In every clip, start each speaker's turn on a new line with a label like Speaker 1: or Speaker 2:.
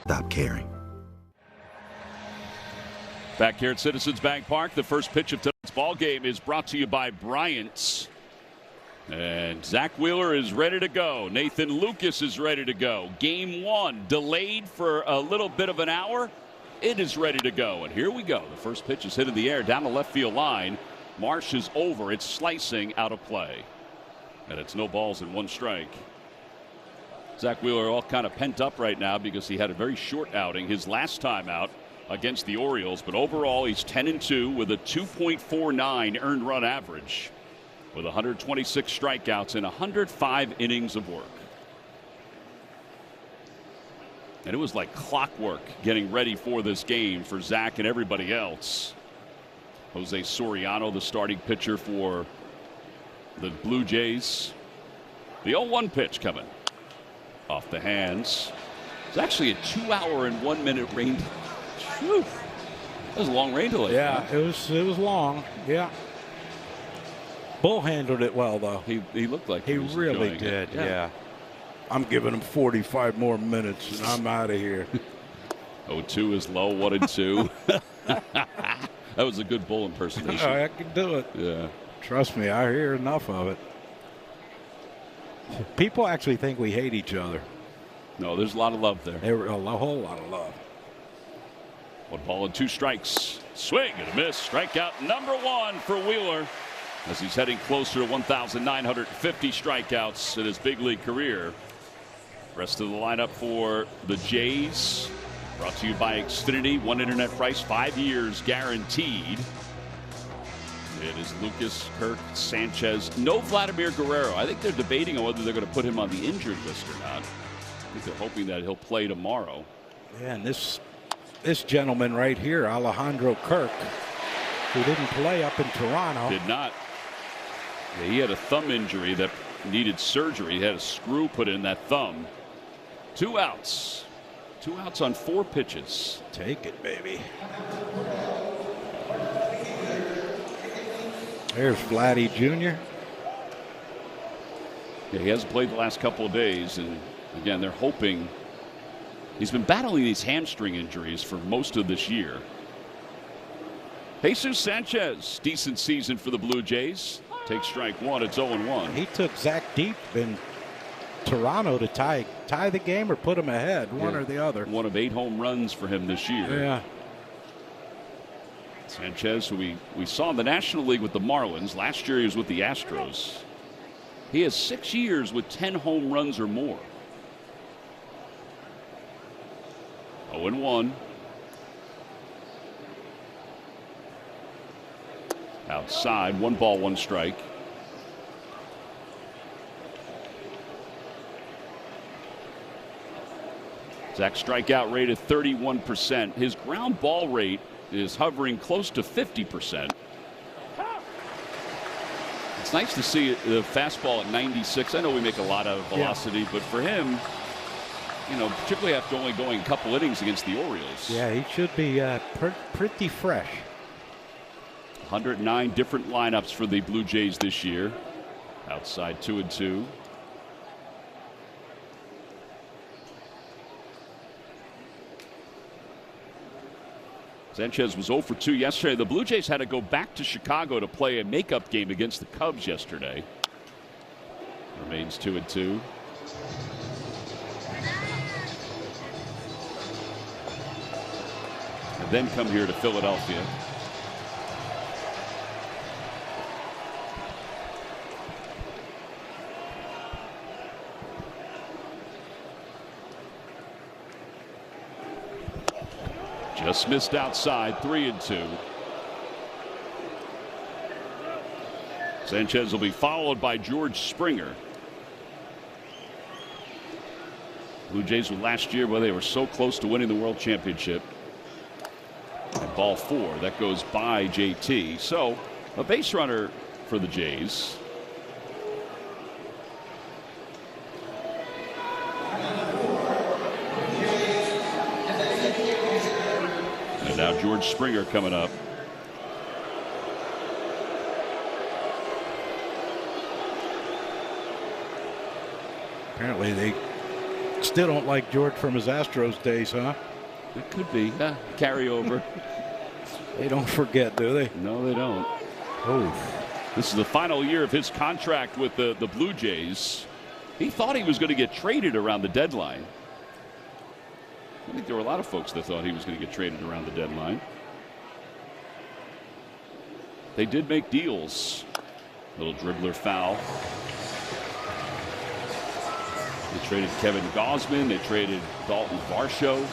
Speaker 1: Stop caring.
Speaker 2: Back here at Citizens Bank Park, the first pitch of tonight's ball game is brought to you by Bryant's. And Zach Wheeler is ready to go. Nathan Lucas is ready to go. Game one, delayed for a little bit of an hour. It is ready to go. And here we go. The first pitch is hit in the air down the left field line. Marsh is over. It's slicing out of play. And it's no balls and one strike. Zach Wheeler all kind of pent up right now because he had a very short outing his last time out against the Orioles. But overall, he's 10-2 with a 2.49 earned run average, with 126 strikeouts and 105 innings of work. And it was like clockwork getting ready for this game for Zach and everybody else. Jose Soriano, the starting pitcher for the Blue Jays. The 0-1 pitch coming off the hands. It's actually a 2-hour and 1 minute rain. Whew. That was a long rain delay.
Speaker 3: Yeah, it was long. Yeah. Bull handled it well, though.
Speaker 2: He looked like
Speaker 3: he really did. Yeah. I'm giving him 45 more minutes, and I'm out of here.
Speaker 2: 0-2 is low. 1-2. That was a good Bull impersonation.
Speaker 3: I can do it.
Speaker 2: Yeah.
Speaker 3: Trust me, I hear enough of it. People actually think we hate each other.
Speaker 2: No, there's a lot of love there.
Speaker 3: There's a whole lot of love.
Speaker 2: 1 ball and 2 strikes. Swing and a miss. Strikeout number 1 for Wheeler, as he's heading closer to 1,950 strikeouts in his big league career. Rest of the lineup for the Jays, brought to you by Xfinity. One internet price, 5 years guaranteed. It is Lucas, Kirk, Sanchez. No Vladimir Guerrero. I think they're debating on whether they're going to put him on the injured list or not. I think they're hoping that he'll play tomorrow.
Speaker 3: Yeah, and this gentleman right here, Alejandro Kirk, who didn't play up in Toronto.
Speaker 2: Did not. Yeah, he had a thumb injury that needed surgery. He had a screw put in that thumb. 2 outs. 2 outs on 4 pitches.
Speaker 3: Take it, baby. There's Vladdy Jr.
Speaker 2: Yeah, he hasn't played the last couple of days, and again, they're hoping. He's been battling these hamstring injuries for most of this year. Jesus Sanchez, decent season for the Blue Jays. Takes strike 1. It's 0-1.
Speaker 3: He took Zach deep in Toronto to tie the game or put him ahead, one or the other.
Speaker 2: 1 of 8 home runs for him this year.
Speaker 3: Yeah.
Speaker 2: Sanchez, who we saw in the National League with the Marlins. Last year he was with the Astros. He has 6 years with 10 home runs or more. 0-1. Outside, 1 ball, 1 strike. Zach's strikeout rate at 31%. His ground ball rate is hovering close to 50%. It's nice to see the fastball at 96. I know we make a lot of velocity, but for him, you know, particularly after only going a couple innings against the Orioles.
Speaker 3: Yeah, he should be pretty fresh.
Speaker 2: 109 different lineups for the Blue Jays this year. Outside 2-2. Sanchez was 0 for 2 yesterday. The Blue Jays had to go back to Chicago to play a makeup game against the Cubs yesterday. Remains 2-2. And then come here to Philadelphia. Just missed outside, 3-2. Sanchez will be followed by George Springer. Blue Jays were last year where they were so close to winning the World Championship. And ball 4, that goes by JT. So a base runner for the Jays. And now George Springer coming up.
Speaker 3: Apparently they still don't like George from his Astros days, huh?
Speaker 2: It could be. Carryover.
Speaker 3: They don't forget, do they?
Speaker 2: No, they don't.
Speaker 3: Oh.
Speaker 2: This is the final year of his contract with the Blue Jays. He thought he was going to get traded around the deadline. I think there were a lot of folks that thought he was going to get traded around the deadline. They did make deals. Little dribbler foul. They traded Kevin Gausman. They traded Dalton Varsho.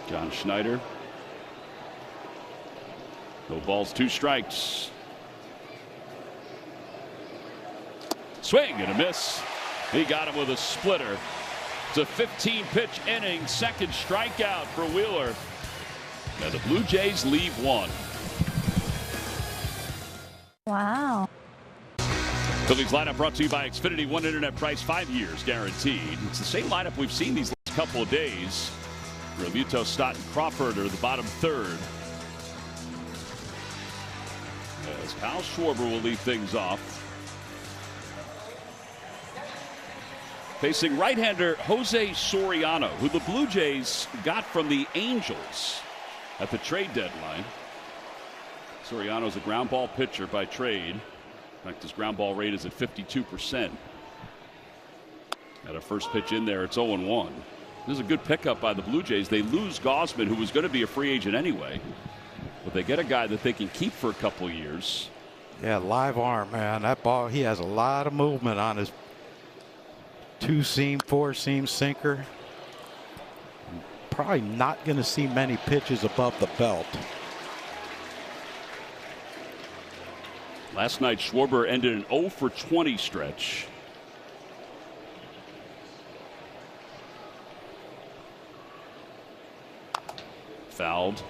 Speaker 2: John Schneider. No balls, 2 strikes. Swing and a miss. He got him with a splitter. It's a 15-pitch inning, second strikeout for Wheeler. Now the Blue Jays leave 1.
Speaker 1: Wow.
Speaker 2: Phillies lineup brought to you by Xfinity. One internet price, 5 years guaranteed. It's the same lineup we've seen these last couple of days. Realmuto, Stott, and Crawford are the bottom third. As Kyle Schwarber will lead things off. Facing right-hander Jose Soriano, who the Blue Jays got from the Angels at the trade deadline. Soriano's a ground ball pitcher by trade. In fact, his ground ball rate is at 52%. At a first pitch in there, it's 0-1. This is a good pickup by the Blue Jays. They lose Gausman, who was going to be a free agent anyway. But they get a guy that they can keep for a couple years.
Speaker 3: Yeah, live arm, man. That ball, he has a lot of movement on his 2-seam, 4-seam sinker. Probably not going to see many pitches above the belt.
Speaker 2: Last night, Schwarber ended an 0 for 20 stretch. Fouled.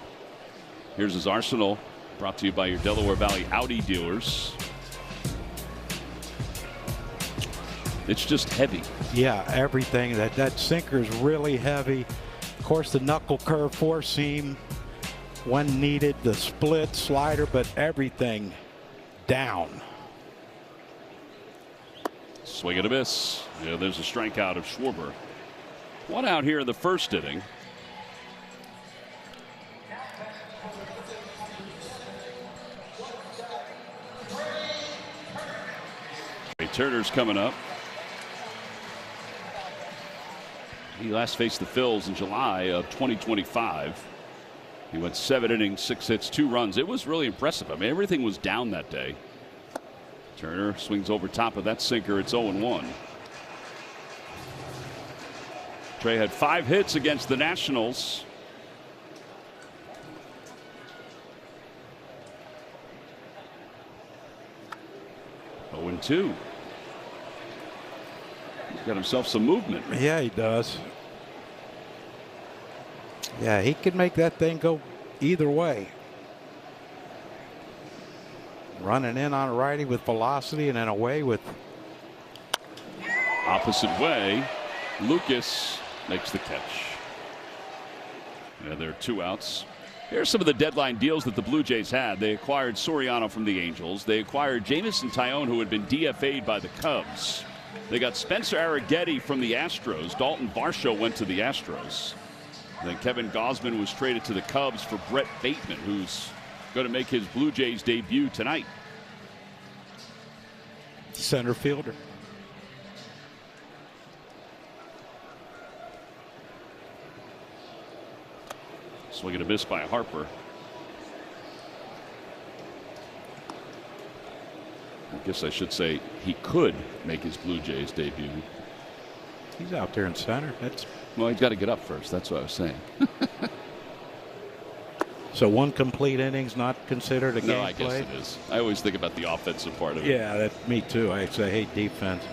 Speaker 2: Here's his arsenal, brought to you by your Delaware Valley Audi dealers. It's just heavy.
Speaker 3: Yeah, everything. That sinker is really heavy. Of course, the knuckle curve 4-seam when needed, the split slider, but everything down.
Speaker 2: Swing and a miss. Yeah, there's a strikeout of Schwarber. 1 out here in the first inning. Turner's coming up. He last faced the Phils in July of 2025. He went 7 innings, 6 hits, 2 runs. It was really impressive. I mean, everything was down that day. Turner swings over top of that sinker. It's 0-1. Trey had 5 hits against the Nationals. And 2. He's got himself some movement.
Speaker 3: Yeah, he does. Yeah, he can make that thing go either way. Running in on a righty with velocity and then away with.
Speaker 2: Opposite way. Lucas makes the catch. Yeah, there are 2 outs. Here's some of the deadline deals that the Blue Jays had. They acquired Soriano from the Angels. They acquired Jamison Tyone, who had been DFA'd by the Cubs. They got Spencer Arrighetti from the Astros. Dalton Varsho went to the Astros. Then Kevin Gausman was traded to the Cubs for Brett Bateman, who's going to make his Blue Jays debut tonight.
Speaker 3: Center fielder.
Speaker 2: Swing and a miss by Harper. I guess I should say he could make his Blue Jays debut.
Speaker 3: He's out there in center.
Speaker 2: Well, he's got to get up first. That's what I was saying.
Speaker 3: So 1 complete inning's not considered a game
Speaker 2: No, I guess it is. I always think about the offensive part of it.
Speaker 3: Yeah, me too. I hate defense.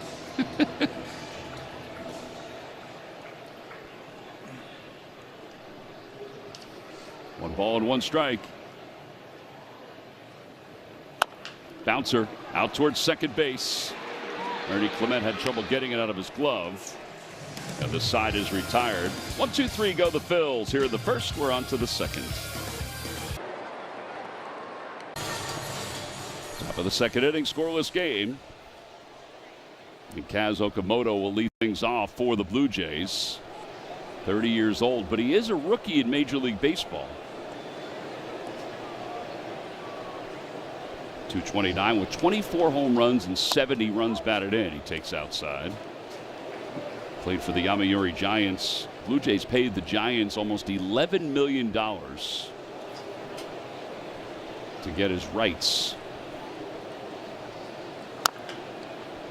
Speaker 2: 1 ball and 1 strike. Bouncer out towards second base. Ernie Clement had trouble getting it out of his glove. And the side is retired. 1, 2, 3 go the Phils. Here in the first, we're on to the second. Top of the second inning, scoreless game. And Kaz Okamoto will lead things off for the Blue Jays. 30 years old, but he is a rookie in Major League Baseball. 229 with 24 home runs and 70 runs batted in. He takes outside. Played for the Yomiuri Giants. Blue Jays paid the Giants almost $11 million to get his rights.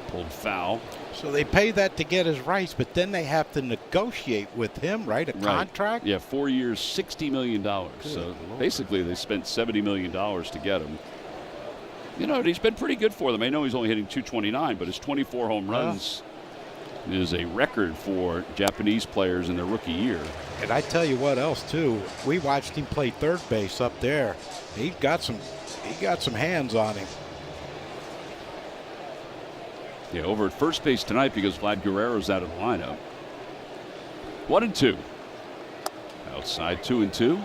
Speaker 2: Pulled foul.
Speaker 3: So they pay that to get his rights, but then they have to negotiate with him, right? Contract?
Speaker 2: Yeah, 4 years, $60 million. So
Speaker 3: Lord.
Speaker 2: basically they spent $70 million to get him. You know, he's been pretty good for them. I know he's only hitting 229, but his 24 home runs is a record for Japanese players in their rookie year.
Speaker 3: And I tell you what else too, we watched him play third base up there. He got some hands on him.
Speaker 2: Yeah, over at first base tonight because Vlad Guerrero's out of the lineup. 1-2. Outside 2-2.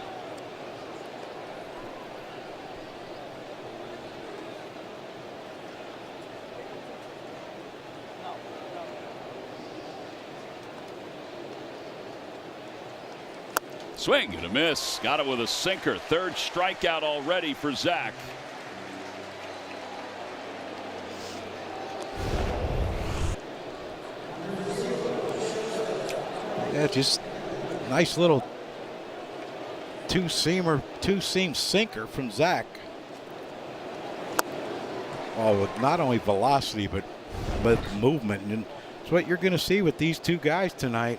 Speaker 2: Swing and a miss. Got it with a sinker. Third strikeout already for Zach.
Speaker 3: Yeah, just nice little two-seam sinker from Zach. Oh, with not only velocity but movement, and it's what you're going to see with these two guys tonight.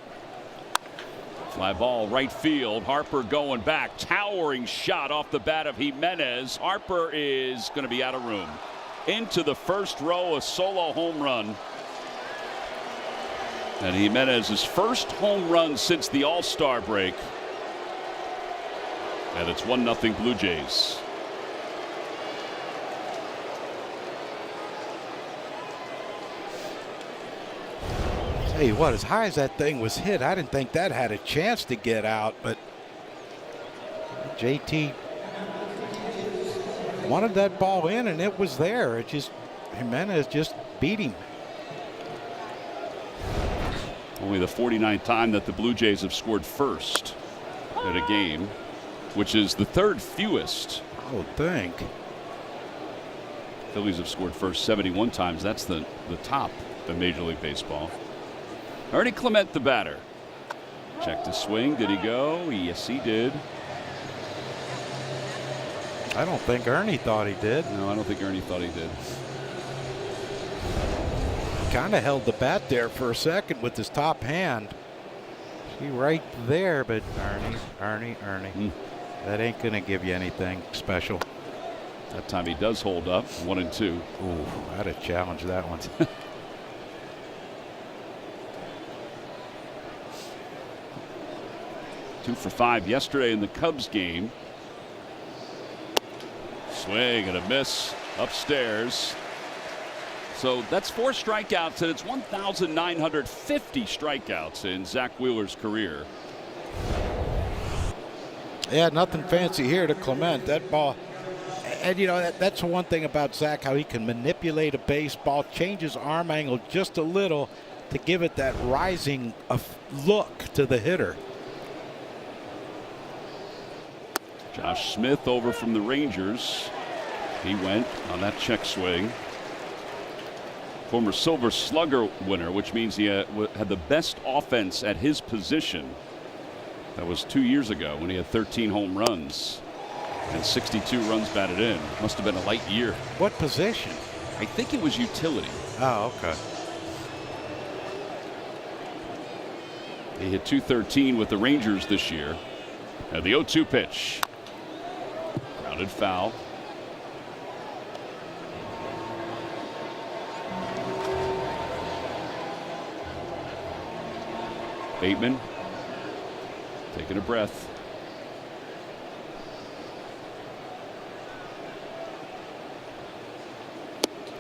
Speaker 2: Fly ball right field. Harper going back. Towering shot off the bat of Jimenez. Harper is going to be out of room. Into the first row, a solo home run. And Jimenez's first home run since the All-Star break. And it's 1-0 Blue Jays.
Speaker 3: Tell you what, as high as that thing was hit, I didn't think that had a chance to get out, but JT wanted that ball in and it was there. It just, Jimenez just beat him.
Speaker 2: Only the 49th time that the Blue Jays have scored first in a game, which is the third fewest.
Speaker 3: I would think.
Speaker 2: Phillies have scored first 71 times. That's the top in Major League Baseball. Ernie Clement, the batter. Checked his swing. Did he go? Yes, he did.
Speaker 3: I don't think Ernie thought he did.
Speaker 2: No, I don't think Ernie thought he did.
Speaker 3: Kind of held the bat there for a second with his top hand. See right there, but Ernie. That ain't going to give you anything special.
Speaker 2: That time he does hold up. 1-2.
Speaker 3: Ooh, I'd have challenged that one.
Speaker 2: 2 for 5 yesterday in the Cubs game. Swing and a miss upstairs. So that's 4 strikeouts, and it's 1,950 strikeouts in Zach Wheeler's career.
Speaker 3: Yeah, nothing fancy here to Clement. That ball, and you know, that's the one thing about Zach, how he can manipulate a baseball, change his arm angle just a little to give it that rising look to the hitter.
Speaker 2: Josh Smith over from the Rangers. He went on that check swing. Former Silver Slugger winner, which means he had the best offense at his position. That was 2 years ago when he had 13 home runs and 62 runs batted in. Must have been a light year.
Speaker 3: What position?
Speaker 2: I think it was utility.
Speaker 3: Oh, okay.
Speaker 2: He hit 213 with the Rangers this year. And the 0-2 pitch. Grounded foul. Bateman taking a breath.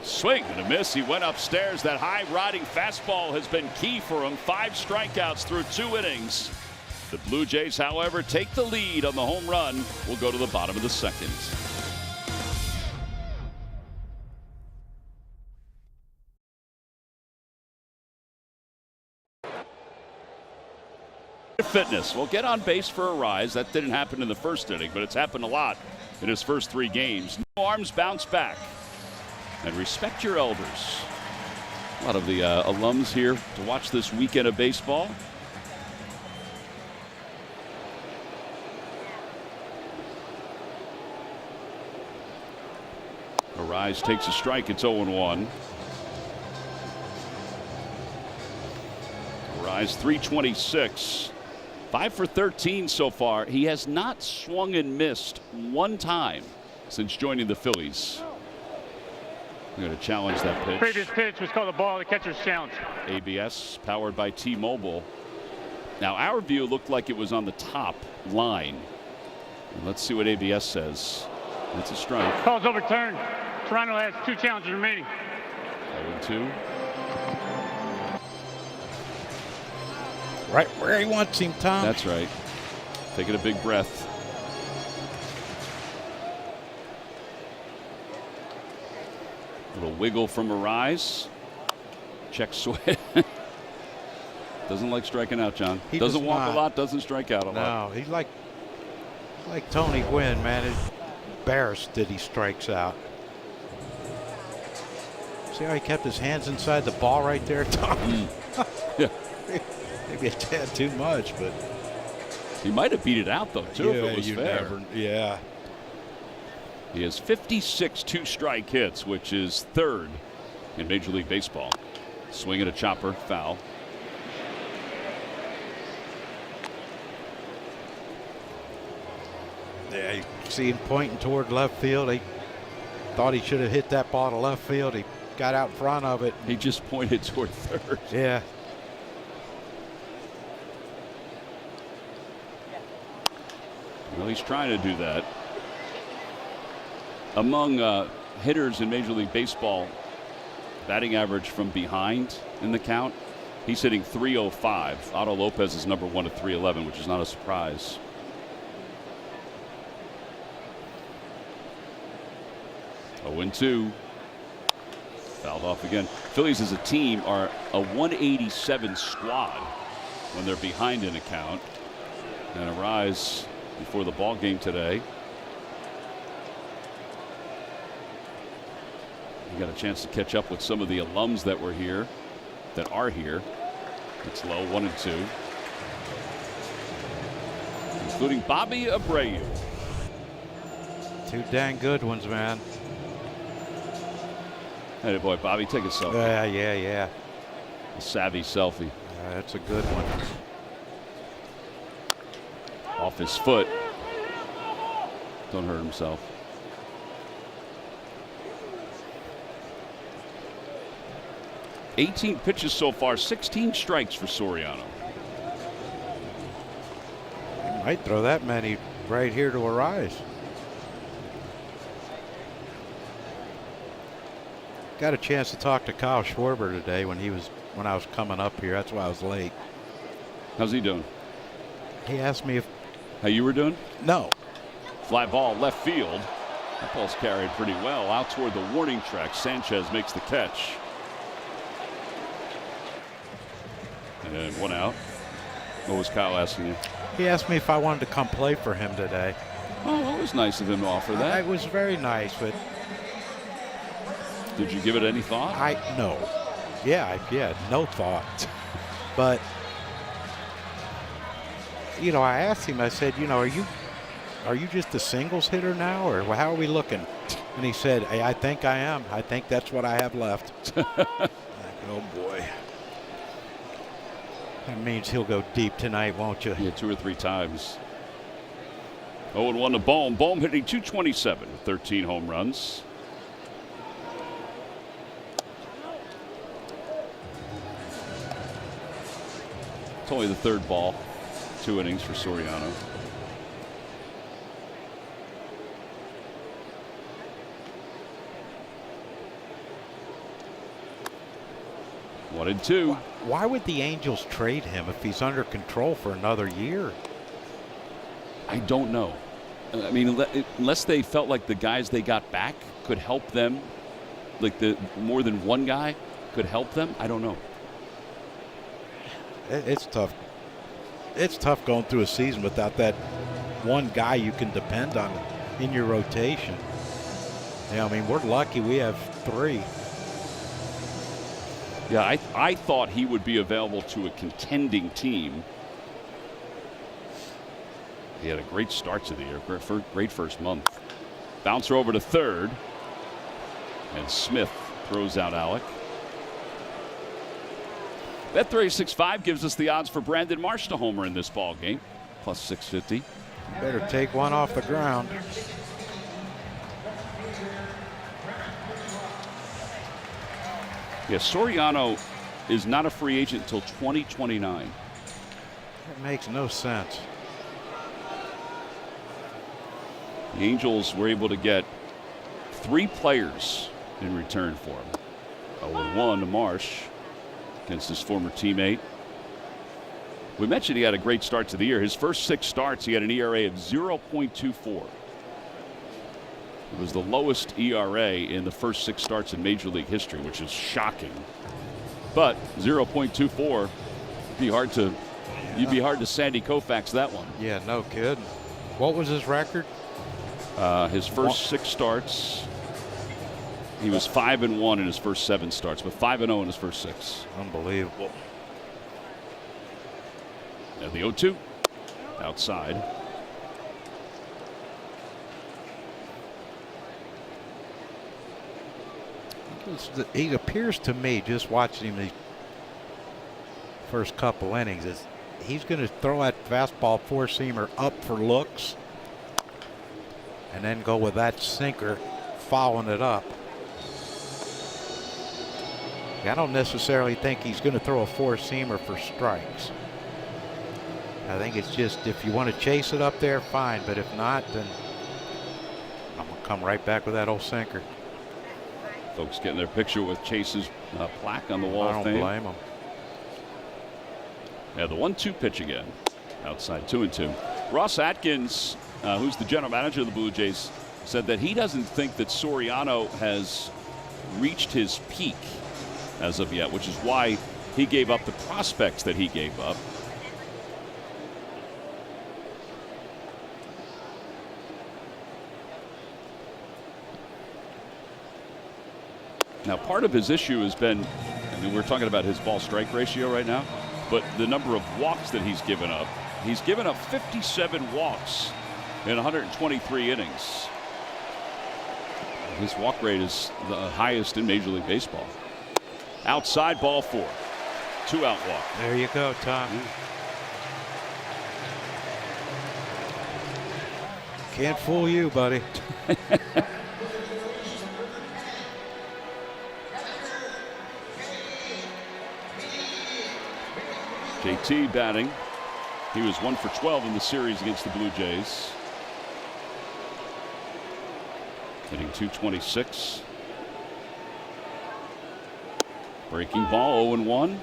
Speaker 2: Swing and a miss. He went upstairs. That high riding fastball has been key for him. 5 strikeouts through 2 innings. The Blue Jays, however, take the lead on the home run. We'll go to the bottom of the second. fitness. Well, get on base for a rise. That didn't happen in the first inning, but it's happened a lot in his first 3 games. No arms, bounce back. And respect your elders. A lot of the alums here to watch this weekend of baseball. Arise takes a strike. It's 0-1. Arise 326. 5 for 13 so far. He has not swung and missed one time since joining the Phillies. We're going to challenge that pitch.
Speaker 1: Previous pitch was called a ball. The catcher's challenge.
Speaker 2: ABS powered by T-Mobile. Now our view looked like it was on the top line. And let's see what ABS says. It's a strike.
Speaker 1: Call's overturned. Toronto has 2 challenges remaining.
Speaker 2: 0-2.
Speaker 3: Right where he wants him, Tom.
Speaker 2: That's right. Taking a big breath. Little wiggle from Arise. Check swing. Doesn't like striking out, John.
Speaker 3: He
Speaker 2: doesn't
Speaker 3: does
Speaker 2: walk
Speaker 3: not.
Speaker 2: a lot, doesn't strike out a lot.
Speaker 3: No, he's like Tony Gwynn, man. He's embarrassed that he strikes out. See how he kept his hands inside the ball right there, Tom?
Speaker 2: Yeah.
Speaker 3: Maybe a tad too much, but
Speaker 2: He might have beat it out, though, too, if it was fair.
Speaker 3: Yeah.
Speaker 2: He has 56 2-strike hits, which is 3rd in Major League Baseball. Swing at a chopper, foul.
Speaker 3: Yeah, you see him pointing toward left field. He thought he should have hit that ball to left field. He got out in front of it.
Speaker 2: He just pointed toward 3rd.
Speaker 3: Yeah.
Speaker 2: Well, he's trying to do that. Among hitters in Major League Baseball, batting average from behind in the count, he's hitting .305. Otto Lopez is number 1 at .311, which is not a surprise. Oh, 0-2. Fouled off again. Phillies as a team are a 187 squad when they're behind in a count. And Arise before the ball game today. You got a chance to catch up with some of the alums that were here, that are here. It's low, 1-2. Including Bobby Abreu.
Speaker 3: 2 dang good ones, man.
Speaker 2: Hey, boy, Bobby, take a selfie.
Speaker 3: Yeah.
Speaker 2: A savvy selfie.
Speaker 3: That's a good one.
Speaker 2: Off his foot. Don't hurt himself. $18 pitches so far, 16 strikes for Soriano.
Speaker 3: He might throw that many right here to Arise. Got a chance to talk to Kyle Schwarber today when I was coming up here. That's why I was late.
Speaker 2: How's he doing?
Speaker 3: He asked me if
Speaker 2: How you were doing?
Speaker 3: no.
Speaker 2: Fly ball left field. That ball's carried pretty well out toward the warning track. Sanchez makes the catch. And 1 out. What was Kyle asking you?
Speaker 3: He asked me if I wanted to come play for him today.
Speaker 2: Oh, that was nice of him to offer that.
Speaker 3: It was very nice, but
Speaker 2: Did you give it any thought?
Speaker 3: no. Yeah, no thought. But I asked him. I said, are you just a singles hitter now, or how are we looking? And he said, hey, I think I am. I think that's what I have left. Oh boy. That means he'll go deep tonight, won't you?
Speaker 2: Yeah, 2 or 3 times. 0-1 to Bohm. Bohm hitting .227 with 13 home runs. It's only the 3rd ball. 2 innings for Soriano. One and 2.
Speaker 3: Why would the Angels trade him if he's under control for another year?
Speaker 2: I don't know. I mean, unless they felt like the guys they got back could help them, like the more than one guy could help them. I don't know.
Speaker 3: It's tough. it's tough going through a season without that one guy you can depend on in your rotation. Yeah, I mean, we're lucky we have 3.
Speaker 2: Yeah, I thought he would be available to a contending team. He had a great start to the year, great first month. Bouncer over to third, and Smith throws out Alec. Bet365 gives us the odds for Brandon Marsh to homer in this ball game, plus 650.
Speaker 3: Better take one off the ground.
Speaker 2: Yeah, Soriano is not a free agent until 2029.
Speaker 3: That makes no sense.
Speaker 2: The Angels were able to get 3 players in return for him. 0-1 to Marsh against his former teammate. We mentioned he had a great start to the year. His first 6 starts, he had an ERA of 0.24. It was the lowest ERA in the first 6 starts in Major League history, which is shocking. But 0.24, you'd be hard to Sandy Koufax that one.
Speaker 3: Yeah, no kidding. What was his record?
Speaker 2: His first 6 starts, he was 5-1 in his first 7 starts, but 5-0 in his first 6.
Speaker 3: Unbelievable.
Speaker 2: Now the 0-2 outside.
Speaker 3: He appears to me, just watching him the first couple innings, is he's going to throw that fastball 4-seamer up for looks and then go with that sinker following it up. I don't necessarily think he's going to throw a 4-seamer for strikes. I think it's just, if you want to chase it up there, fine, but if not, then I'm going to come right back with that old sinker.
Speaker 2: Folks getting their picture with Chase's plaque on the wall.
Speaker 3: I don't blame him.
Speaker 2: Yeah, the 1-2 pitch again. Outside 2-2. Ross Atkins, who's the general manager of the Blue Jays, said that he doesn't think that Soriano has reached his peak as of yet, which is why he gave up the prospects that he gave up. Now, part of his issue has been, I mean, we're talking about his ball strike ratio right now, but the number of walks that he's given up. He's given up 57 walks in 123 innings. His walk rate is the highest in Major League Baseball. Outside, ball 4. 2-out walk.
Speaker 3: There you go, Tom. Can't fool you, buddy.
Speaker 2: JT batting. He was 1 for 12 in the series against the Blue Jays. Hitting .226. Breaking ball, 0-1.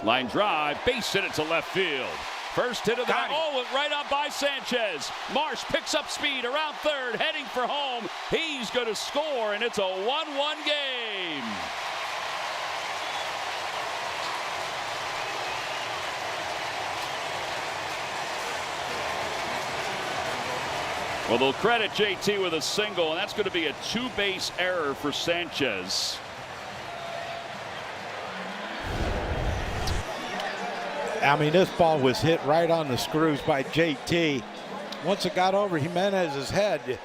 Speaker 2: Line drive, base hit it to left field. First hit of the night. Oh, went right up by Sanchez. Marsh picks up speed around third, heading for home. He's going to score, and it's a 1-1 game. Well, they'll credit JT with a single, and that's going to be a 2-base error for Sanchez.
Speaker 3: I mean, this ball was hit right on the screws by JT. Once it got over Jimenez's head,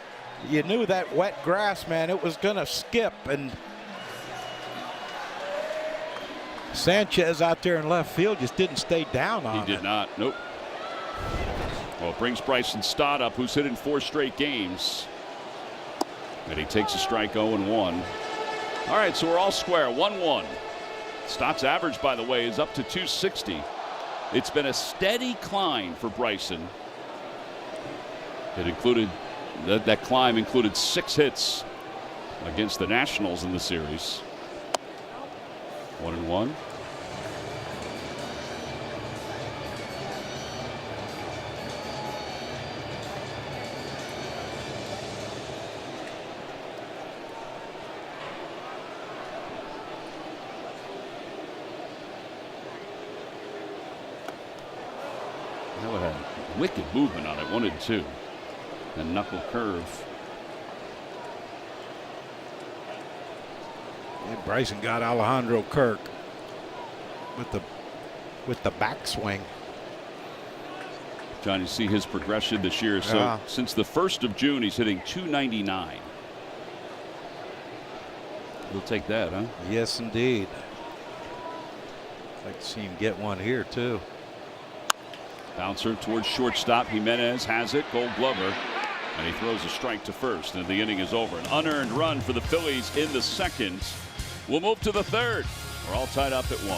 Speaker 3: you knew that wet grass, man, it was going to skip. And Sanchez out there in left field just didn't stay down on it.
Speaker 2: He did not. Nope. Well, it brings Bryson Stott up, who's hit in 4 straight games. And he takes a strike 0-1. All right, so we're all square. 1-1. Stott's average, by the way, is up to 260. It's been a steady climb for Bryson. It included that climb included 6 hits against the Nationals in the series. 1-1. That would have wicked movement on it. 1-2. And knuckle curve.
Speaker 3: Yeah, Bryson got Alejandro Kirk with the backswing.
Speaker 2: John, you see his progression this year. So since the 1st of June, he's hitting .299. We'll take that, huh?
Speaker 3: Yes, indeed. I'd like to see him get one here too.
Speaker 2: Bouncer towards shortstop. Jimenez has it. Gold Glover. And he throws a strike to first. And the inning is over. An unearned run for the Phillies in the second. We'll move to the third. We're all tied up at 1.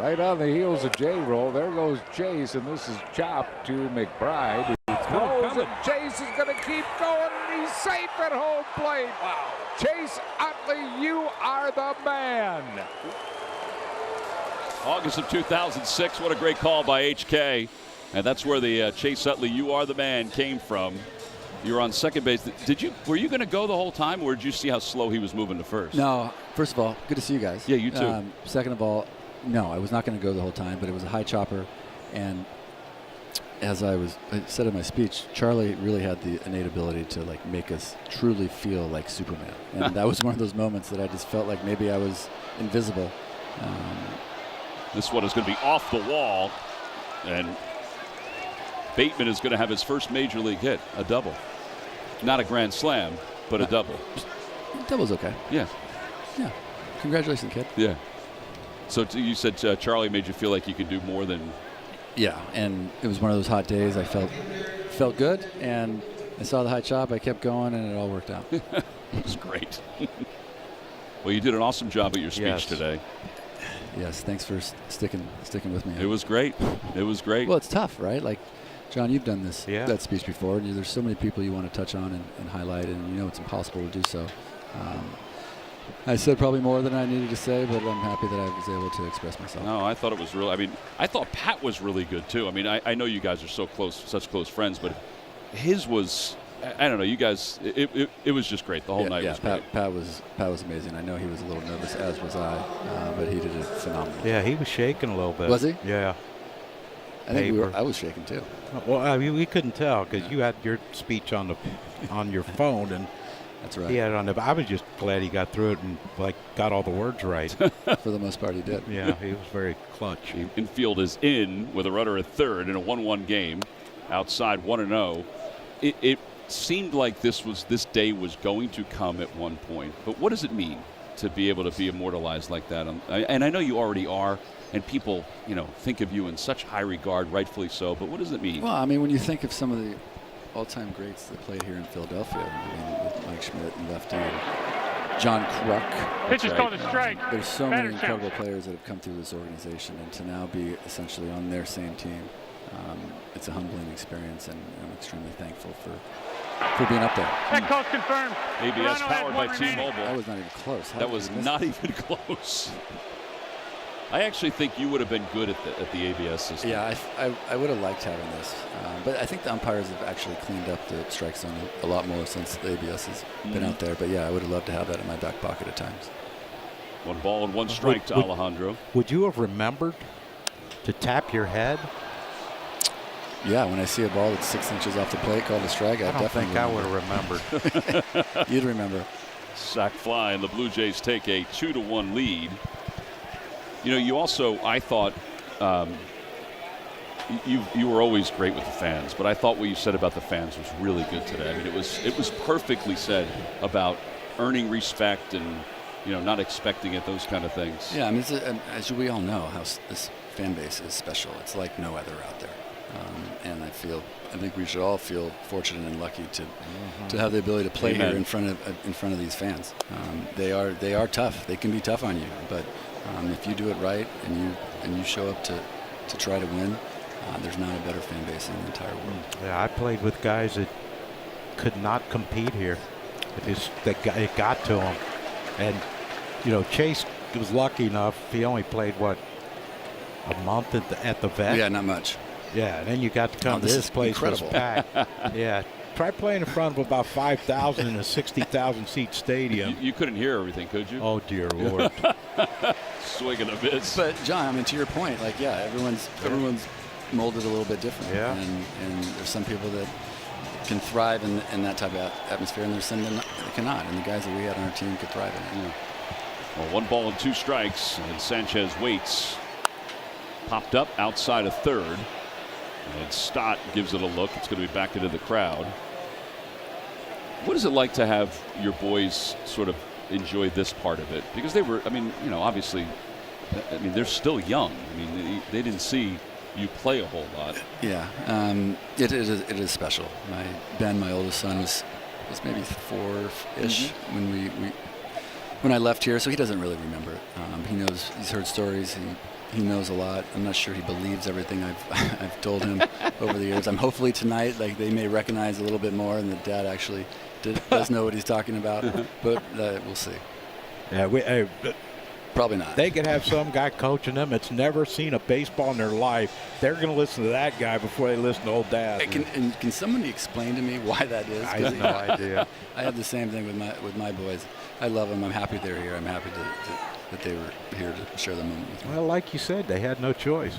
Speaker 4: Right on the heels of J-Roll. There goes Chase, and this is chopped to McBride. He throws it. Chase is going to keep going, and he's safe at home plate. Wow. Chase Utley, you are the man.
Speaker 2: August of 2006. What a great call by HK. And that's where the Chase Utley, you are the man, came from. You were on second base. Were you going to go the whole time, or did you see how slow he was moving to first?
Speaker 5: No. First of all, good to see you guys.
Speaker 2: Yeah, you too.
Speaker 5: Second of all, no, I was not going to go the whole time, but it was a high chopper. And as I said in my speech, Charlie really had the innate ability to like make us truly feel like Superman. And that was one of those moments that I just felt like maybe I was invisible.
Speaker 2: This one is going to be off the wall, and Bateman is going to have his first major league hit, a double. Not a grand slam, but a double.
Speaker 5: Double's okay.
Speaker 2: Yeah.
Speaker 5: Yeah. Congratulations, kid.
Speaker 2: Yeah. So you said Charlie made you feel like you could do more than.
Speaker 5: Yeah, and it was one of those hot days. I felt good, and I saw the high chop. I kept going, and it all worked out.
Speaker 2: It was great. Well, you did an awesome job at your speech today.
Speaker 5: Yes, thanks for sticking with me.
Speaker 2: It was great. It was great.
Speaker 5: Well, it's tough, right? Like, John, you've done that speech before. And there's so many people you want to touch on and highlight, and you know it's impossible to do so. I said probably more than I needed to say, but I'm happy that I was able to express myself.
Speaker 2: No, I thought it was really. I mean, I thought Pat was really good too. I mean, I know you guys are so close, such close friends, but his was. I don't know, you guys. It was just great. The whole night was great.
Speaker 5: Pat was amazing. I know he was a little nervous, as was I, but he did it phenomenally.
Speaker 3: Yeah, he was shaking a little bit.
Speaker 5: Was he?
Speaker 3: Yeah.
Speaker 5: I think I was shaking too.
Speaker 3: Well, I mean, we couldn't tell because you had your speech on your phone, and
Speaker 5: that's right.
Speaker 3: He had it on the. I was just glad he got through it and got all the words right.
Speaker 5: For the most part, he did.
Speaker 3: Yeah, he was very clutch.
Speaker 2: Infield is in with a runner at third in a 1-1 game. Outside 1-0. It seemed like this day was going to come at one point. But what does it mean to be able to be immortalized like that? And I know you already are, and people, think of you in such high regard, rightfully so. But what does it mean?
Speaker 5: Well, I mean, when you think of some of the all-time greats that played here in Philadelphia, with Mike Schmidt and lefty and John Kruk.
Speaker 1: Pitch is called a strike.
Speaker 5: There's so many incredible players that have come through this organization, and to now be essentially on their same team, it's a humbling experience, and I'm extremely thankful for being up there.
Speaker 1: That call's confirmed.
Speaker 2: ABS powered by T-Mobile.
Speaker 5: That was not even close.
Speaker 2: That was not even close. I actually think you would have been good at the ABS system.
Speaker 5: Yeah, I would have liked having this. But I think the umpires have actually cleaned up the strike zone a lot more since the ABS has been out there. But, yeah, I would have loved to have that in my back pocket at times.
Speaker 2: 1 ball and 1 strike to Alejandro.
Speaker 3: Would you have remembered to tap your head?
Speaker 5: Yeah, when I see a ball that's 6 inches off the plate called a strike, I definitely
Speaker 3: think I would have remembered.
Speaker 5: You'd remember.
Speaker 2: Sack fly, and the Blue Jays take a 2-1 lead. You also, I thought, you were always great with the fans, but I thought what you said about the fans was really good today. I mean, it was perfectly said about earning respect and not expecting it, those kind of things.
Speaker 5: Yeah, I mean, as we all know, how this fan base is special. It's like no other out there. And I think we should all feel fortunate and lucky to have the ability to play here in front of these fans. They are tough. They can be tough on you, but if you do it right and you show up to try to win, there's not a better fan base in the entire world.
Speaker 3: Yeah, I played with guys that could not compete here. It got to them, and Chase was lucky enough. He only played a month at the vet.
Speaker 5: Yeah, not much.
Speaker 3: Yeah, and then you got to come to this place was packed. Yeah, try playing in front of about 5,000 in a 60,000 seat stadium.
Speaker 2: You couldn't hear everything, could you?
Speaker 3: Oh dear Lord.
Speaker 2: Swinging a bit.
Speaker 5: But John, I mean, to your point, like, yeah, everyone's molded a little bit different.
Speaker 3: Yeah.
Speaker 5: And there's some people that can thrive in that type of atmosphere, and there's some that cannot. And the guys that we had on our team could thrive in it.
Speaker 2: Yeah. Well, 1 ball and 2 strikes, and Sanchez waits. Popped up outside of third. And Stott gives it a look. It's going to be back into the crowd. What is it like to have your boys sort of enjoy this part of it? Because they were, obviously, they're still young. I mean, they didn't see you play a whole lot.
Speaker 5: Yeah, it is special. Ben, my oldest son, was maybe 4-ish when I left here, so he doesn't really remember it. He's heard stories. He knows a lot. I'm not sure he believes everything I've told him over the years. Hopefully tonight, like, they may recognize a little bit more, and that Dad actually does know what he's talking about. But we'll see.
Speaker 3: Yeah,
Speaker 5: probably not.
Speaker 3: They could have some guy coaching them that's never seen a baseball in their life. They're going to listen to that guy before they listen to old Dad.
Speaker 5: Can somebody explain to me why that is?
Speaker 3: I have no idea.
Speaker 5: I have the same thing with my boys. I love them. I'm happy they're here. I'm happy that they were here to share the moment with me.
Speaker 3: Well, like you said, they had no choice.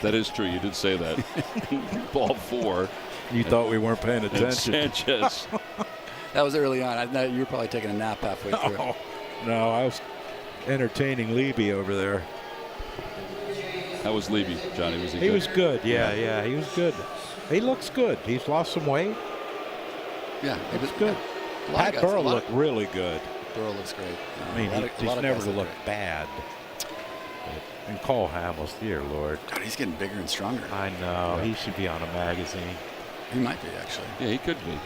Speaker 2: That is true. You did say that. Ball 4.
Speaker 3: You thought we weren't paying attention.
Speaker 2: Sanchez.
Speaker 5: That was early on. You were probably taking a nap halfway through.
Speaker 3: No, I was entertaining Levy over there.
Speaker 2: How was Levy, Johnny?
Speaker 3: He was good. Yeah, he was good. He looks good. He's lost some weight.
Speaker 5: Yeah,
Speaker 3: he was good. Pat Burrell looked really good.
Speaker 5: Burrell looks great.
Speaker 3: He's never looked bad. And Cole Hamels, dear Lord.
Speaker 5: God, he's getting bigger and stronger.
Speaker 3: I know. Yeah. He should be on a magazine.
Speaker 5: He might be, actually.
Speaker 2: Yeah, he could be.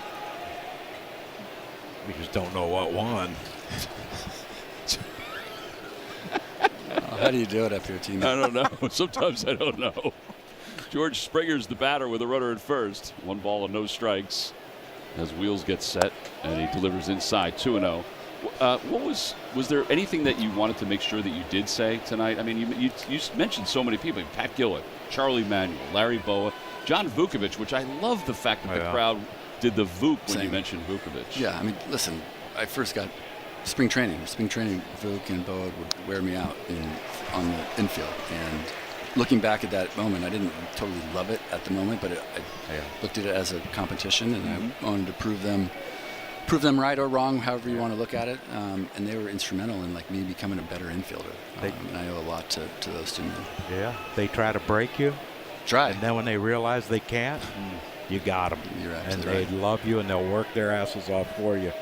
Speaker 3: We just don't know what one.
Speaker 5: How do you do it up here, team?
Speaker 2: I don't know. Sometimes I don't know. George Springer's the batter with a runner at first. 1 ball and no strikes as Wheels gets set, and he delivers inside 2-0. Was there anything that you wanted to make sure that you did say tonight? I mean, you mentioned so many people: Pat Gillett, Charlie Manuel, Larry Boa, John Vukovic, which I love the fact that the crowd did the Vuk when you mentioned Vukovic.
Speaker 5: Yeah, I mean, listen, I first got spring training. Vuk and Boa would wear me out on the infield, and looking back at that moment, I didn't totally love it at the moment, but I looked at it as a competition, and I wanted to prove them right or wrong, however you want to look at it. And they were instrumental in me becoming a better infielder. And I owe a lot to those 2 men.
Speaker 3: Yeah, they try to break you.
Speaker 5: And
Speaker 3: then when they realize they can't, you got them.
Speaker 5: You're
Speaker 3: And
Speaker 5: absolutely right.
Speaker 3: they love you, and they'll work their asses off for you.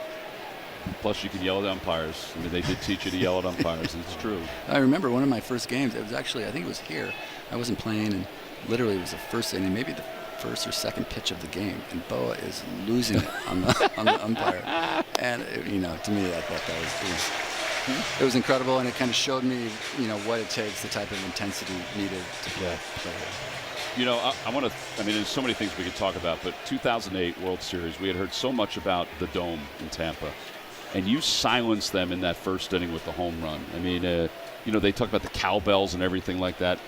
Speaker 2: Plus, you can yell at umpires. I mean, they did teach you to yell at umpires. It's true.
Speaker 5: I remember one of my first games. It was actually, I think it was here. I wasn't playing, and literally it was the first inning, maybe the first or second pitch of the game, and Boa is losing it on the umpire. And to me, I thought it was incredible, and it kind of showed me what it takes, the type of intensity needed to play.
Speaker 2: There's so many things we could talk about, but 2008 World Series, we had heard so much about the Dome in Tampa. And you silenced them in that first inning with the home run. I mean, they talk about the cowbells and everything like that.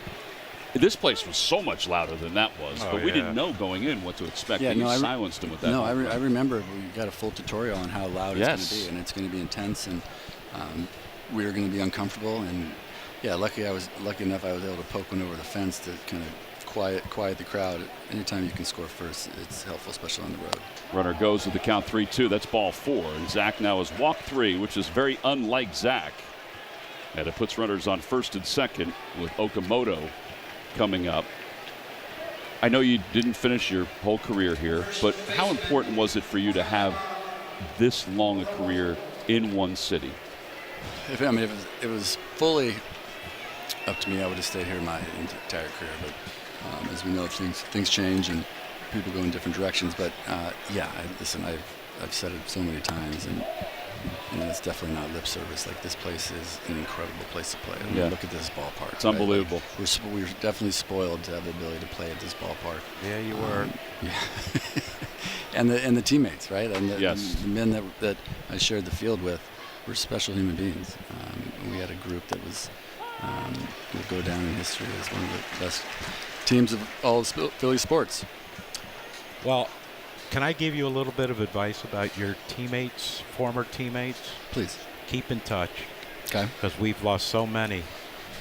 Speaker 2: This place was so much louder than that was, but we didn't know going in what to expect. Yeah, you silenced them with that.
Speaker 5: No, I remember we got a full tutorial on how loud it's going to be, and it's going to be intense, and we were going to be uncomfortable. And lucky enough I was able to poke one over the fence to kind of quiet the crowd. Anytime you can score first, it's helpful, especially on the road.
Speaker 2: Runner goes with the count 3-2. That's ball 4. And Zach now has walked 3, which is very unlike Zach. And it puts runners on first and second with Okamoto coming up. I know you didn't finish your whole career here, but how important was it for you to have this long a career in one city?
Speaker 5: If it was fully up to me, I would have stayed here my entire career. But as we know, things change and people go in different directions. But yeah, listen, I've said it so many times, and it's definitely not lip service. Like, this place is an incredible place to play. I mean, look at this ballpark.
Speaker 2: It's unbelievable.
Speaker 5: Like, we're definitely spoiled to have the ability to play at this ballpark.
Speaker 3: Yeah, you were.
Speaker 5: Yeah. and the teammates, right? And the men that I shared the field with were special human beings. We had a group that will go down in history as one of the best teams of all Philly sports.
Speaker 3: Well, can I give you a little bit of advice about your teammates, former teammates?
Speaker 5: Please.
Speaker 3: Keep in touch.
Speaker 5: Okay.
Speaker 3: Because we've lost so many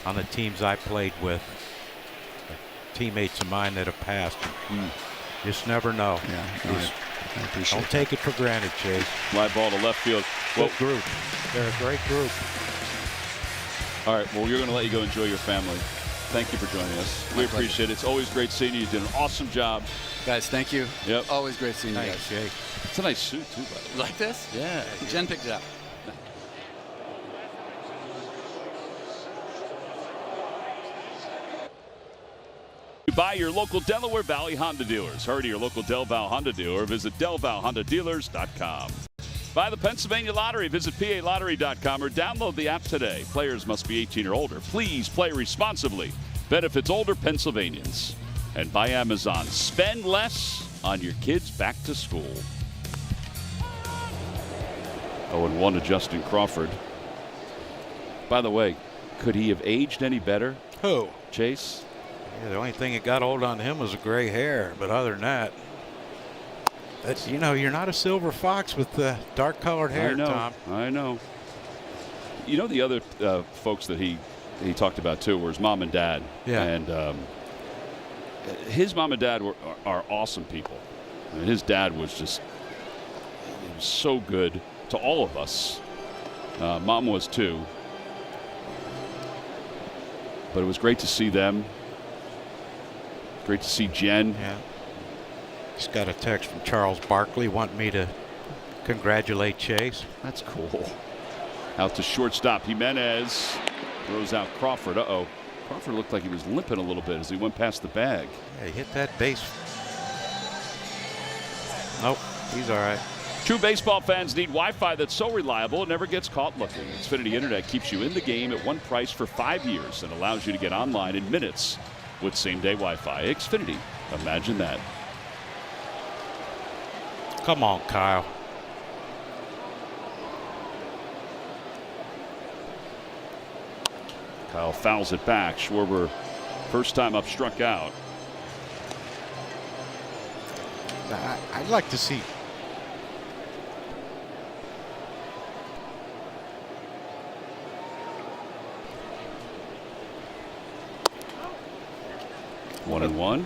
Speaker 3: on the teams I played with, teammates of mine that have passed. Just never know.
Speaker 5: Yeah, I appreciate
Speaker 3: Don't take it for granted, Chase.
Speaker 2: Fly ball to left field.
Speaker 3: Good group. They're a great group.
Speaker 2: All right, well, we're going to let you go enjoy your family. Thank you for joining us. We appreciate it. It's always great seeing you. You did an awesome job.
Speaker 5: Guys, thank you.
Speaker 2: Yep.
Speaker 5: Always great seeing you guys.
Speaker 3: Thanks, Jake.
Speaker 2: It's a nice suit, too, by the way.
Speaker 5: You like this?
Speaker 2: Yeah.
Speaker 5: Jen picked it out.
Speaker 2: Buy your local Delaware Valley Honda dealers. Hurry to your local Del Val Honda dealer. Visit DelValHondaDealers.com. Buy the Pennsylvania Lottery. Visit PALottery.com or download the app today. Players must be 18 or older. Please play responsibly. Benefits older Pennsylvanians. And by Amazon. Spend less on your kids back to school. 0-1 to Justin Crawford. By the way, could he have aged any better?
Speaker 3: Who?
Speaker 2: Chase?
Speaker 3: Yeah, the only thing that got old on him was the gray hair. But other than that, you're not a silver fox with the dark-colored hair, Tom.
Speaker 2: I know. You know, the other folks that he talked about, too, were his mom and dad.
Speaker 3: Yeah.
Speaker 2: And his mom and dad are awesome people. I mean, his dad was just so good to all of us. Mom was, too. But it was great to see them. Great to see Jen.
Speaker 3: Yeah. Just got a text from Charles Barkley wanting me to congratulate Chase.
Speaker 2: That's cool. Out to shortstop. Jimenez throws out Crawford. Uh-oh. Crawford looked like he was limping a little bit as he went past the bag.
Speaker 3: Yeah, he hit that base. Nope, he's all right.
Speaker 2: True baseball fans need Wi-Fi that's so reliable it never gets caught looking. Xfinity Internet keeps you in the game at one price for 5 years and allows you to get online in minutes with same-day Wi-Fi. Xfinity. Imagine that.
Speaker 3: Come on, Kyle.
Speaker 2: Kyle fouls it back. Schwarber, first time up, struck out.
Speaker 3: I'd like to see.
Speaker 2: One and one.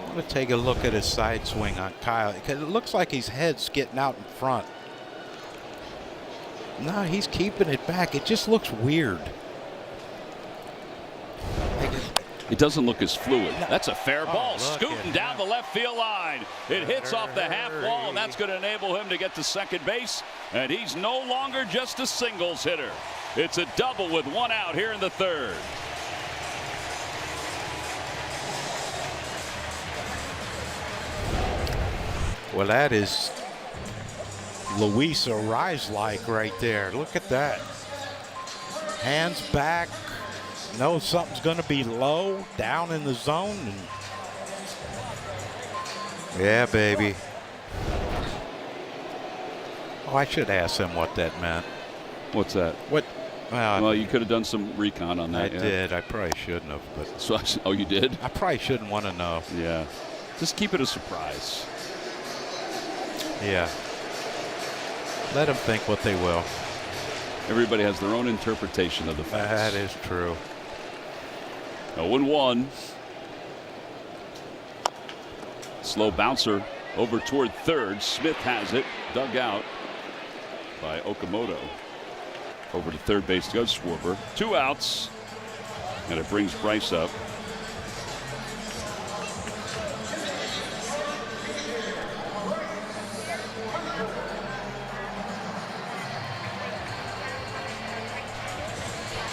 Speaker 3: I'm going to take a look at his side swing on Kyle because it looks like his head's getting out in front. No, he's keeping it back. It just looks weird.
Speaker 2: It doesn't look as fluid. That's a fair ball.
Speaker 3: Look
Speaker 2: Scooting down the left field line. It hits off the half wall, and that's going to enable him to get to second base. And he's no longer just a singles hitter. It's a double with one out here in the third.
Speaker 3: Well, that is Luis Ariz-like right there. Look at that. Hands back. Knows something's going to be low, down in the zone. And yeah, baby. Oh, I should ask him what that meant.
Speaker 2: What's that?
Speaker 3: What?
Speaker 2: Well, you could have done some recon on that.
Speaker 3: I did. I probably shouldn't have. But
Speaker 2: so, oh, you did?
Speaker 3: I probably shouldn't want to know.
Speaker 2: Yeah. Just keep it a surprise.
Speaker 3: Yeah. Let them think what they will.
Speaker 2: Everybody has their own interpretation of the facts.
Speaker 3: That is true.
Speaker 2: 0-1. Slow bouncer over toward third. Smith has it. Dug out by Okamoto. Over to third base goes Schwarber. 2 outs. And it brings Bryce up.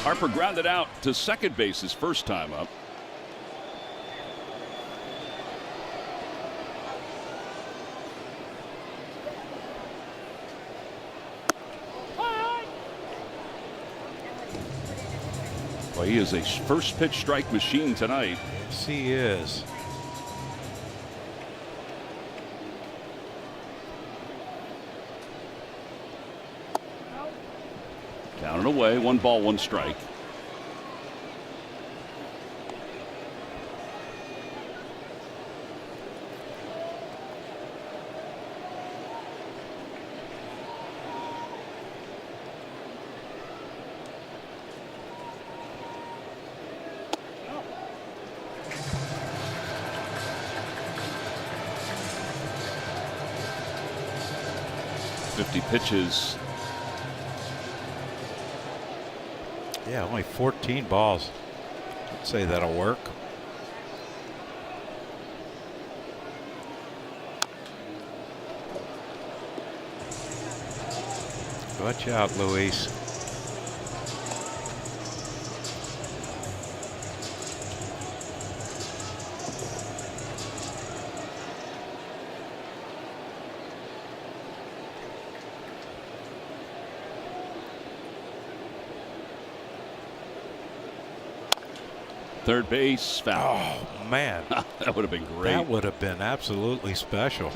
Speaker 2: Harper grounded out to second base his first time up. Well, he is a first pitch strike machine tonight.
Speaker 3: Yes, he is.
Speaker 2: Down and away, 1 ball, 1 strike. Pitches.
Speaker 3: Yeah, only 14 balls. I'd say that'll work. Watch out, Luis.
Speaker 2: Third base foul.
Speaker 3: Oh, man.
Speaker 2: That would have been great.
Speaker 3: That would have been absolutely special.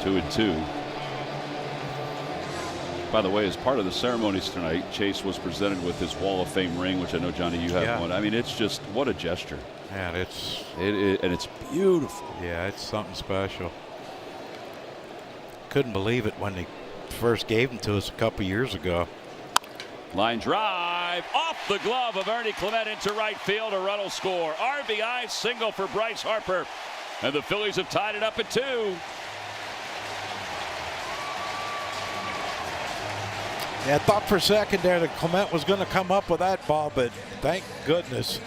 Speaker 2: 2-2. By the way, as part of the ceremonies tonight, Chase was presented with his Wall of Fame ring, which I know, Johnny, you have one. I mean, it's just, what a gesture.
Speaker 3: Man, it's
Speaker 2: beautiful.
Speaker 3: Yeah, it's something special. Couldn't believe it when they first gave them to us a couple years ago.
Speaker 2: Line drive off the glove of Ernie Clement into right field. A run will score. RBI single for Bryce Harper. And the Phillies have tied it up at 2.
Speaker 3: Yeah, I thought for a second there that Clement was going to come up with that ball, but thank goodness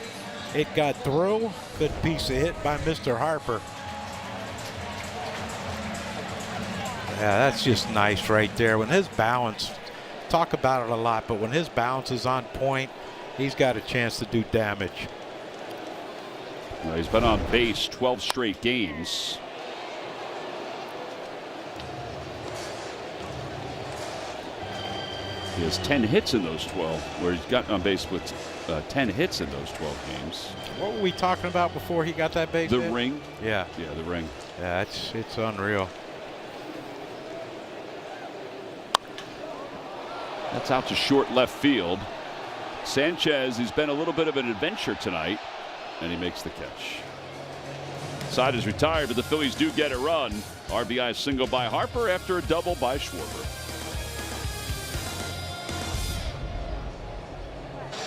Speaker 3: it got through. Good piece of hit by Mr. Harper. Yeah, that's just nice right there. When his balance, talk about it a lot, but when his balance is on point, he's got a chance to do damage.
Speaker 2: Well, he's been on base 12 straight games. He has 10 hits in those 12, where he's gotten on base with 10 hits in those 12 games.
Speaker 3: What were we talking about before he got that base
Speaker 2: hit?
Speaker 3: The
Speaker 2: ring.
Speaker 3: Yeah.
Speaker 2: Yeah, the ring.
Speaker 3: Yeah, it's unreal.
Speaker 2: That's out to short left field. Sanchez, he's been a little bit of an adventure tonight, and he makes the catch. Side is retired, but the Phillies do get a run. RBI single by Harper after a double by Schwarber.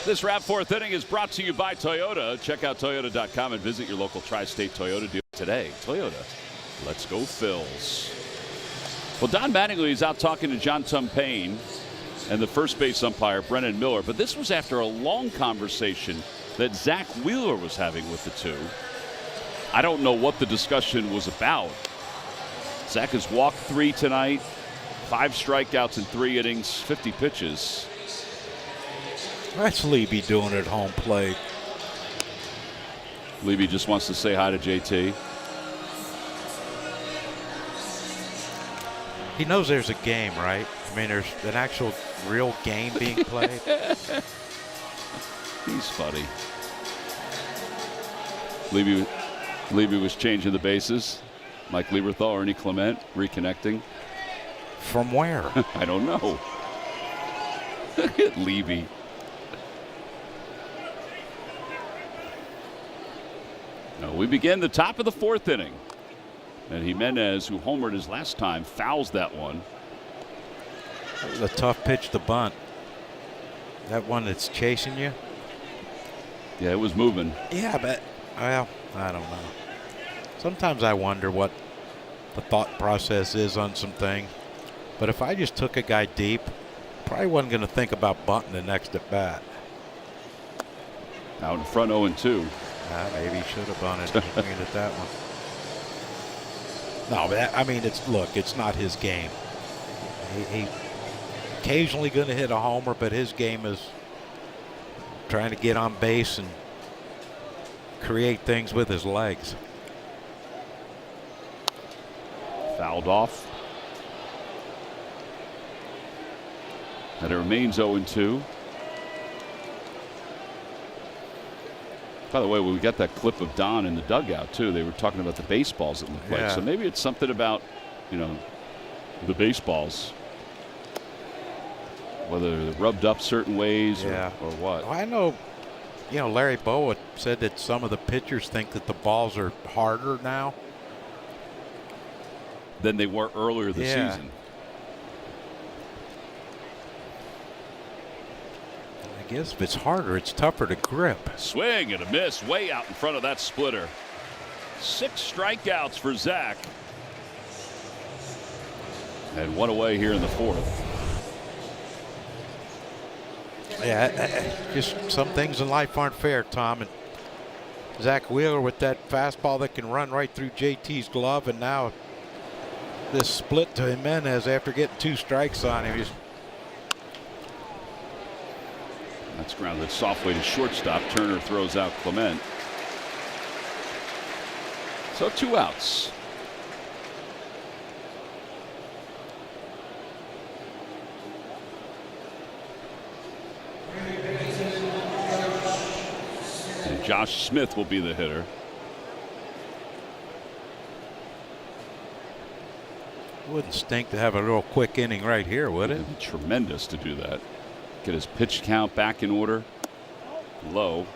Speaker 2: This wrap fourth inning is brought to you by Toyota. Check out Toyota.com and visit your local tri-state Toyota dealer today. Toyota, let's go Phils. Well, Don Mattingly is out talking to John Tumpane and the first base umpire, Brennan Miller. But this was after a long conversation that Zach Wheeler was having with the two. I don't know what the discussion was about. Zach has walked 3 tonight, 5 strikeouts in 3 innings, 50 pitches.
Speaker 3: That's Levy doing it at home plate.
Speaker 2: Levy just wants to say hi to JT.
Speaker 3: He knows there's a game, right? I mean, there's an actual real game being played.
Speaker 2: He's funny. Levy was changing the bases. Mike Lieberthal, Ernie Clement reconnecting.
Speaker 3: From where?
Speaker 2: I don't know. Look at Levy. Now we begin the top of the 4th inning. And Jimenez, who homered his last time, fouls that one.
Speaker 3: That was a tough pitch to bunt. That one that's chasing you.
Speaker 2: Yeah, it was moving.
Speaker 3: Yeah, but, well, I don't know. Sometimes I wonder what the thought process is on some things. But if I just took a guy deep, probably wasn't going to think about bunting the next at bat.
Speaker 2: Out in front 0-2.
Speaker 3: Maybe he should have bunted. Swinging at that one. No, but I mean, it's not his game. He occasionally going to hit a homer, but his game is trying to get on base and create things with his legs.
Speaker 2: Fouled off. And it remains 0-2. By the way, we got that clip of Don in the dugout too. They were talking about the baseballs that look like. So maybe it's something about, the baseballs. Whether they're rubbed up certain ways or what.
Speaker 3: Well, I know, Larry Bowa said that some of the pitchers think that the balls are harder now
Speaker 2: than they were earlier this season.
Speaker 3: I guess if it's harder, it's tougher to grip.
Speaker 2: Swing and a miss way out in front of that splitter. 6 strikeouts for Zach. And 1 away here in the 4th.
Speaker 3: Yeah, just some things in life aren't fair, Tom. And Zach Wheeler with that fastball that can run right through JT's glove, and now this split to Jimenez after getting 2 strikes on him.
Speaker 2: That's grounded softly to shortstop. Turner throws out Clement. So 2 outs. And Josh Smith will be the hitter.
Speaker 3: Wouldn't stink to have a real quick inning right here, would it?
Speaker 2: It'd be tremendous to do that. Get his pitch count back in order. Low.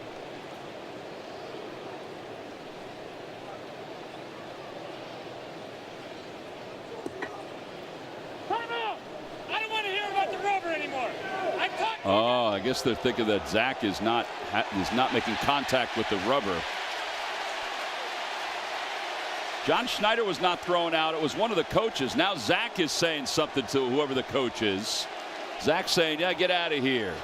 Speaker 1: I don't want to hear about the rubber anymore.
Speaker 2: Oh, I guess they're thinking that Zach is not making contact with the rubber. John Schneider was not thrown out. It was one of the coaches. Now Zach is saying something to whoever the coach is. Zach saying, yeah, get out of here.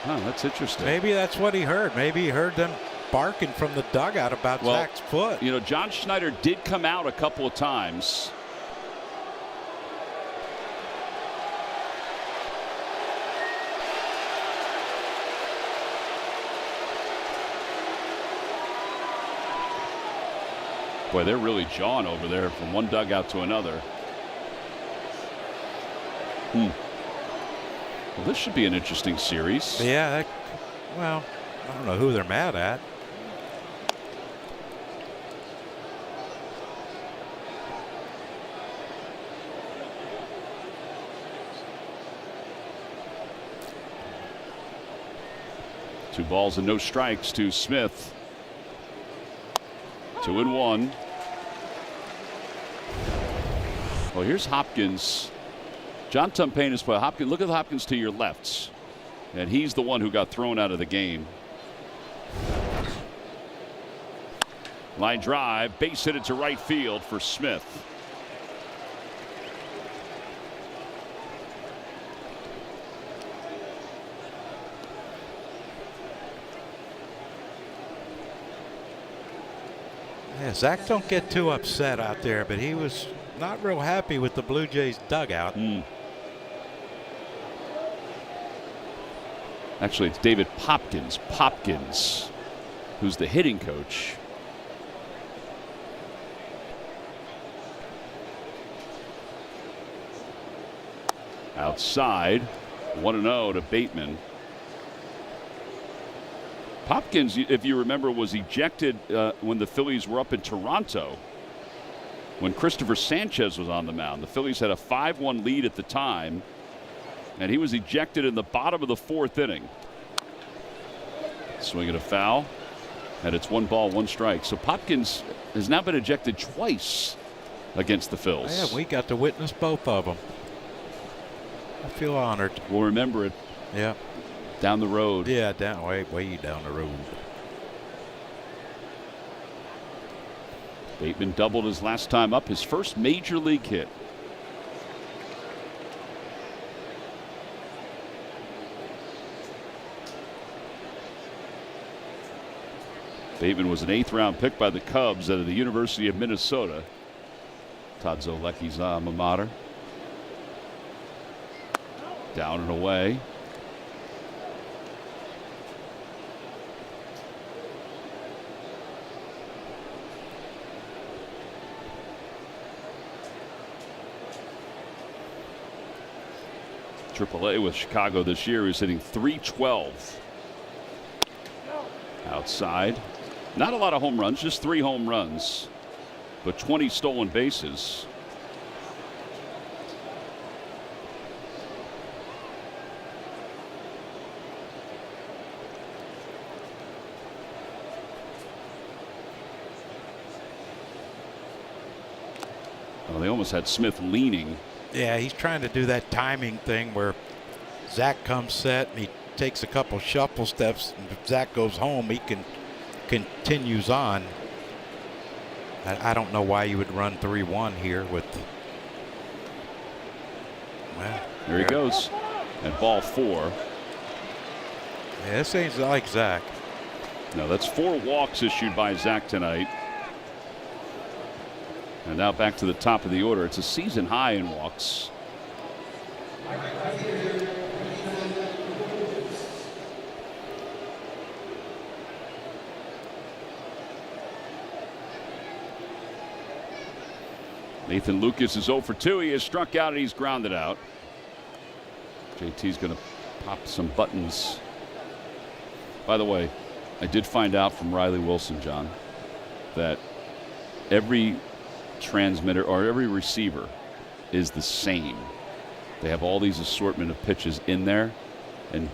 Speaker 2: Oh, that's interesting.
Speaker 3: Maybe that's what he heard. Maybe he heard them barking from the dugout about Zach's foot.
Speaker 2: John Schneider did come out a couple of times. Boy, they're really jawing over there from one dugout to another. Well, this should be an interesting series.
Speaker 3: Yeah, well, I don't know who they're mad at.
Speaker 2: Two balls and no strikes to Smith. 2-1. Well, here's Hopkins. John Tumpain is playing. Hopkins, look at Hopkins to your left. And he's the one who got thrown out of the game. Line drive, base hit it to right field for Smith.
Speaker 3: Yeah, Zach don't get too upset out there, but he was not real happy with the Blue Jays dugout.
Speaker 2: Actually, it's David Popkins, who's the hitting coach. Outside, 1-0 to Bateman. Popkins, if you remember, was ejected when the Phillies were up in Toronto when Christopher Sanchez was on the mound. The Phillies had a 5-1 lead at the time, and he was ejected in the bottom of the 4th inning. Swing at a foul, and it's 1 ball, 1 strike. So Popkins has now been ejected twice against the Phils.
Speaker 3: Yeah, we got to witness both of them. I feel honored.
Speaker 2: We'll remember it.
Speaker 3: Yeah.
Speaker 2: Down the road.
Speaker 3: Yeah, way down the road.
Speaker 2: Bateman doubled his last time up, his first major league hit. Bateman was an 8th-round pick by the Cubs out of the University of Minnesota. Todd Zolecki's alma mater. Down and away. AAA with Chicago this year is hitting .312. Outside. Not a lot of home runs, just 3 home runs, but 20 stolen bases. Well, they almost had Smith leaning.
Speaker 3: Yeah, he's trying to do that timing thing where Zach comes set and he takes a couple shuffle steps, and if Zach goes home, he continues on. I don't know why you would run 3-1 here with. Well,
Speaker 2: there he goes. And ball 4.
Speaker 3: Yeah, this ain't like Zach.
Speaker 2: No, that's 4 walks issued by Zach tonight. And now back to the top of the order. It's a season high in walks. Nathan Lucas is 0 for 2. He has struck out and he's grounded out. JT's going to pop some buttons. By the way, I did find out from Riley Wilson, John, that every transmitter or every receiver is the same. They have all these assortment of pitches in there, and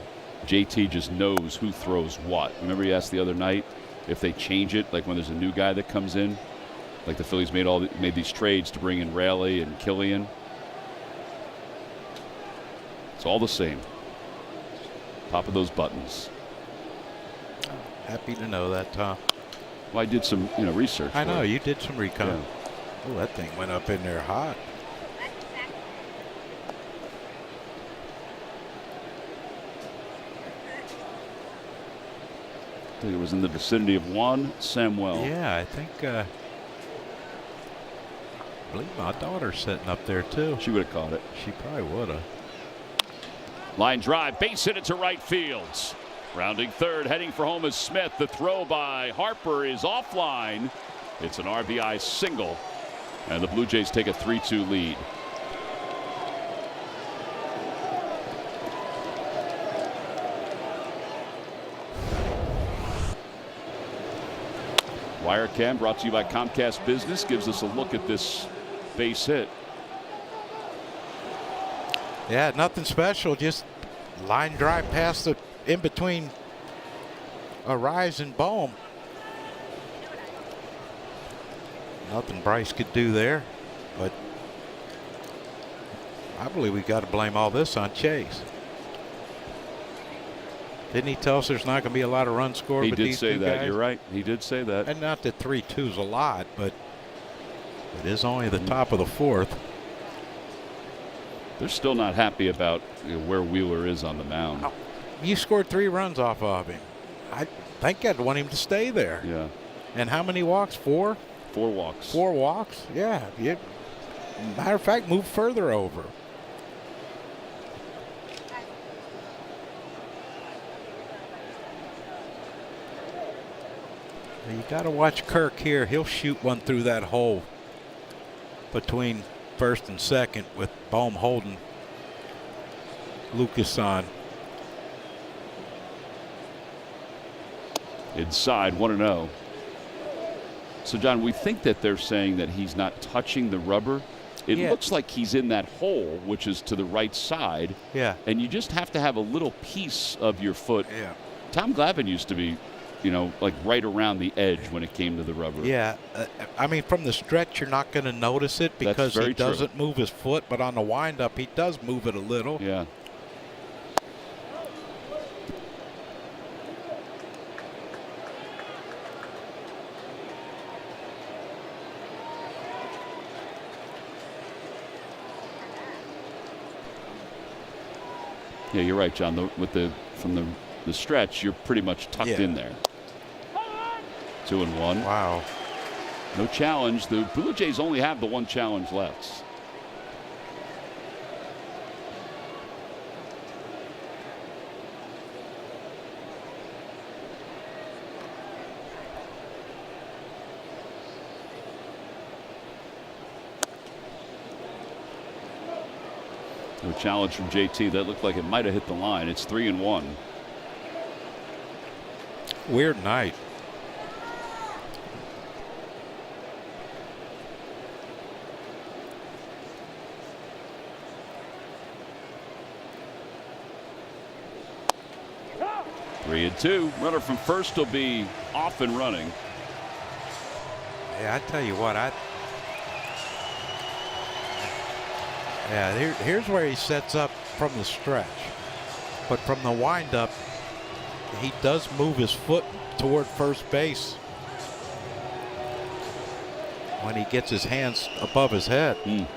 Speaker 2: JT just knows who throws what. Remember he asked the other night if they change it, like when there's a new guy that comes in, like the Phillies made these trades to bring in Raleigh and Killian. It's all the same. Top of those buttons.
Speaker 3: Happy to know that, Tom.
Speaker 2: Well, I did some research.
Speaker 3: I know you did some recon.
Speaker 2: Yeah.
Speaker 3: Oh, that thing went up in there hot.
Speaker 2: I think it was in the vicinity of Juan Samuel.
Speaker 3: Yeah, I think I believe my daughter's sitting up there too.
Speaker 2: She would have caught it.
Speaker 3: She probably would have.
Speaker 2: Line drive, base hit it to right field. Rounding third, heading for home is Smith. The throw by Harper is offline. It's an RBI single, and the Blue Jays take a 3-2 lead. Wire Cam brought to you by Comcast Business gives us a look at this base hit.
Speaker 3: Yeah, nothing special, just line drive past the in between Arise and Bohm. Nothing Bryce could do there, but I believe we got to blame all this on Chase. Didn't he tell us there's not going to be a lot of runs scored?
Speaker 2: He
Speaker 3: with
Speaker 2: did
Speaker 3: these
Speaker 2: say
Speaker 3: two
Speaker 2: that.
Speaker 3: guys?
Speaker 2: You're right. He did say that.
Speaker 3: And not that 3-2's a lot, but it is only the top of the 4th.
Speaker 2: They're still not happy about where Wheeler is on the mound.
Speaker 3: You scored 3 runs off of him. I think I'd want him to stay there.
Speaker 2: Yeah.
Speaker 3: And how many walks? 4?
Speaker 2: 4 walks.
Speaker 3: 4 walks? Yeah. Matter of fact, move further over. You got to watch Kirk here. He'll shoot one through that hole between first and second with Bohm holding Lucas on.
Speaker 2: Inside 1-0. So, John, we think that they're saying that he's not touching the rubber. It looks like he's in that hole, which is to the right side.
Speaker 3: Yeah.
Speaker 2: And you just have to have a little piece of your foot.
Speaker 3: Yeah.
Speaker 2: Tom Glavine used to be, like right around the edge when it came to the rubber.
Speaker 3: Yeah. I mean, from the stretch, you're not going to notice it because he doesn't move his foot. But on the windup, he does move it a little.
Speaker 2: Yeah. Yeah, you're right, John. From the stretch, you're pretty much tucked in there. 2-1.
Speaker 3: Wow.
Speaker 2: No challenge. The Blue Jays only have the one challenge left. No challenge from JT. That looked like it might have hit the line. It's 3-1.
Speaker 3: Weird night.
Speaker 2: Three and two. Runner from first will be off and running.
Speaker 3: Yeah, I tell you what, here's where he sets up from the stretch. But from the windup, he does move his foot toward first base when he gets his hands above his head. I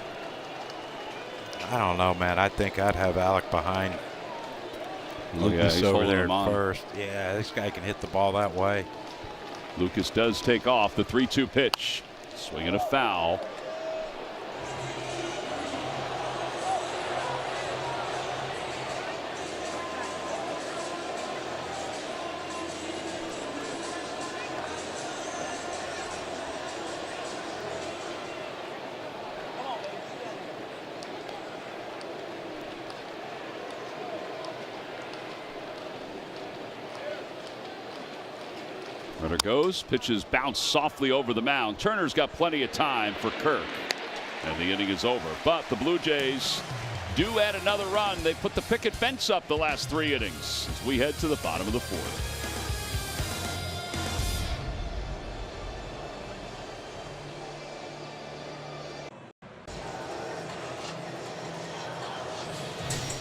Speaker 3: don't know, man. I think I'd have Alec behind Lucas over there at first. Yeah, this guy can hit the ball that way.
Speaker 2: Lucas does take off. The 3-2 pitch. Swinging a foul. Runner goes, pitches bounce softly over the mound. Turner's got plenty of time for Kirk. And the inning is over. But the Blue Jays do add another run. They put the picket fence up the last 3 innings as we head to the bottom of the 4th.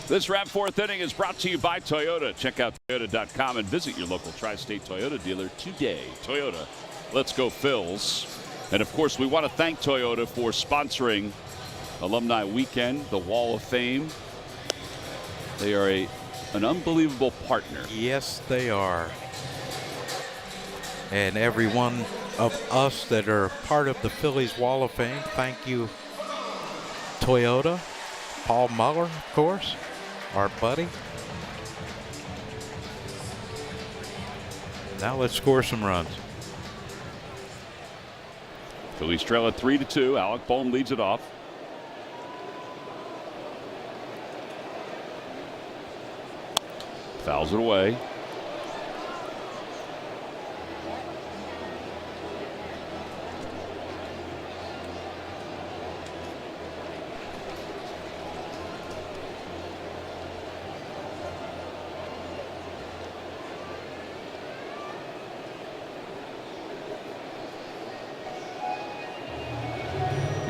Speaker 2: This wrap 4th inning is brought to you by Toyota. Check out Toyota.com and visit your local Tri-State Toyota dealer today. Toyota, let's go Phils. And of course, we want to thank Toyota for sponsoring Alumni Weekend, the Wall of Fame. They are an unbelievable partner.
Speaker 3: Yes, they are. And every one of us that are part of the Phillies Wall of Fame, thank you, Toyota. Paul Muller, of course, our buddy. Now let's score some runs.
Speaker 2: Phillies trail at 3-2. Alec Bohm leads it off. Fouls it away.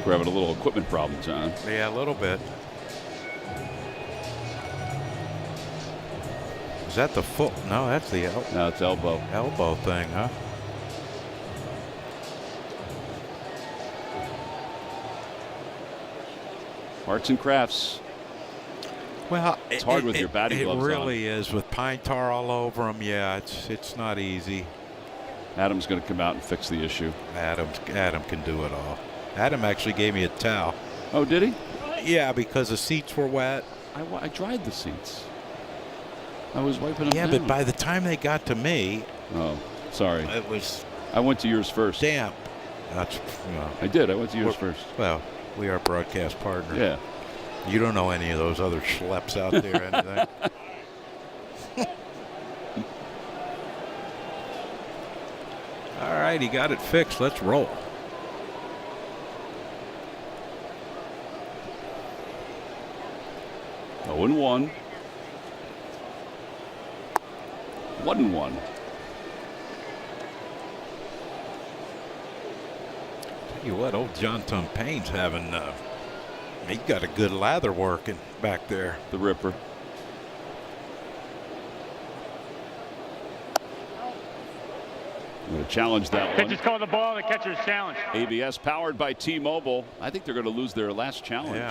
Speaker 2: We're having a little equipment problem, John.
Speaker 3: Yeah, a little bit. Is that the foot? No, that's the
Speaker 2: No, it's elbow.
Speaker 3: Elbow thing, huh?
Speaker 2: Arts and crafts.
Speaker 3: Well,
Speaker 2: it's hard with your batting gloves on.
Speaker 3: It really is, with pine tar all over them. Yeah, it's not easy.
Speaker 2: Adam's going to come out and fix the issue.
Speaker 3: Adam can do it all. Adam actually gave me a towel.
Speaker 2: Oh, did he?
Speaker 3: Yeah, because the seats were wet.
Speaker 2: I dried the seats. I was wiping them down.
Speaker 3: Yeah, but by the time they got to me,
Speaker 2: oh, sorry.
Speaker 3: It was.
Speaker 2: I went to yours first.
Speaker 3: Damp. That's.
Speaker 2: I did. I went to yours first.
Speaker 3: Well, we are broadcast partners.
Speaker 2: Yeah.
Speaker 3: You don't know any of those other schleps out there, anything. All right, he got it fixed. Let's roll.
Speaker 2: Oh, 1-1. 1-1.
Speaker 3: Tell you what, old John Payne's having. He got a good lather working back there.
Speaker 2: The Ripper. I'm going to challenge that one.
Speaker 1: Pitcher's called the ball. The catcher's challenge.
Speaker 2: ABS powered by T-Mobile. I think they're going to lose their last challenge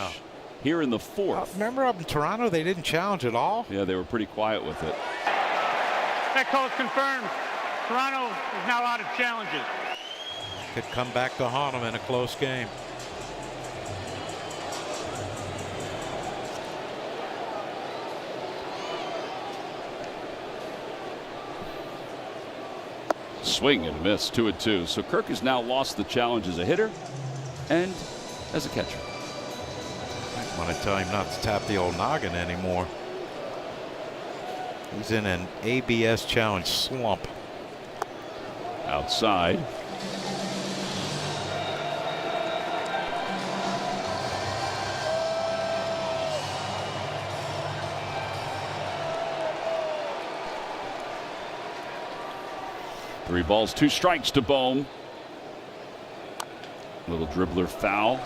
Speaker 2: here in the 4th.
Speaker 3: Remember up in Toronto, they didn't challenge at all?
Speaker 2: Yeah, they were pretty quiet with it.
Speaker 1: That call is confirmed. Toronto is now out of challenges.
Speaker 3: Could come back to haunt him in a close game.
Speaker 2: Swing and a miss, 2-2. So Kirk has now lost the challenge as a hitter and as a catcher.
Speaker 3: I want to tell him not to tap the old noggin anymore. He's in an ABS challenge slump.
Speaker 2: Outside. Three balls, two strikes to Bohm. Little dribbler foul.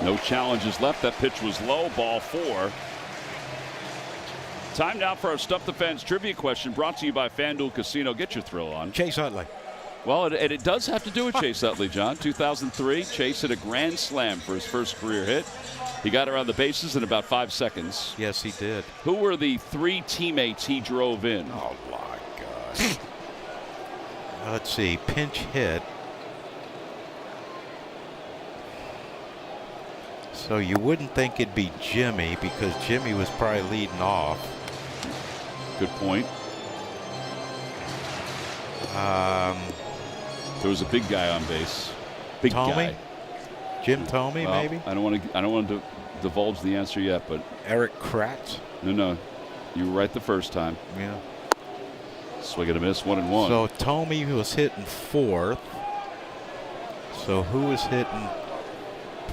Speaker 2: No challenges left. That pitch was low. Ball 4. Time now for our Stump the Fans trivia question, brought to you by FanDuel Casino. Get your thrill on.
Speaker 3: Chase Utley.
Speaker 2: Well, it does have to do with Chase Utley, John. 2003, Chase hit a grand slam for his first career hit. He got around the bases in about 5 seconds.
Speaker 3: Yes, he did.
Speaker 2: Who were the 3 teammates he drove in?
Speaker 3: Oh, my gosh. Let's see. Pinch hit. So you wouldn't think it'd be Jimmy because Jimmy was probably leading off.
Speaker 2: Good point. There was a big guy on base. Big
Speaker 3: Tommy?
Speaker 2: guy.
Speaker 3: Jim Tomey,
Speaker 2: Well,
Speaker 3: maybe?
Speaker 2: I don't want to divulge the answer yet, but
Speaker 3: Eric Kratz?
Speaker 2: no. You were right the first time.
Speaker 3: Yeah.
Speaker 2: Swing and a miss, 1-1.
Speaker 3: So Tomey was hitting 4th. So who was hitting?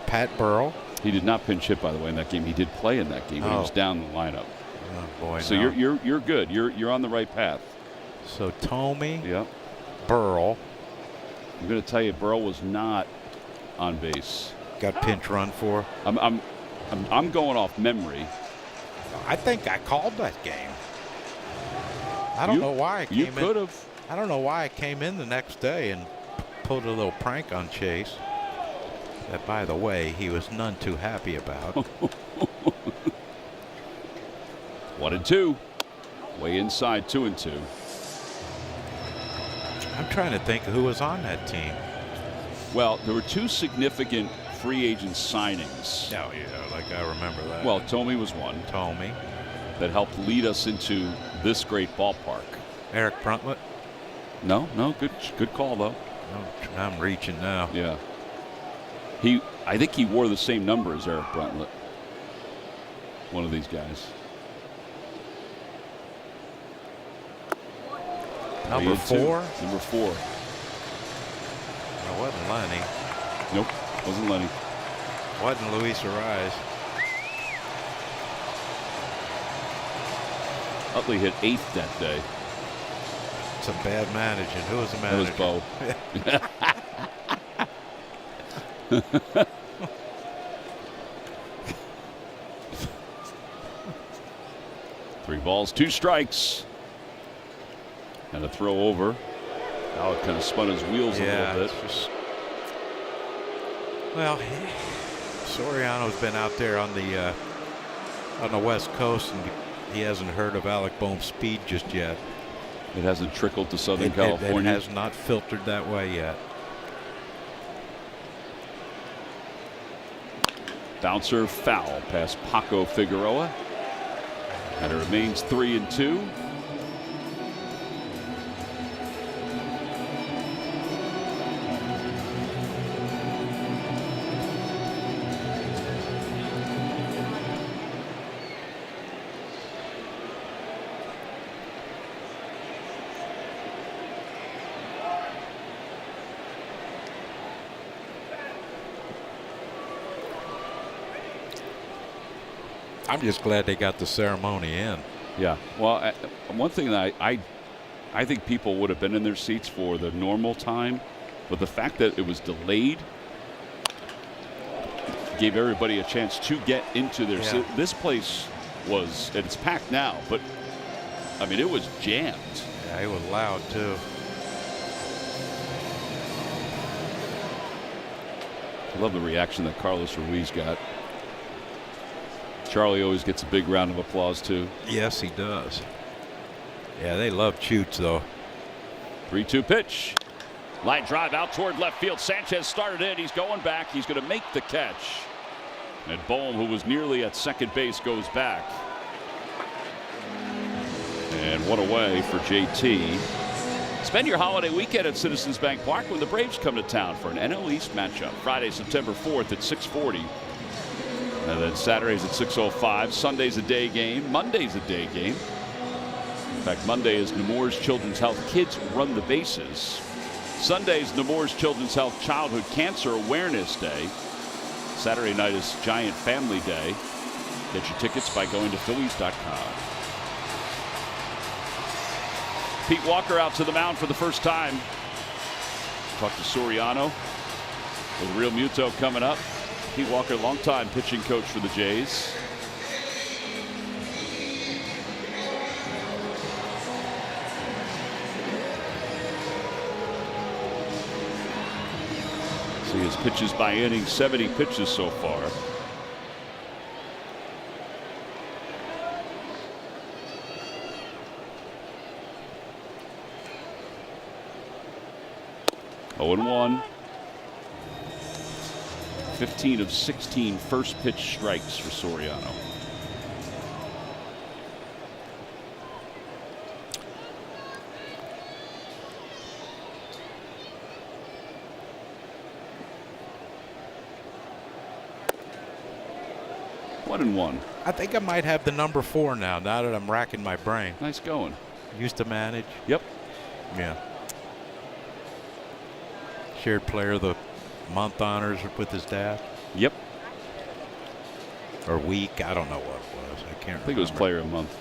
Speaker 3: Pat Burrell?
Speaker 2: He did not pinch hit, by the way, in that game. He did play in that game, but he was down the lineup.
Speaker 3: Oh boy!
Speaker 2: So
Speaker 3: no.
Speaker 2: you're good. You're on the right path.
Speaker 3: So Tomey,
Speaker 2: Yep.
Speaker 3: Burrell
Speaker 2: I'm going to tell you, Burrell was not on base.
Speaker 3: got pinch run for.
Speaker 2: I'm going off memory.
Speaker 3: I think I called that game. I don't know why I came
Speaker 2: You
Speaker 3: in.
Speaker 2: could have.
Speaker 3: I don't know why I came in the next day and pulled a little prank on Chase. That, by the way, he was none too happy about.
Speaker 2: 1-2. Way inside, 2-2.
Speaker 3: I'm trying to think of who was on that team.
Speaker 2: Well, there were 2 significant free agent signings.
Speaker 3: Oh, yeah, like I remember that.
Speaker 2: Well, Tomey was one
Speaker 3: Tomey.
Speaker 2: that helped lead us into this great ballpark.
Speaker 3: Eric Bruntlett.
Speaker 2: No, good call though.
Speaker 3: Oh, I'm reaching now.
Speaker 2: Yeah. I think he wore the same number as Eric Bruntlett. One of these guys.
Speaker 3: Number 4?
Speaker 2: Number 4.
Speaker 3: It wasn't Lenny.
Speaker 2: Nope, wasn't Lenny.
Speaker 3: Wasn't Luis Ariz.
Speaker 2: Utley hit 8th that day.
Speaker 3: Some bad managing. Who was the
Speaker 2: That was
Speaker 3: manager?
Speaker 2: Bo. 3 balls, 2 strikes. And a throw over. Now it kind of spun his wheels a little bit.
Speaker 3: Well, Soriano's been out there on the West Coast, and he hasn't heard of Alec Bohm's speed just yet.
Speaker 2: It hasn't trickled to Southern California.
Speaker 3: It has not filtered that way yet.
Speaker 2: Bouncer foul past Paco Figueroa. And it remains 3-2.
Speaker 3: I'm just glad they got the ceremony in.
Speaker 2: Yeah. Well, one thing that I think people would have been in their seats for the normal time, but the fact that it was delayed gave everybody a chance to get into their seat. This place was, and it's packed now, but I mean, it was jammed.
Speaker 3: Yeah, it was loud too.
Speaker 2: I love the reaction that Carlos Ruiz got. Charlie always gets a big round of applause too.
Speaker 3: Yes, he does. Yeah, they love Choots though.
Speaker 2: 3-2 pitch. Line drive out toward left field. Sanchez started in. He's going back. He's going to make the catch. And Bohm, who was nearly at second base, goes back. And one away for JT. Spend your holiday weekend at Citizens Bank Park when the Braves come to town for an NL East matchup. Friday, September 4th at 6:40. And then Saturdays at 6:05. Sunday's a day game. Monday's a day game. In fact, Monday is Nemours Children's Health Kids Run the Bases. Sunday's Nemours Children's Health Childhood Cancer Awareness Day. Saturday night is Giant Family Day. Get your tickets by going to Phillies.com. Pete Walker out to the mound for the first time. Talk to Soriano with Real Muto coming up. Pete Walker, longtime pitching coach for the Jays. See his pitches by inning, 70 pitches so far. Oh and 1. 15 of 16 first pitch strikes for Soriano. One and 1.
Speaker 3: I think I might have the number 4 now that I'm racking my brain.
Speaker 2: Nice going.
Speaker 3: Used to manage.
Speaker 2: Yep.
Speaker 3: Yeah. Shared player of the month honors with his dad.
Speaker 2: Yep.
Speaker 3: Or week. I don't know what it was. I can't remember.
Speaker 2: I think it was player of the month.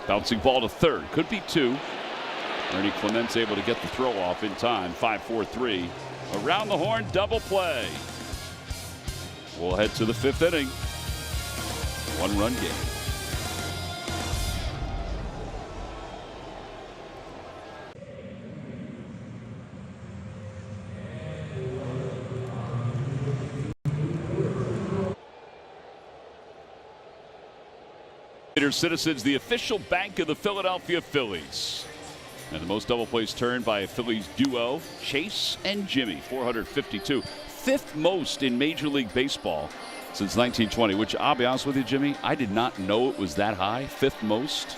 Speaker 2: Bouncing ball to third. Could be 2. Ernie Clement's able to get the throw off in time. 5-4-3. Around the horn, double play. We'll head to the 5th inning. 1-run game. Citizens, the official bank of the Philadelphia Phillies. And the most double plays turned by a Phillies duo, Chase and Jimmy, 452. 5th most in Major League Baseball since 1920, which I'll be honest with you, Jimmy, I did not know it was that high. 5th most.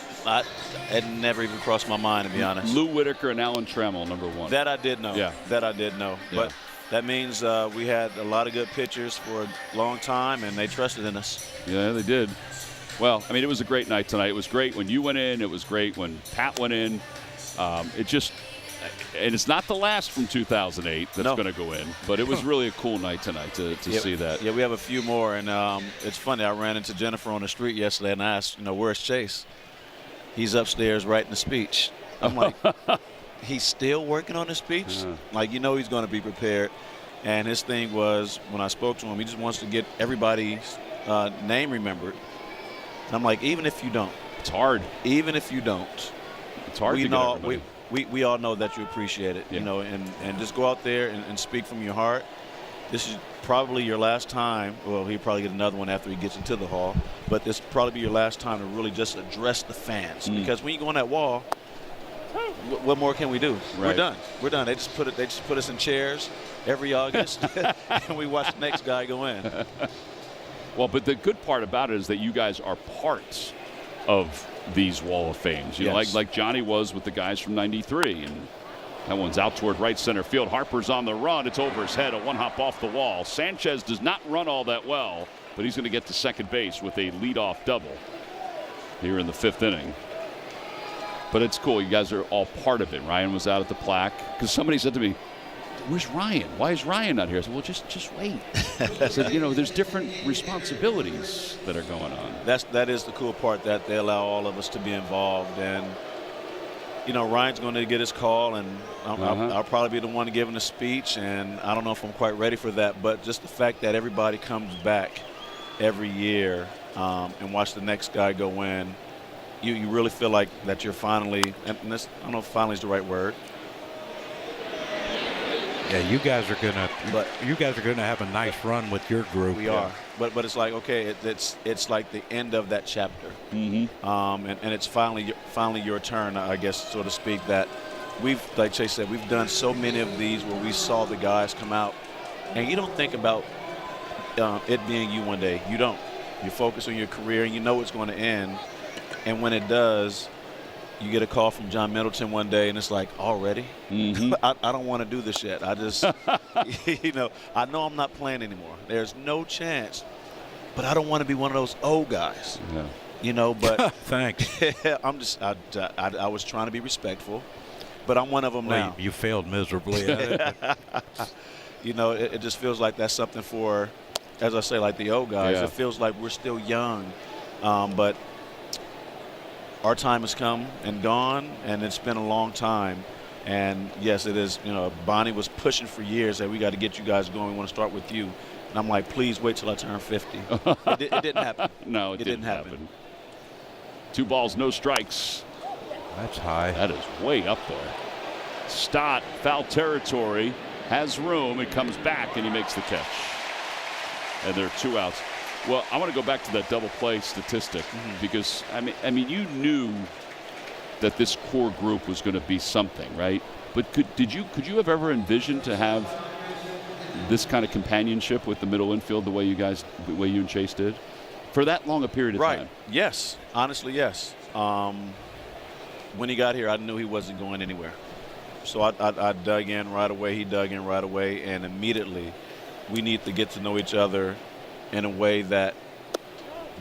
Speaker 6: It never even crossed my mind, to be honest.
Speaker 2: Lou Whitaker and Alan Trammell, number 1.
Speaker 6: That I did know.
Speaker 2: Yeah.
Speaker 6: That I did know.
Speaker 2: Yeah.
Speaker 6: But that means we had a lot of good pitchers for a long time, and they trusted in us.
Speaker 2: Yeah, they did. Well, I mean, it was a great night tonight. It was great when you went in. It was great when Pat went in. It just, and it's not the last from 2008 that's going to go in, but it was really a cool night tonight to see that.
Speaker 6: Yeah, we have a few more, and it's funny. I ran into Jennifer on the street yesterday and I asked, where's Chase? He's upstairs writing a speech. I'm like, he's still working on his speech? Like, he's going to be prepared. And his thing was, when I spoke to him, he just wants to get everybody's name remembered. And I'm like, even if you don't.
Speaker 2: It's hard.
Speaker 6: Even if you don't.
Speaker 2: It's hard to get everybody.
Speaker 6: We all know that you appreciate it, and just go out there and speak from your heart. This is probably your last time. Well, he'll probably get another one after he gets into the hall, but this will probably be your last time to really just address the fans. Because when you go on that wall, what more can we do?
Speaker 2: Right.
Speaker 6: We're done. They just put us in chairs every August, and we watch the next guy go in.
Speaker 2: Well, but the good part about it is that you guys are parts of these Wall of Fames. You know, like Johnny was with the guys from '93, and that one's out toward right center field. Harper's on the run. It's over his head. A one-hop off the wall. Sanchez does not run all that well, but he's going to get to second base with a leadoff double here in the 5th inning. But it's cool. You guys are all part of it. Ryan was out at the plaque because somebody said to me, "Where's Ryan? Why is Ryan not here?" I said, "Well, just wait." I said, there's different responsibilities that are going on.
Speaker 6: That is the cool part, that they allow all of us to be involved. And, Ryan's going to get his call, and I'll probably be the one to give him the speech. And I don't know if I'm quite ready for that. But just the fact that everybody comes back every year and watch the next guy go in, you really feel like that you're finally, and this, I don't know if finally is the right word.
Speaker 3: Yeah, you guys are gonna have a nice run with your group.
Speaker 6: We are, but it's like, okay, it's like the end of that chapter, and it's finally your turn, I guess, so to speak. That we've, like Chase said, we've done so many of these where we saw the guys come out, and you don't think about it being you one day. You don't. You focus on your career, and you know it's going to end, and when it does, you get a call from John Middleton one day, and it's like, already? I don't want to do this yet. I just, I know I'm not playing anymore. There's no chance. But I don't want to be one of those old guys. Yeah. But
Speaker 3: thanks.
Speaker 6: I was trying to be respectful, but I'm one of them now.
Speaker 3: You failed miserably at it.
Speaker 6: It just feels like that's something for, as I say, like the old guys.
Speaker 2: Yeah.
Speaker 6: It feels like we're still young, but our time has come and gone, and it's been a long time. And yes, it is. Bonnie was pushing for years that we got to get you guys going. We want to start with you. And I'm like, please wait till I turn 50. It didn't happen.
Speaker 2: No, it didn't happen. 2 balls, no strikes.
Speaker 3: That's high.
Speaker 2: That is way up there. Stott, foul territory, has room. It comes back, and he makes the catch. And there are 2 outs. Well, I want to go back to that double play statistic because I mean, you knew that this core group was going to be something, right? But could you have ever envisioned to have this kind of companionship with the middle infield the way you and Chase did for that long a period of time?
Speaker 6: Right. Yes. Honestly, yes. When he got here, I knew he wasn't going anywhere. So I dug in right away. He dug in right away, and immediately we need to get to know each other in a way that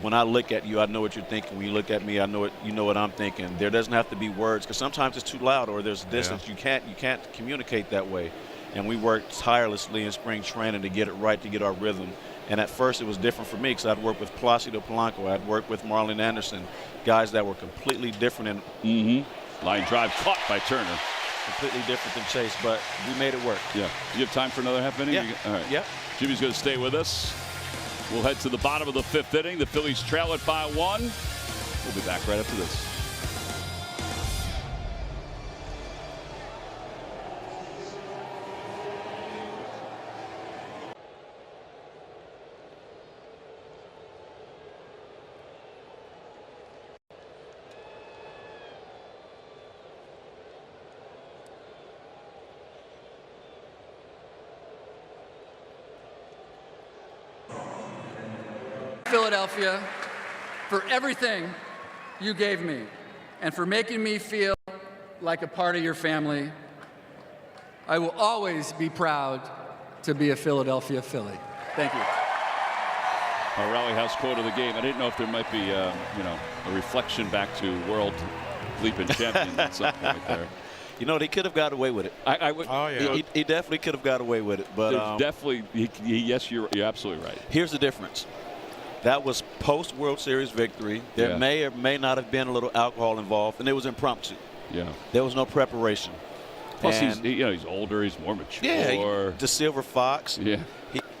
Speaker 6: when I look at you, I know what you're thinking. When you look at me, I know it. You know what I'm thinking. There doesn't have to be words because sometimes it's too loud or there's distance.
Speaker 3: Yeah.
Speaker 6: You can't communicate that way. And we worked tirelessly in spring training to get it right, to get our rhythm. And at first it was different for me because I'd worked with Placido Polanco. I'd worked with Marlon Anderson, guys that were completely different.
Speaker 2: Line drive caught by Turner.
Speaker 6: Completely different than Chase, but we made it work.
Speaker 2: Yeah. You have time for another half inning?
Speaker 6: Yeah.
Speaker 2: All right.
Speaker 6: Yeah.
Speaker 2: Jimmy's going to stay with us. We'll head to the bottom of the 5th inning. The Phillies trail it by 1. We'll be back right after this.
Speaker 7: Philadelphia, for everything you gave me and for making me feel like a part of your family. I will always be proud to be a Philadelphia Philly. Thank you.
Speaker 2: Our Rally House quote of the game. I didn't know if there might be, a reflection back to World Leaping Champion at some point there.
Speaker 6: They could have got away with it. He definitely could have got away with it. But
Speaker 2: definitely, yes, you're absolutely right.
Speaker 6: Here's the difference. That was post-World Series victory. There may or may not have been a little alcohol involved, and it was impromptu.
Speaker 2: Yeah.
Speaker 6: There was no preparation.
Speaker 2: Plus, he's older. He's more mature.
Speaker 6: Yeah, the Silver Fox.
Speaker 2: Yeah.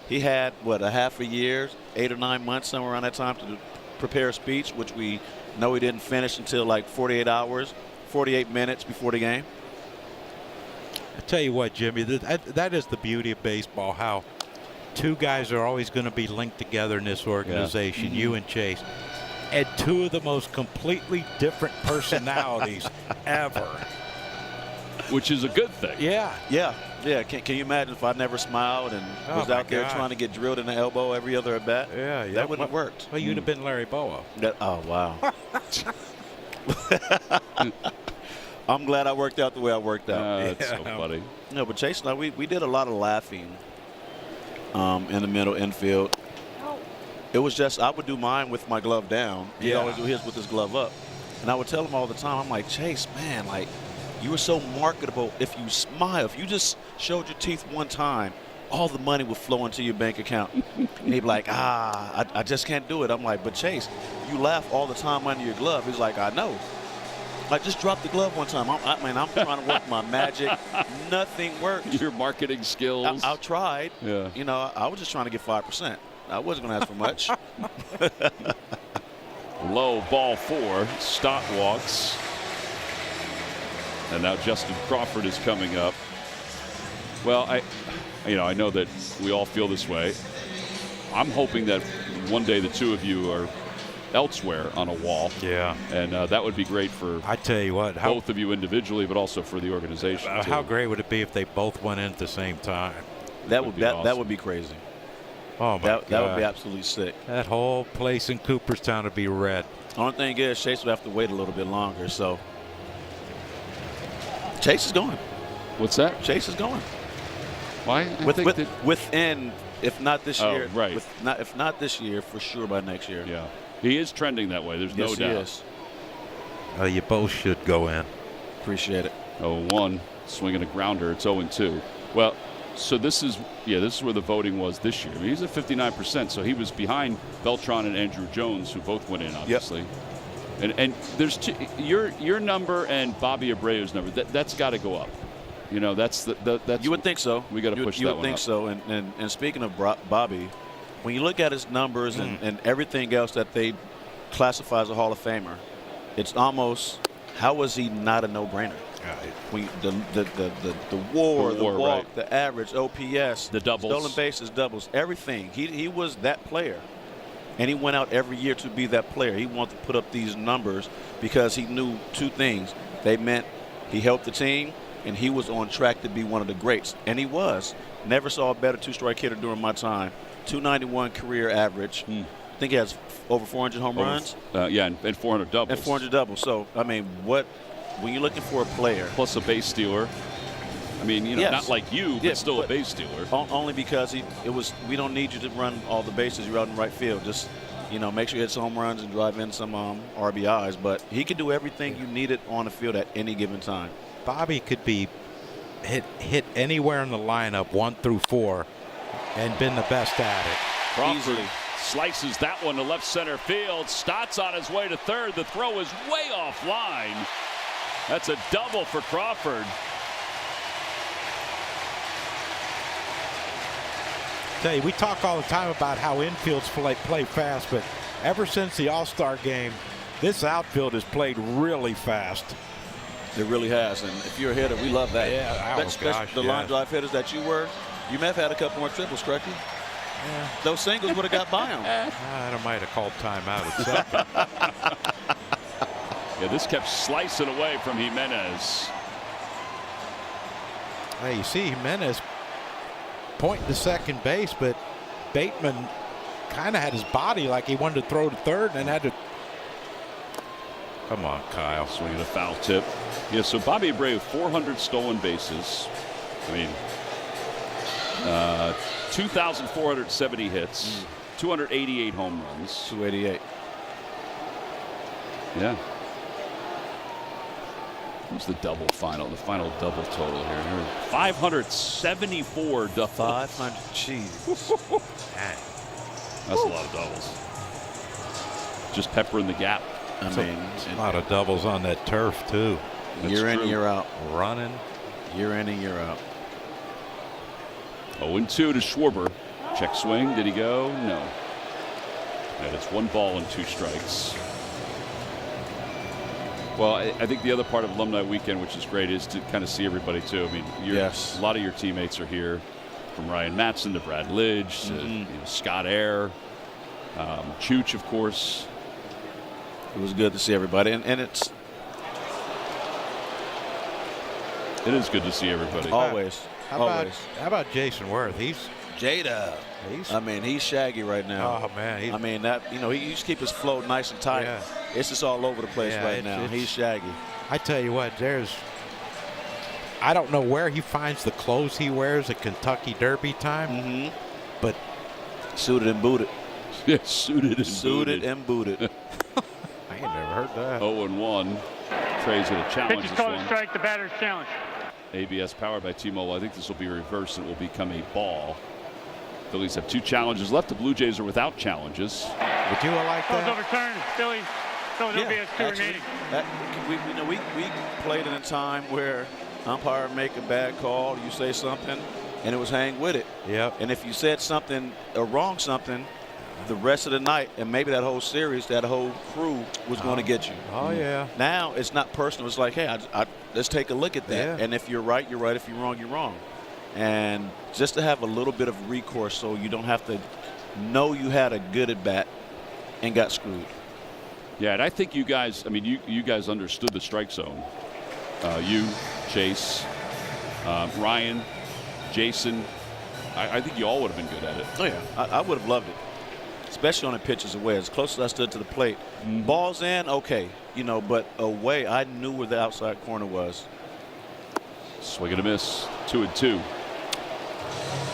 Speaker 6: He had, a half a year, 8 or 9 months, somewhere around that time to prepare a speech, which we know he didn't finish until like 48 hours, 48 minutes before the game.
Speaker 3: I tell you what, Jimmy, that is the beauty of baseball, how 2 guys are always going to be linked together in this organization, you and Chase, and 2 of the most completely different personalities ever.
Speaker 2: Which is a good thing.
Speaker 3: Yeah.
Speaker 6: Can you imagine if I never smiled and was out there trying to get drilled in the elbow every other at bat?
Speaker 3: Yeah.
Speaker 6: That wouldn't have worked.
Speaker 3: Well, you'd have been Larry Bowa.
Speaker 6: Oh, wow. I'm glad I worked out the way I worked out.
Speaker 2: That's so funny.
Speaker 6: No, but Chase and I, we did a lot of laughing in the middle infield. It was just, I would do mine with my glove down. He'd always do his with his glove up. And I would tell him all the time, I'm like, Chase, man, you were so marketable. If you smile, if you just showed your teeth one time, all the money would flow into your bank account. And he'd be like, I just can't do it. I'm like, but Chase, you laugh all the time under your glove. He's like, I know. I just dropped the glove one time. I'm trying to work my magic. Nothing worked.
Speaker 2: Your marketing skills.
Speaker 6: I tried.
Speaker 2: Yeah.
Speaker 6: I was just trying to get 5%. I wasn't going to ask for much.
Speaker 2: Low, ball 4. Stott walks. And now Justin Crawford is coming up. Well, I know that we all feel this way. I'm hoping that one day the two of you are elsewhere on a wall.
Speaker 8: Yeah.
Speaker 2: And that would be great for
Speaker 8: I tell you what,
Speaker 2: both of you individually, but also for the organization.
Speaker 8: How great would it be if they both went in at the same time?
Speaker 6: That would
Speaker 2: awesome.
Speaker 6: be crazy.
Speaker 8: Oh my God.
Speaker 6: That would be absolutely sick.
Speaker 8: That whole place in Cooperstown would be red.
Speaker 6: Only thing is, Chase would have to wait a little bit longer. So Chase is going.
Speaker 2: What's that?
Speaker 6: Chase is going.
Speaker 2: Why?
Speaker 6: Within, if not this year,
Speaker 2: right.
Speaker 6: If not this year, for sure by next year.
Speaker 2: Yeah, he is trending that way. There's no doubt.
Speaker 6: Yes,
Speaker 8: You both should go in.
Speaker 6: appreciate it.
Speaker 2: 0-1, swinging a grounder. It's 0-2. Well, so this is where the voting was this year. I mean, he's at 59%, so he was behind Beltran and Andrew Jones, who both went in, obviously. Yep. And there's your number and Bobby Abreu's number. That's got to go up. You know, that's
Speaker 6: you would think so.
Speaker 2: We got to push that one up.
Speaker 6: You would think so. And speaking of Bobby, when you look at his numbers and everything else that they classify as a Hall of Famer, it's almost, how was he not a no-brainer? When the WAR, the walk,
Speaker 2: right.
Speaker 6: the average, OPS,
Speaker 2: the doubles,
Speaker 6: stolen bases, doubles, everything. He was that player, and he went out every year to be that player. He wanted to put up these numbers because he knew two things. They meant he helped the team, and he was on track to be one of the greats, and he was. Never saw a better two-strike hitter during my time. 291 career average. I think he has over 400 home runs.
Speaker 2: And 400 doubles.
Speaker 6: And 400 doubles. So, I mean, when you're looking for a player.
Speaker 2: Plus a base stealer. I mean,
Speaker 6: yes.
Speaker 2: Not like you, but still a base stealer.
Speaker 6: Only because we don't need you to run all the bases. You're out in right field. Just, make sure you hit some home runs and drive in some RBIs. But he can do everything you needed on the field at any given time.
Speaker 8: Bobby could be hit anywhere in the lineup 1 through 4 and been the best at it.
Speaker 2: Crawford
Speaker 6: easily
Speaker 2: slices that one to left center field. Stott's on his way to third. The throw is way offline. That's a double for Crawford.
Speaker 3: Tell you, we talk all the time about how infields play fast, but ever since the All-Star game, this outfield has played really fast.
Speaker 6: It really has, and if you're a hitter, we love that.
Speaker 3: Yeah,
Speaker 6: the line drive hitters that you were, you may have had a couple more triples, correct?
Speaker 3: Yeah.
Speaker 6: Those singles would have got by him.
Speaker 3: I might have called timeout at second.
Speaker 2: Yeah, this kept slicing away from Jimenez.
Speaker 3: Hey, you see Jimenez pointing to second base, but Bateman kind of had his body like he wanted to throw to third and had to.
Speaker 8: Come on, Kyle.
Speaker 2: Swinging a foul tip. Yeah, so Bobby Abreu, 400 stolen bases. I mean, 2,470 hits, 288 home runs.
Speaker 6: 288.
Speaker 2: Yeah. What's the double final? The final double total here. 574 doubles.
Speaker 6: 500. Jeez.
Speaker 2: That's a lot of doubles. Just peppering the gap.
Speaker 6: I mean,
Speaker 8: a lot of doubles on that turf, too.
Speaker 6: Year in, year out.
Speaker 8: Running.
Speaker 6: Year in and year out.
Speaker 2: 0-2 to Schwarber. Check swing. Did he go? No. And it's 1 ball and 2 strikes. Well, I think the other part of Alumni Weekend, which is great, is to kind of see everybody, too. I mean,
Speaker 6: yes.
Speaker 2: A lot of your teammates are here, from Ryan Matson to Brad Lidge to Scott Air, Chooch, of course.
Speaker 6: It was good to see everybody, and
Speaker 2: it is good to see everybody.
Speaker 6: Always.
Speaker 3: How about Jason Worth? He's
Speaker 6: Jada. I mean, he's shaggy right now.
Speaker 3: Oh man.
Speaker 6: I mean that. He used to keep his flow nice and tight.
Speaker 3: Yeah.
Speaker 6: It's just all over the place right now. He's shaggy.
Speaker 3: I tell you what, I don't know where he finds the clothes he wears at Kentucky Derby time, but
Speaker 6: suited and booted.
Speaker 2: Yeah, suited
Speaker 6: and booted.
Speaker 3: I ain't never heard that.
Speaker 2: 0-1. Trey's going to challenge
Speaker 1: Pitch is
Speaker 2: this
Speaker 1: called
Speaker 2: one.
Speaker 1: a strike. The batter's challenge.
Speaker 2: ABS powered by T-Mobile. I think this will be reversed and it will become a ball. Phillies have 2 challenges left. The Blue Jays are without challenges.
Speaker 3: Would you like
Speaker 1: Ball's
Speaker 3: that?
Speaker 1: overturned. Phillies. Philadelphia has 2 remaining.
Speaker 6: We played in a time where umpire make a bad call, you say something, and it was hang with it.
Speaker 3: Yep.
Speaker 6: And if you said something or wrong something, the rest of the night and maybe that whole series, that whole crew was going to get you.
Speaker 3: Oh, yeah.
Speaker 6: Now it's not personal. It's like, hey, let's take a look at that.
Speaker 3: Yeah.
Speaker 6: And if you're right, you're right. If you're wrong, you're wrong. And just to have a little bit of recourse so you don't have to know you had a good at bat and got screwed.
Speaker 2: Yeah, and I think you guys, I mean, you guys understood the strike zone. You, Chase, Ryan, Jason, I think you all would have been good at it.
Speaker 6: Oh, yeah. I would have loved it, especially on the pitches away. As close as I stood to the plate. Balls in, okay, but away, I knew where the outside corner was.
Speaker 2: Swing and a miss, 2-2.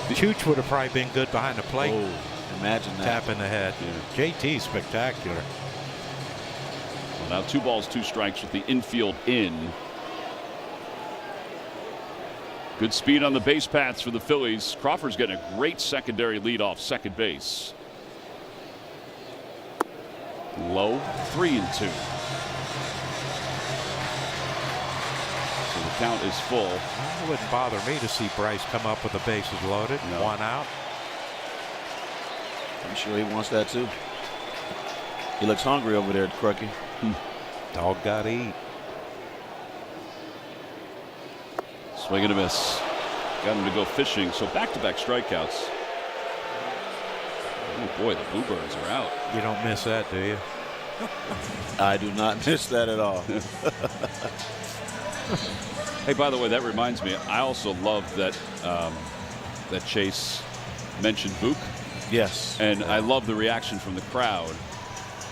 Speaker 3: Chooch would have probably been good behind the plate.
Speaker 6: Oh, imagine that.
Speaker 3: Tap in the head.
Speaker 2: Yeah.
Speaker 3: JT spectacular.
Speaker 2: Well, now 2 balls, 2 strikes with the infield in. Good speed on the base paths for the Phillies. Crawford's getting a great secondary lead off second base. Low, 3-2. So the count is full.
Speaker 3: It wouldn't bother me to see Bryce come up with the bases loaded.
Speaker 2: No.
Speaker 3: 1 out.
Speaker 6: I'm sure he wants that too. He looks hungry over there, Crookie.
Speaker 3: Dog got to eat.
Speaker 2: Swing and a miss. Got him to go fishing. So back-to-back strikeouts. Oh boy, the Bluebirds are out.
Speaker 3: You don't miss that, do you?
Speaker 6: I do not miss that at all.
Speaker 2: Hey, by the way, that reminds me. I also love that that Chase mentioned Book.
Speaker 6: Yes.
Speaker 2: And I love the reaction from the crowd.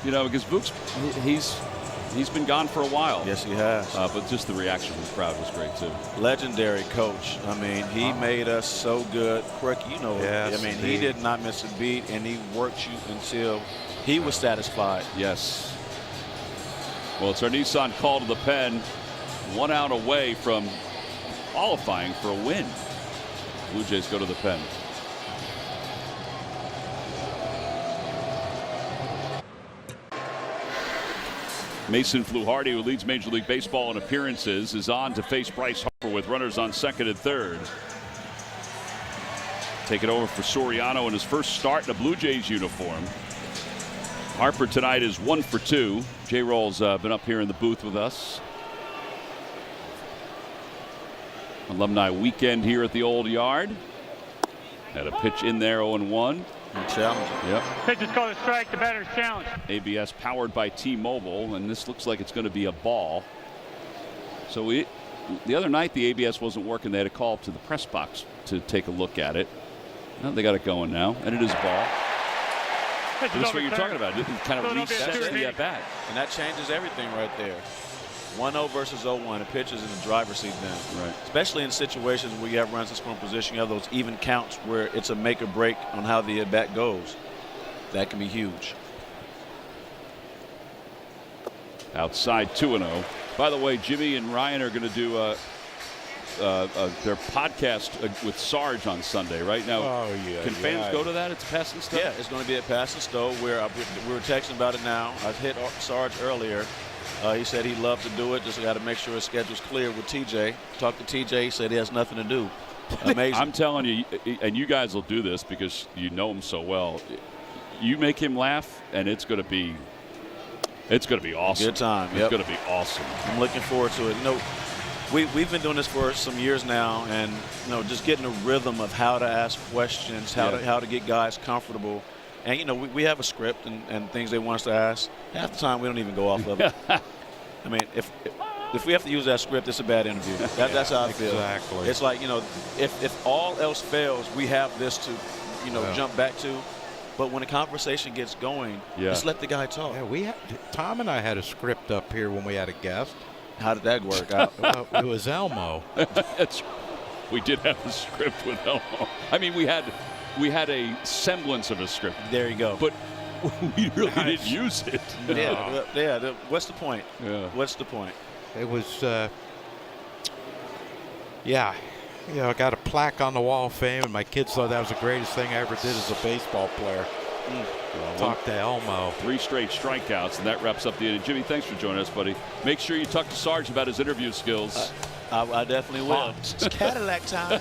Speaker 2: Because Book's he's been gone for a while.
Speaker 6: Yes, he has.
Speaker 2: But just the reaction from the crowd was great too.
Speaker 6: Legendary coach. I mean, he made us so good. Quick,
Speaker 3: Yes,
Speaker 6: I mean, he did not miss a beat, and he worked you until he was satisfied.
Speaker 2: Yes. Well, it's our Nissan call to the pen. 1 out away from qualifying for a win. Blue Jays go to the pen. Mason Fluharty, who leads Major League Baseball in appearances, is on to face Bryce Harper with runners on second and third. Take it over for Soriano in his first start in a Blue Jays uniform. Harper tonight is 1 for 2. J-Roll's been up here in the booth with us. Alumni weekend here at the Old Yard. Had a pitch in there, 0-1.
Speaker 6: Challenging.
Speaker 2: Yep.
Speaker 1: Pitch is called a strike, the batter's challenge.
Speaker 2: ABS powered by T-Mobile, and this looks like it's going to be a ball. So the other night the ABS wasn't working. They had to call up to the press box to take a look at it. Well, they got it going now, and it is a ball. That's what you're talking about. It kind of resets the at bat.
Speaker 6: And that changes everything right there. 1-0 versus 0-1. The pitch is in the driver's seat then.
Speaker 2: Right.
Speaker 6: Especially in situations where you have runs in scoring position, you have those even counts where it's a make or break on how the at bat goes. That can be huge. Outside
Speaker 2: 2-0. By the way, Jimmy and Ryan are going to do their podcast with Sarge on Sunday, right? Now, can fans go to that? It's Pass and Stowe?
Speaker 6: Yeah, it's going to be at Pass and Stowe. We were texting about it now. I hit Sarge earlier. He said he'd love to do it. Just got to make sure his schedule's clear with TJ. Talked to TJ. He said he has nothing to do. Amazing.
Speaker 2: I'm telling you, and you guys will do this because you know him so well. You make him laugh, and it's going to be awesome.
Speaker 6: Good time.
Speaker 2: It's going to be awesome.
Speaker 6: I'm looking forward to it. We've been doing this for some years now, and just getting a rhythm of how to ask questions, how to get guys comfortable. And we have a script and things they want us to ask. Half the time we don't even go off of it. I mean, if we have to use that script, it's a bad interview. That's how I feel.
Speaker 3: Exactly.
Speaker 6: It's like if all else fails, we have this to jump back to. But when the conversation gets going, just let the guy talk.
Speaker 3: Yeah, Tom and I had a script up here when we had a guest.
Speaker 6: How did that work out?
Speaker 3: Well, it was Elmo.
Speaker 2: We did have a script with Elmo. I mean, we had a semblance of a script.
Speaker 6: There you go.
Speaker 2: But we really didn't use it.
Speaker 6: Yeah. What's the point?
Speaker 2: Yeah.
Speaker 6: What's the point?
Speaker 3: It was, I got a plaque on the wall of fame, and my kids thought that was the greatest thing I ever did as a baseball player. Talk to Elmo.
Speaker 2: 3 straight strikeouts, and that wraps up the inning. Jimmy, thanks for joining us, buddy. Make sure you talk to Sarge about his interview skills.
Speaker 6: I definitely will. It's Cadillac time.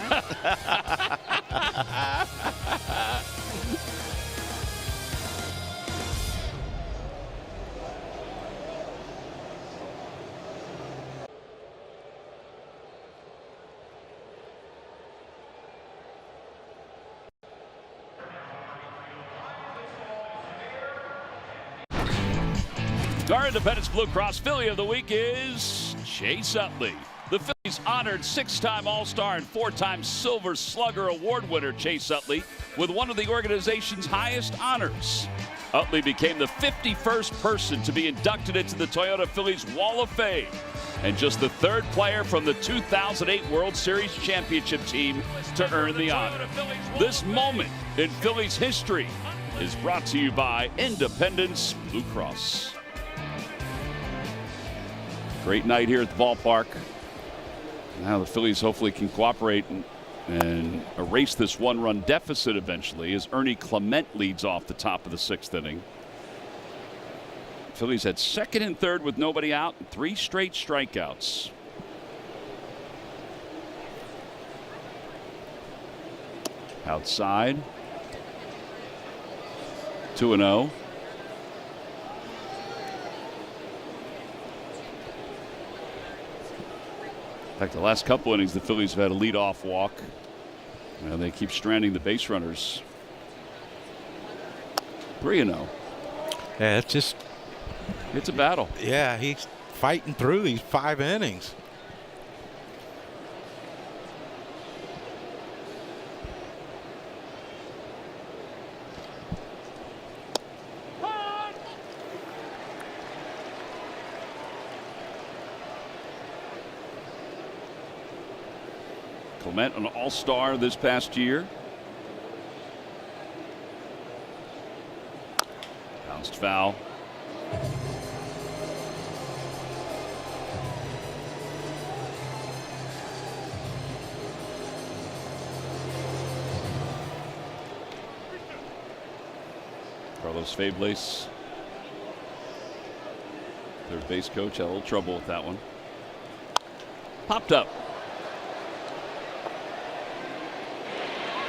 Speaker 2: Our Independence Blue Cross Philly of the week is Chase Utley. The Phillies honored 6-time All-Star and 4-time Silver Slugger Award winner Chase Utley with one of the organization's highest honors. Utley became the 51st person to be inducted into the Toyota Phillies Wall of Fame and just the 3rd player from the 2008 World Series championship team to earn the honor. This moment in Phillies history is brought to you by Independence Blue Cross. Great night here at the ballpark. Now the Phillies hopefully can cooperate and erase this 1-run deficit eventually as Ernie Clement leads off the top of the 6th inning. Phillies had 2nd and 3rd with nobody out and 3 straight strikeouts. Outside. 2-0. In fact, the last couple innings, the Phillies have had a leadoff walk. And they keep stranding the base runners. 3-0.
Speaker 3: Yeah,
Speaker 2: it's a battle.
Speaker 3: Yeah, he's fighting through these 5 innings.
Speaker 2: Clement, an all-star this past year. Bounced foul. Carlos Fables, third base coach, had a little trouble with that one. Popped up.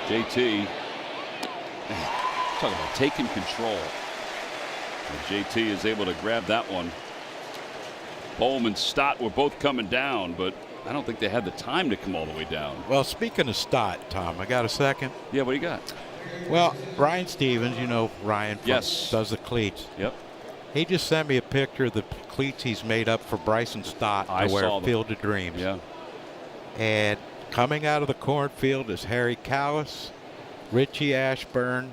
Speaker 2: JT, talking about taking control. And JT is able to grab that one. Bohm and Stott were both coming down, but I don't think they had the time to come all the way down.
Speaker 3: Well, speaking of Stott, Tom, I got a second.
Speaker 2: Yeah, what do you got?
Speaker 3: Well, Ryan Stevens, you know Ryan
Speaker 2: yes.
Speaker 3: does the cleats.
Speaker 2: Yep.
Speaker 3: He just sent me a picture of the cleats he's made up for Bryson Stott to wear Field of Dreams.
Speaker 2: Yeah.
Speaker 3: And coming out of the cornfield is Harry Callis, Richie Ashburn,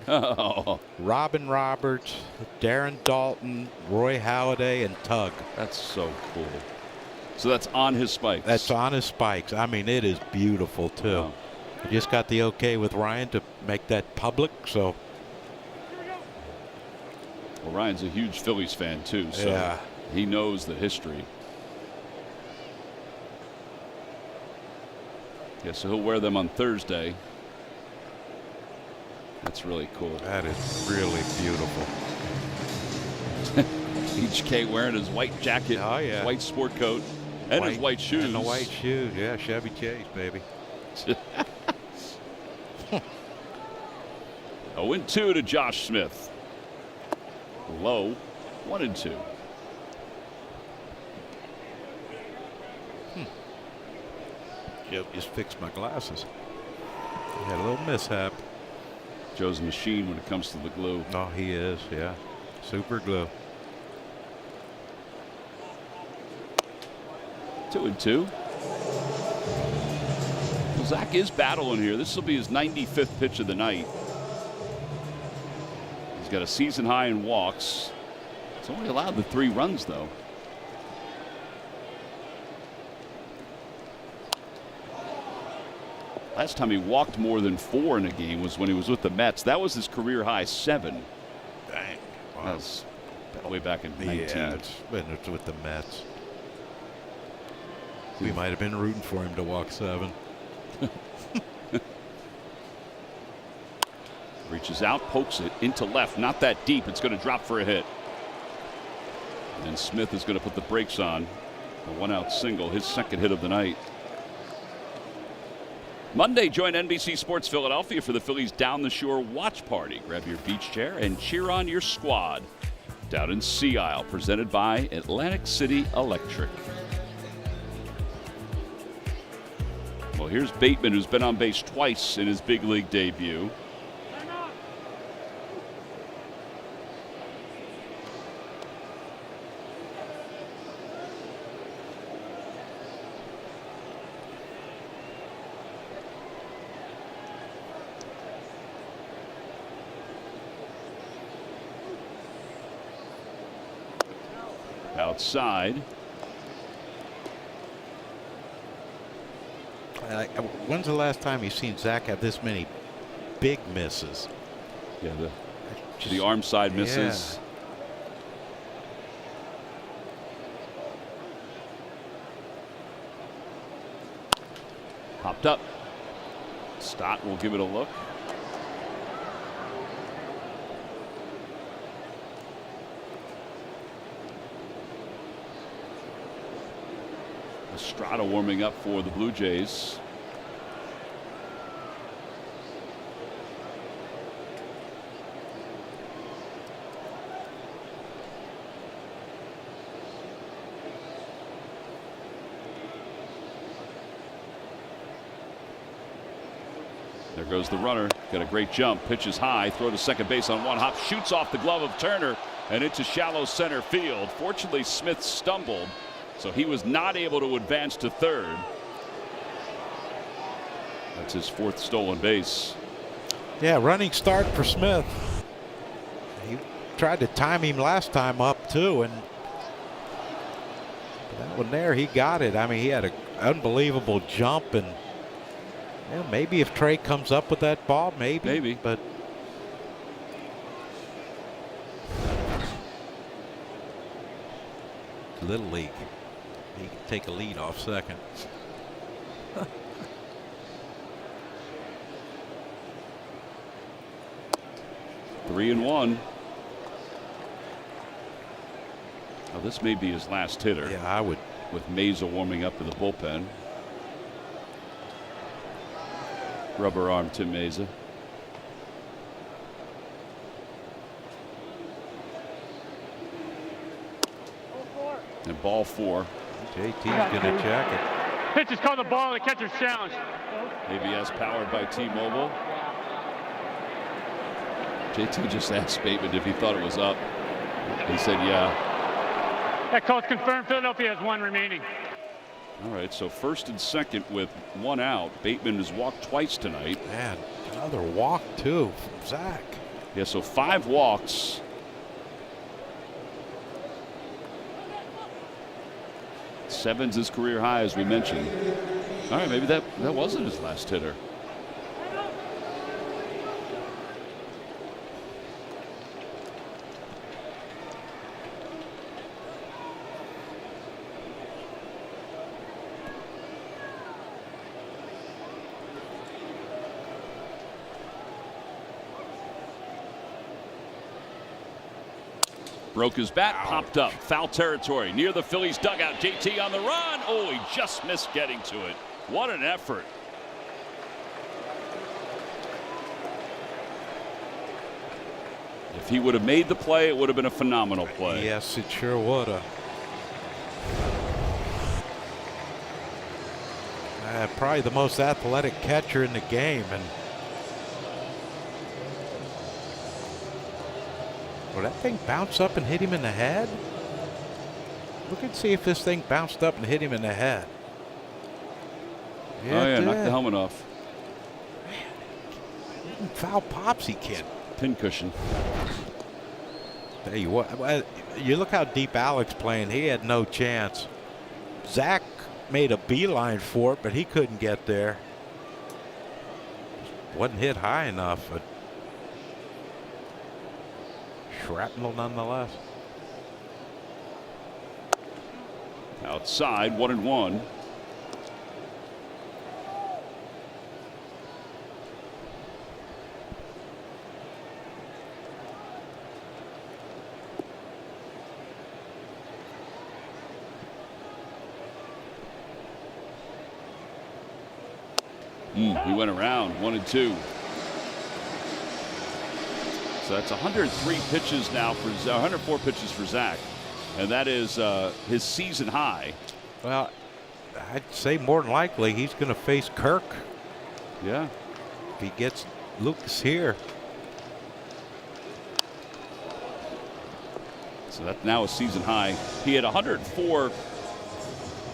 Speaker 3: Robin Roberts, Darren Dalton, Roy Halladay, and Tug.
Speaker 2: That's so cool. So that's on his spikes.
Speaker 3: That's on his spikes. I mean, it is beautiful, too.
Speaker 2: Wow.
Speaker 3: I just got the okay with Ryan to make that public, so.
Speaker 2: Well, Ryan's a huge Phillies fan, too, so
Speaker 3: yeah.
Speaker 2: He knows the history. Yeah, so he'll wear them on Thursday. That's really cool.
Speaker 3: That is really beautiful.
Speaker 2: HK wearing his white jacket, his white sport coat, and his white shoes.
Speaker 3: And the white shoes, yeah, Chevy Chase, baby.
Speaker 2: 0-2 to Josh Smith. Low, 1-2.
Speaker 3: Joe just fixed my glasses. He had a little mishap.
Speaker 2: Joe's a machine when it comes to the glue.
Speaker 3: Oh, he is, yeah. Super glue.
Speaker 2: 2-2. Well, Zach is battling here. This will be his 95th pitch of the night. He's got a season high in walks. It's only allowed the 3 runs, though. Last time he walked more than 4 in a game was when he was with the Mets. That was his career high 7.
Speaker 3: Dang. Wow.
Speaker 2: That was way back in 19.
Speaker 3: Yeah, it's with the Mets. We might have been rooting for him to walk 7.
Speaker 2: Reaches out, pokes it into left. Not that deep. It's going to drop for a hit. And Smith is going to put the brakes on. A 1-out single, his 2nd hit of the night. Monday, join NBC Sports Philadelphia for the Phillies Down the Shore watch party. Grab your beach chair and cheer on your squad. Down in Sea Isle, presented by Atlantic City Electric. Well, here's Bateman, who's been on base twice in his big league debut. outside.
Speaker 3: When's the last time you've seen Zach have this many big misses?
Speaker 2: Yeah, the arm side misses.
Speaker 3: Yeah.
Speaker 2: Popped up. Stott will give it a look. Estrada warming up for the Blue Jays. There goes the runner. Got a great jump. Pitches high. Throw to second base on one hop. Shoots off the glove of Turner and into shallow center field. Fortunately, Smith stumbled, so he was not able to advance to third. That's his 4th stolen base.
Speaker 3: Yeah, running start for Smith. He tried to time him last time up too, and that one there, he got it. I mean, he had an unbelievable jump, and yeah, maybe if Trey comes up with that ball, maybe. But Little League, he can take a lead off second.
Speaker 2: 3-1. Now this may be his last hitter.
Speaker 3: Yeah, I would.
Speaker 2: With Meza warming up in the bullpen. Rubber arm Tim Meza. And ball 4.
Speaker 3: JT's going to check it.
Speaker 1: Pitch is called the ball, the catcher's challenge.
Speaker 2: ABS powered by T-Mobile. JT just asked Bateman if he thought it was up. He said yeah.
Speaker 1: That call's confirmed. Philadelphia has 1 remaining.
Speaker 2: All right, so first and second with 1 out. Bateman has walked twice tonight.
Speaker 3: Man, another walk too from Zach.
Speaker 2: Yeah, so 5 walks. Seven's his career high, as we mentioned. All right, maybe that wasn't his last hitter. Broke his bat, popped up, foul territory near the Phillies dugout. JT on the run. Oh, he just missed getting to it. What an effort. If he would have made the play, it would have been a phenomenal play.
Speaker 3: Yes, it sure would have. Probably the most athletic catcher in the game, and will that thing bounce up and hit him in the head? Look and see if this thing bounced up and hit him in the head.
Speaker 2: Yeah, oh yeah, knocked the helmet off.
Speaker 3: Man, foul pops he can't.
Speaker 2: Pincushion.
Speaker 3: Tell you what, you look how deep Alex playing. He had no chance. Zach made a beeline for it, but he couldn't get there. Wasn't hit high enough, but shrapnel nonetheless.
Speaker 2: Outside, 1-1. He went around 1-2. So that's 103 pitches now for 104 pitches for Zach, and that is his season high.
Speaker 3: Well, I'd say more than likely he's going to face Kirk.
Speaker 2: Yeah.
Speaker 3: If he gets Lucas here.
Speaker 2: So that's now a season high. He had 104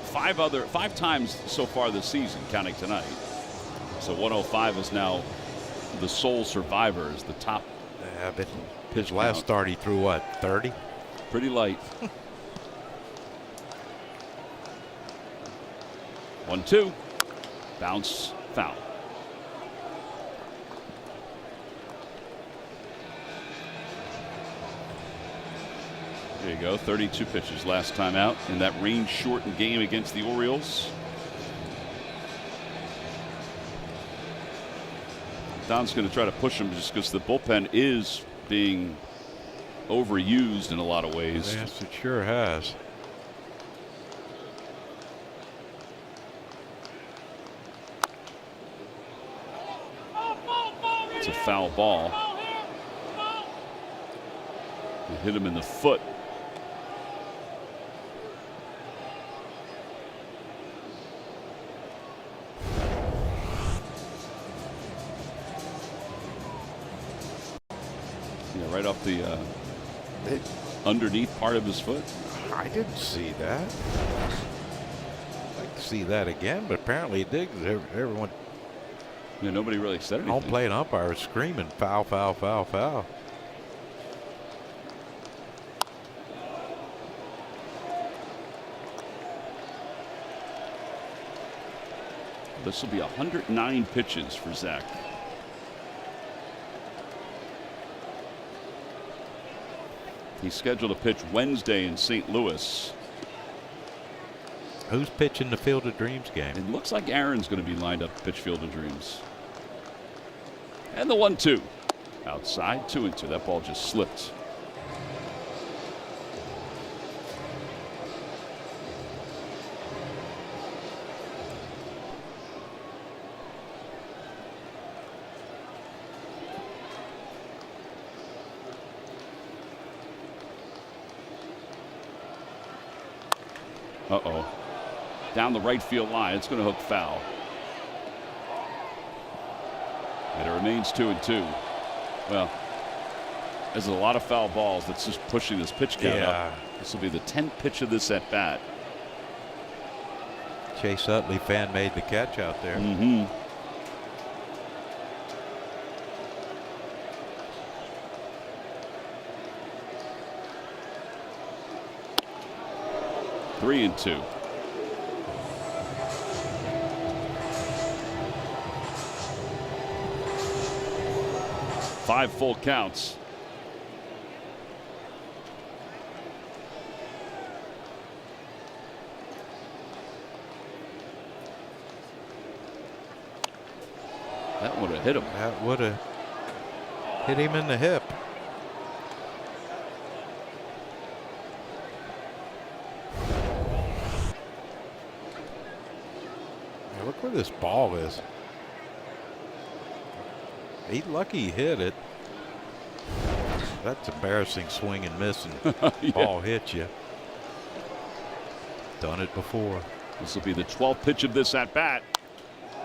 Speaker 2: five times so far this season, counting tonight. So 105 is now the sole survivor, is the top.
Speaker 3: Yeah, but his last start he threw what, 30?
Speaker 2: Pretty light. 1-2. Bounce, foul. There you go. 32 pitches last time out in that rain-shortened game against the Orioles. Don's going to try to push him just because the bullpen is being overused in a lot of ways.
Speaker 8: Yes, it sure has.
Speaker 2: It's a foul ball. It hit him in the foot. Yeah, right off the underneath part of his foot.
Speaker 8: I didn't see that. I'd like to see that again, but apparently it did. Everyone,
Speaker 2: Yeah, nobody really said anything.
Speaker 8: home plate umpire was screaming foul, foul, foul, foul.
Speaker 2: This will be 109 pitches for Zach. He's scheduled to pitch Wednesday in St. Louis.
Speaker 8: Who's pitching the Field of Dreams game?
Speaker 2: It looks like Aaron's going to be lined up to pitch Field of Dreams. And the 1-2. Outside, 2-2. That ball just slipped. Uh-oh. Down the right field line. It's going to hook foul. And it remains 2-2. Well, there's a lot of foul balls that's just pushing this pitch count up. This will be the 10th pitch of this at bat.
Speaker 8: Chase Utley fan made the catch out there.
Speaker 2: Mm-hmm. Three and 2. Five full counts. That would have hit him.
Speaker 8: That would have hit him in the hip. Look where this ball is. He's lucky he hit it. That's embarrassing, swing and miss, and
Speaker 2: Yeah.
Speaker 8: ball hits you. Done it before.
Speaker 2: This will be the 12th pitch of this at bat.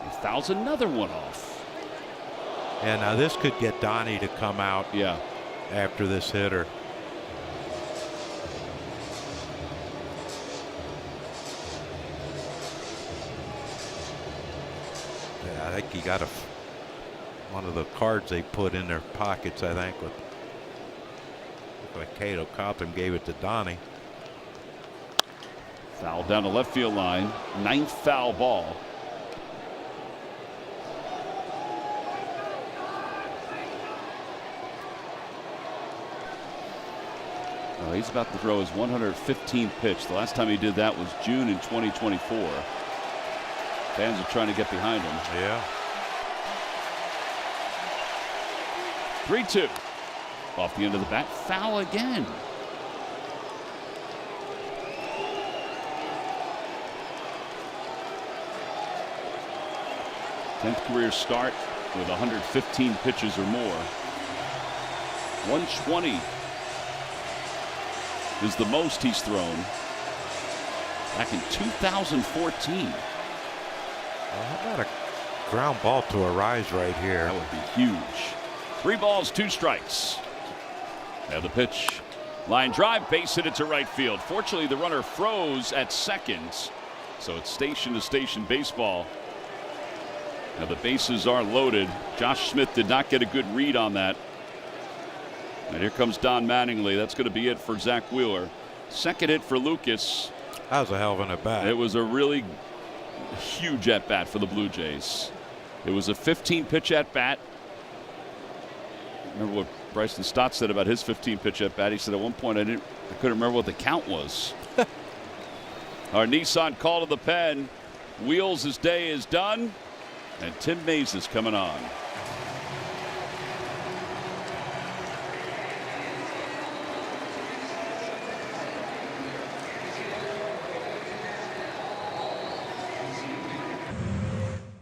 Speaker 2: He fouls another one off.
Speaker 8: And now this could get Donnie to come out
Speaker 2: Yeah.
Speaker 8: after this hitter. Yeah, I think he got one of the cards they put in their pockets, I think, with like Cato Cotham gave it to Donnie.
Speaker 2: Foul down the left field line. 9th foul ball. Oh, he's about to throw his 115th pitch. The last time he did that was June in 2024. Fans are trying to get behind him.
Speaker 8: Yeah.
Speaker 2: 3-2. Off the end of the bat. Foul again. Tenth career start with 115 pitches or more. 120 is the most he's thrown back in 2014.
Speaker 8: How about a ground ball to a rise right here?
Speaker 2: That would be huge. 3 balls, 2 strikes. Now the pitch. Line drive, base hit it to right field. Fortunately, the runner froze at second, so it's station to station baseball. Now the bases are loaded. Josh Smith did not get a good read on that. And here comes Don Mattingly. That's going to be it for Zach Wheeler. Second hit for Lucas.
Speaker 8: That was a hell of an at bat.
Speaker 2: It was a really huge at bat for the Blue Jays. It was a 15-pitch at bat. Remember what Bryson Stott said about his 15-pitch at bat? He said at one point I couldn't remember what the count was. Our Nissan call to the pen. Wheels' day is done, and Tim Mays is coming on.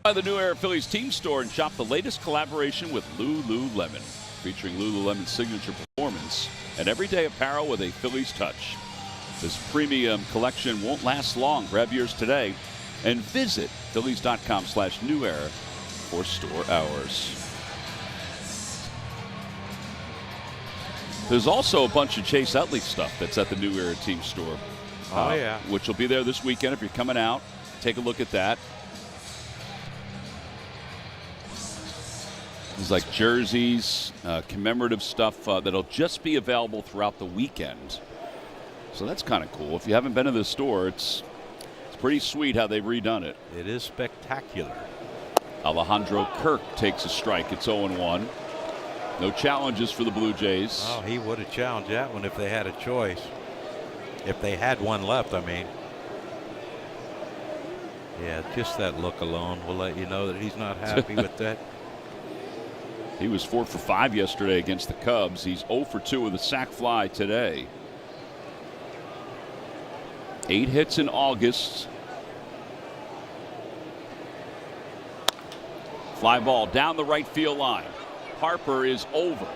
Speaker 2: By the New Era Phillies team store and shop the latest collaboration with Lululemon, featuring Lululemon's signature performance and everyday apparel with a Phillies touch. This premium collection won't last long. Grab yours today and visit Phillies.com/New Era for store hours. There's also a bunch of Chase Utley stuff that's at the New Era team store. Which will be there this weekend if you're coming out. Take a look at that. There's like jerseys, commemorative stuff that'll just be available throughout the weekend. So that's kind of cool. If you haven't been to the store, it's pretty sweet how they've redone it.
Speaker 8: It is spectacular.
Speaker 2: Alejandro Kirk takes a strike. It's 0-1. No challenges for the Blue Jays.
Speaker 8: Oh, he would have challenged that one if they had a choice. If they had one left, I mean. Yeah, just that look alone will let you know that he's not happy with that.
Speaker 2: He was 4 for 5 yesterday against the Cubs. He's 0 for 2 with a sac fly today. 8 hits in August. Fly ball down the right field line. Harper is over.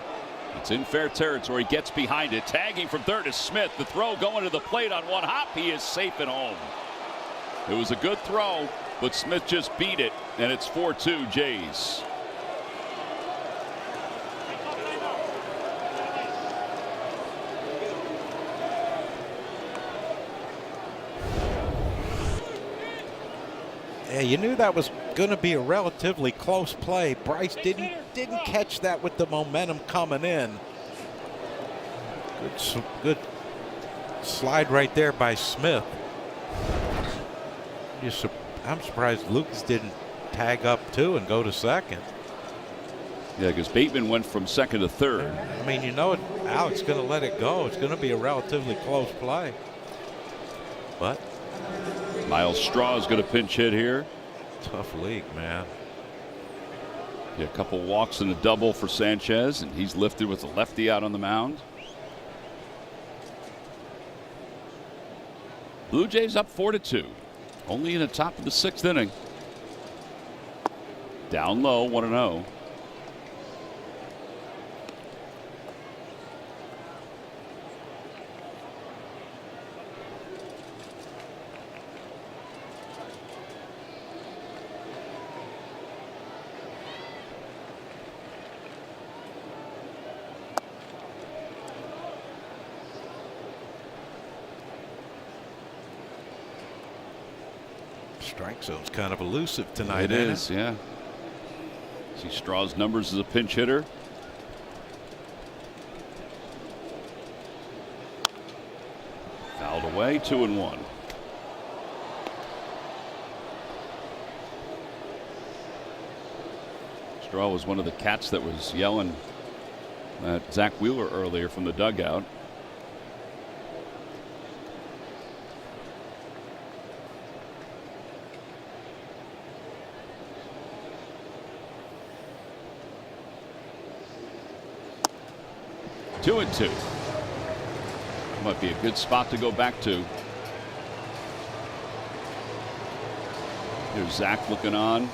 Speaker 2: It's in fair territory. Gets behind it. Tagging from third is Smith. The throw going to the plate on one hop. He is safe at home. It was a good throw, but Smith just beat it, and it's 4-2 Jays.
Speaker 3: Yeah, you knew that was going to be a relatively close play. Bryce didn't catch that with the momentum coming in.
Speaker 8: Good slide right there by Smith. I'm surprised Lucas didn't tag up too and go to second.
Speaker 2: Yeah, because Bateman went from second to third.
Speaker 8: I mean, you know, Alex is going to let it go. It's going to be a relatively close play. But
Speaker 2: Miles Straw is going to pinch hit here.
Speaker 8: Tough league, man.
Speaker 2: Yeah, a couple walks and a double for Sanchez, and he's lifted with a lefty out on the mound. Blue Jays up 4-2. Only in the top of the 6th inning. Down low, 1-0.
Speaker 8: Strike zone's kind of elusive tonight.
Speaker 2: It is, yeah. See Straw's numbers as a pinch hitter. Fouled away, 2-1. Straw was one of the cats that was yelling at Zach Wheeler earlier from the dugout. Two and two. Might be a good spot to go back to. Here's Zach looking on.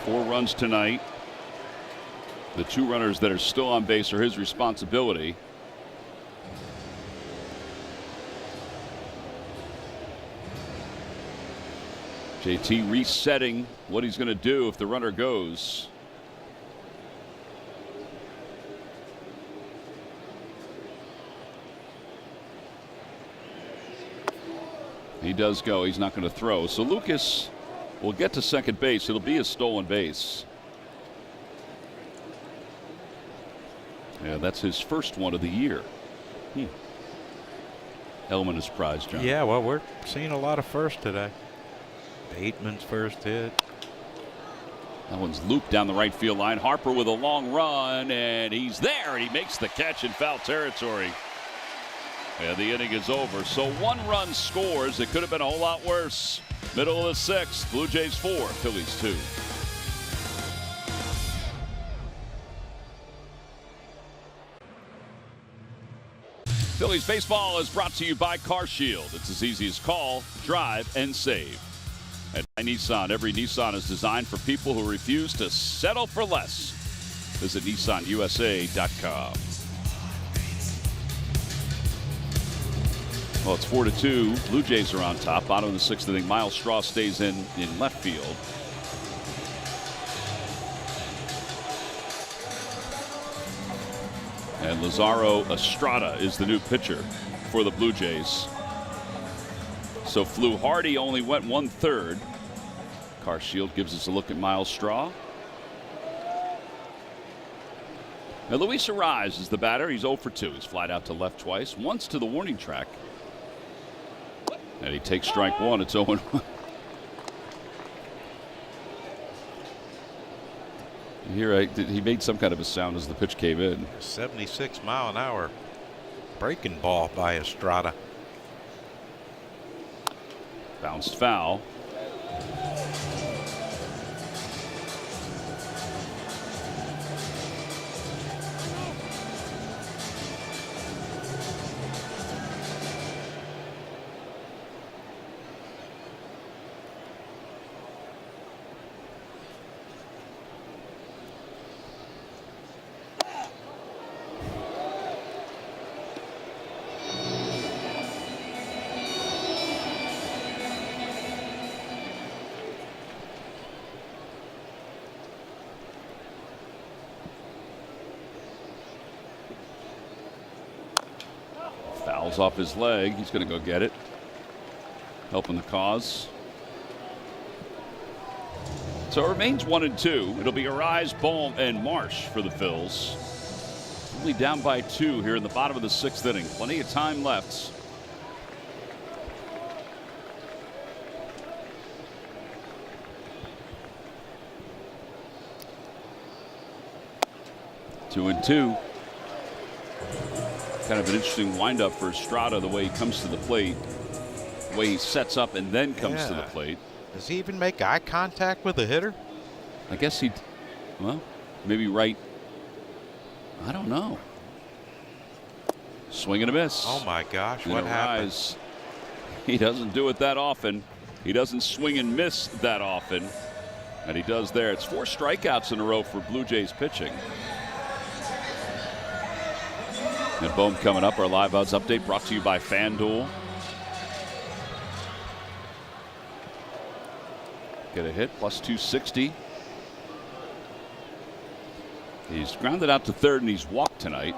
Speaker 2: 4 runs tonight. The 2 runners that are still on base are his responsibility. JT resetting what he's going to do if the runner goes. He does go. He's not going to throw. So Lucas will get to second base. It'll be a stolen base. Yeah, that's his first one of the year. Element is surprised, John.
Speaker 8: Yeah, well, we're seeing a lot of first today. Bateman's first hit.
Speaker 2: That one's looped down the right field line. Harper with a long run, and he's there, and he makes the catch in foul territory. And the inning is over. So 1 run scores. It could have been a whole lot worse. Middle of the 6th. Blue Jays 4, Phillies 2. Phillies baseball is brought to you by CarShield. It's as easy as call, drive, and save. At Nissan, every Nissan is designed for people who refuse to settle for less. Visit NissanUSA.com. Well, it's 4-2. Blue Jays are on top. Bottom of the 6th inning. Miles Straw stays in left field. And Lazaro Estrada is the new pitcher for the Blue Jays. So Flew Hardy only went 1/3. CarShield gives us a look at Miles Straw. Now Luis Arraez is the batter. He's 0 for 2. He's flied out to left twice, once to the warning track. And he takes strike 1. It's 0-1. Here he made some kind of a sound as the pitch came in.
Speaker 8: 76-mile-an-hour breaking ball by Estrada.
Speaker 2: Bounced foul. Fouls off his leg. He's going to go get it. Helping the cause. So it remains 1-2. It'll be Arraez, Bohm, and Marsh for the Phils. Only down by 2 here in the bottom of the 6th inning. Plenty of time left. Two and 2. Kind of an interesting windup for Estrada, the way he comes to the plate, the way he sets up and then comes to the plate.
Speaker 8: Does he even make eye contact with the hitter?
Speaker 2: I guess well, maybe right. I don't know. Swing and a miss.
Speaker 8: Oh my gosh,
Speaker 2: And
Speaker 8: what happened?
Speaker 2: He doesn't do it that often. He doesn't swing and miss that often. And he does there. It's 4 strikeouts in a row for Blue Jays pitching. And Bohm coming up. Our live odds update brought to you by FanDuel. Get a hit, plus 260. He's grounded out to third and he's walked tonight.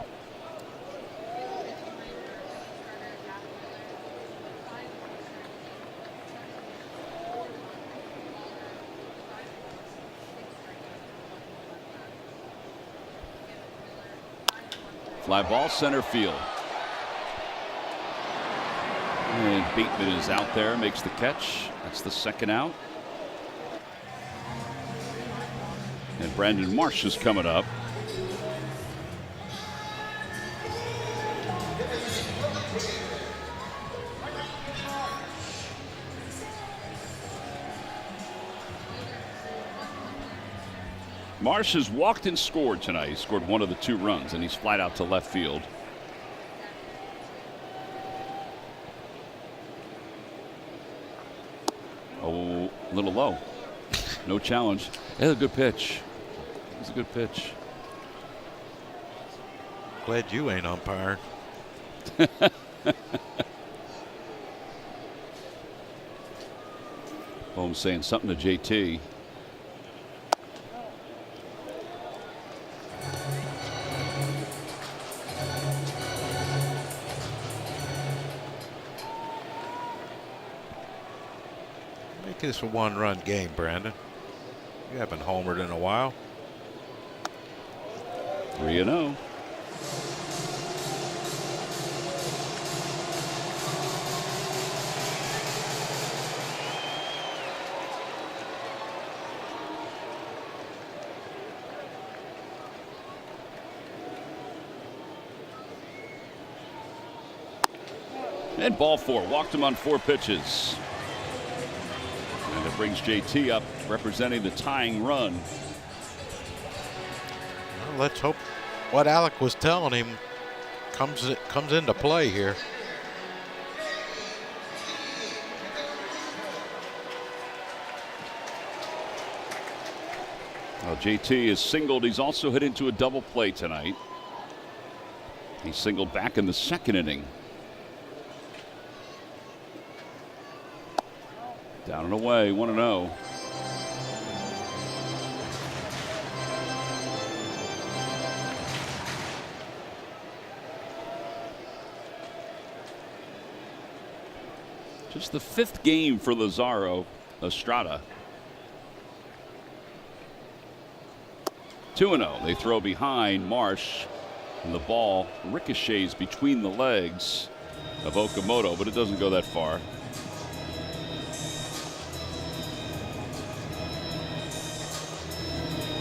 Speaker 2: Fly ball center field. And Bateman is out there, makes the catch. That's the second out. And Brandon Marsh is coming up. Marsh has walked and scored tonight. He scored one of the 2 runs, and he's flied out to left field. Oh, a little low. No challenge. That's a good pitch. It's a good pitch.
Speaker 8: Glad you ain't umpiring.
Speaker 2: Holmes saying something to JT.
Speaker 8: Make this a 1-run game, Brandon. You haven't homered in a while.
Speaker 2: 3-0. And ball 4. Walked him on 4 pitches. And it brings JT up, representing the tying run.
Speaker 3: Well, let's hope what Alec was telling him comes into play here.
Speaker 2: Well, JT is singled. He's also hit into a double play tonight. He singled back in the 2nd inning. Down and away, 1-0. Just the 5th game for Lazaro Estrada. 2-0. They throw behind Marsh, and the ball ricochets between the legs of Okamoto, but it doesn't go that far.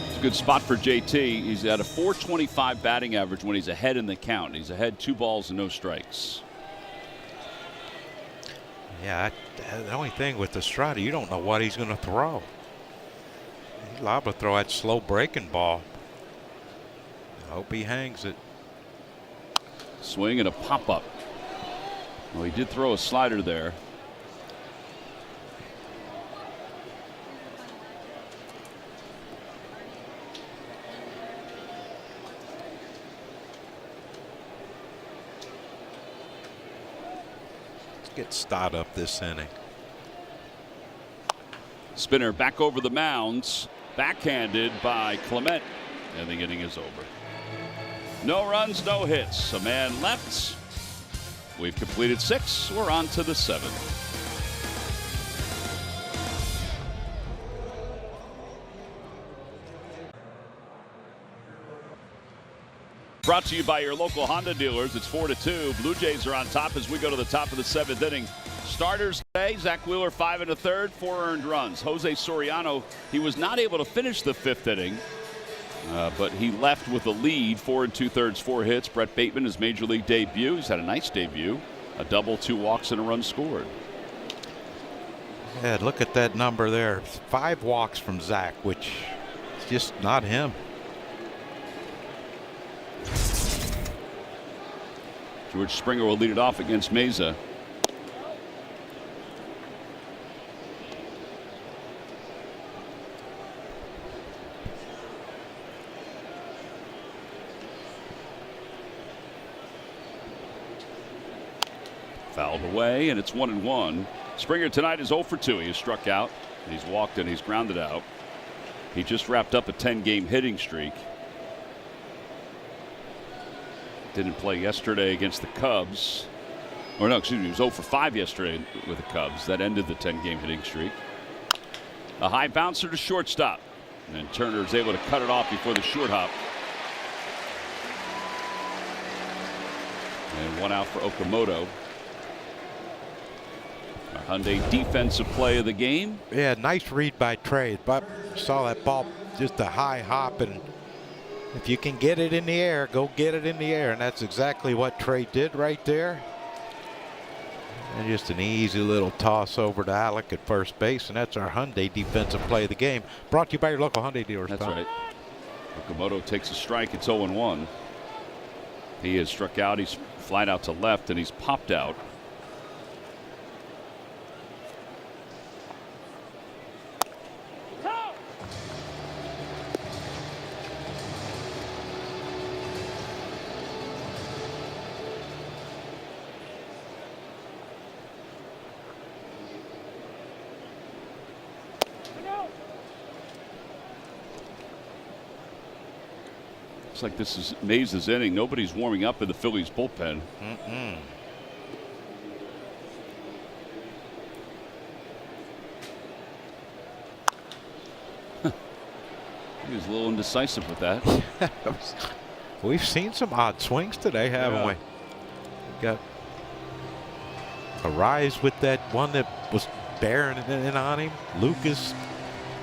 Speaker 2: It's a good spot for JT. He's at a .425 batting average when he's ahead in the count. He's ahead 2 balls and no strikes.
Speaker 3: Yeah, the only thing with Estrada, you don't know what he's going to throw. He's liable to throw that slow breaking ball. I hope he hangs it.
Speaker 2: Swing and a pop-up. Well, he did throw a slider there.
Speaker 3: Let's get Stott up this inning.
Speaker 2: Spinner back over the mounds. Backhanded by Clement. And the inning is over. No runs, no hits. A man left. We've completed 6. We're on to the 7th. Brought to you by your local Honda dealers. It's 4-2. Blue Jays are on top as we go to the top of the 7th inning. Starters today, Zach Wheeler 5 1/3, 4 earned runs. Jose Soriano, he was not able to finish the 5th inning, but he left with a lead, 4 2/3, 4 hits. Brett Bateman, his major league debut. He's had a nice debut. A double, 2 walks, and a run scored.
Speaker 3: Yeah, look at that number there. 5 walks from Zach, which is just not him.
Speaker 2: George Springer will lead it off against Meza. Fouled away, and it's 1-1. Springer tonight is 0 for 2. He has struck out, he's walked, and he's grounded out. He just wrapped up a 10-game hitting streak. Didn't play yesterday against the Cubs. Or no, excuse me, he was 0 for 5 yesterday with the Cubs. That ended the 10-game hitting streak. A high bouncer to shortstop. And Turner is able to cut it off before the short hop. And 1 out for Okamoto. Our Hyundai defensive play of the game.
Speaker 3: Yeah, nice read by Trey. But saw that ball, just a high hop, and if you can get it in the air, go get it in the air, and that's exactly what Trey did right there. And just an easy little toss over to Alec at first base, and that's our Hyundai defensive play of the game. Brought to you by your local Hyundai dealers.
Speaker 2: That's right. Okamoto takes a strike. It's 0-1. He has struck out. He's flied out to left, and he's popped out. Looks like this is Mays' inning. Nobody's warming up in the Phillies bullpen. He was a little indecisive with that.
Speaker 3: We've seen some odd swings today, haven't we? Got a rise with that one that was bearing in on him. Lucas,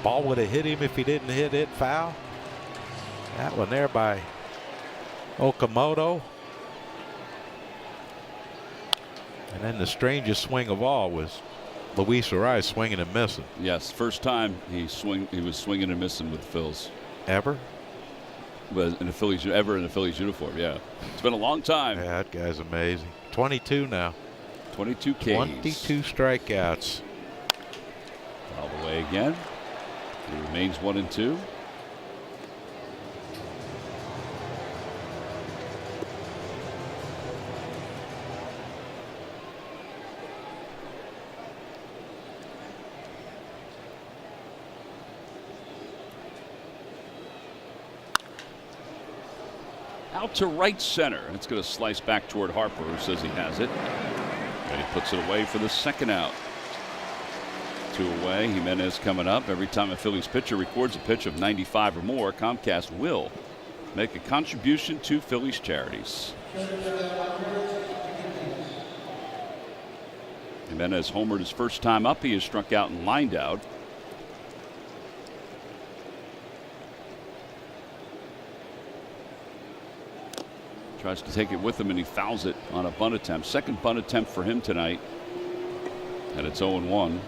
Speaker 3: ball would have hit him if he didn't hit it foul. That one there by Okamoto.
Speaker 8: And then the strangest swing of all was Luis Ariz swinging and missing.
Speaker 2: Yes, first time he was swinging and missing with the Phils.
Speaker 8: Ever?
Speaker 2: Was in the Phillies ever in the Phillies uniform? Yeah, it's been a long time.
Speaker 8: Yeah, that guy's amazing. 22 now.
Speaker 2: 22 Ks.
Speaker 8: 22 strikeouts.
Speaker 2: All the way again. He remains 1-2. Out to right center. It's going to slice back toward Harper, who says he has it. And he puts it away for the second out. 2 away. Jimenez coming up. Every time a Phillies pitcher records a pitch of 95 or more, Comcast will make a contribution to Phillies charities. Jimenez homered his first time up. He has struck out and lined out. Tries to take it with him, and he fouls it on a bunt attempt. Second bunt attempt for him tonight. And it's 0-1.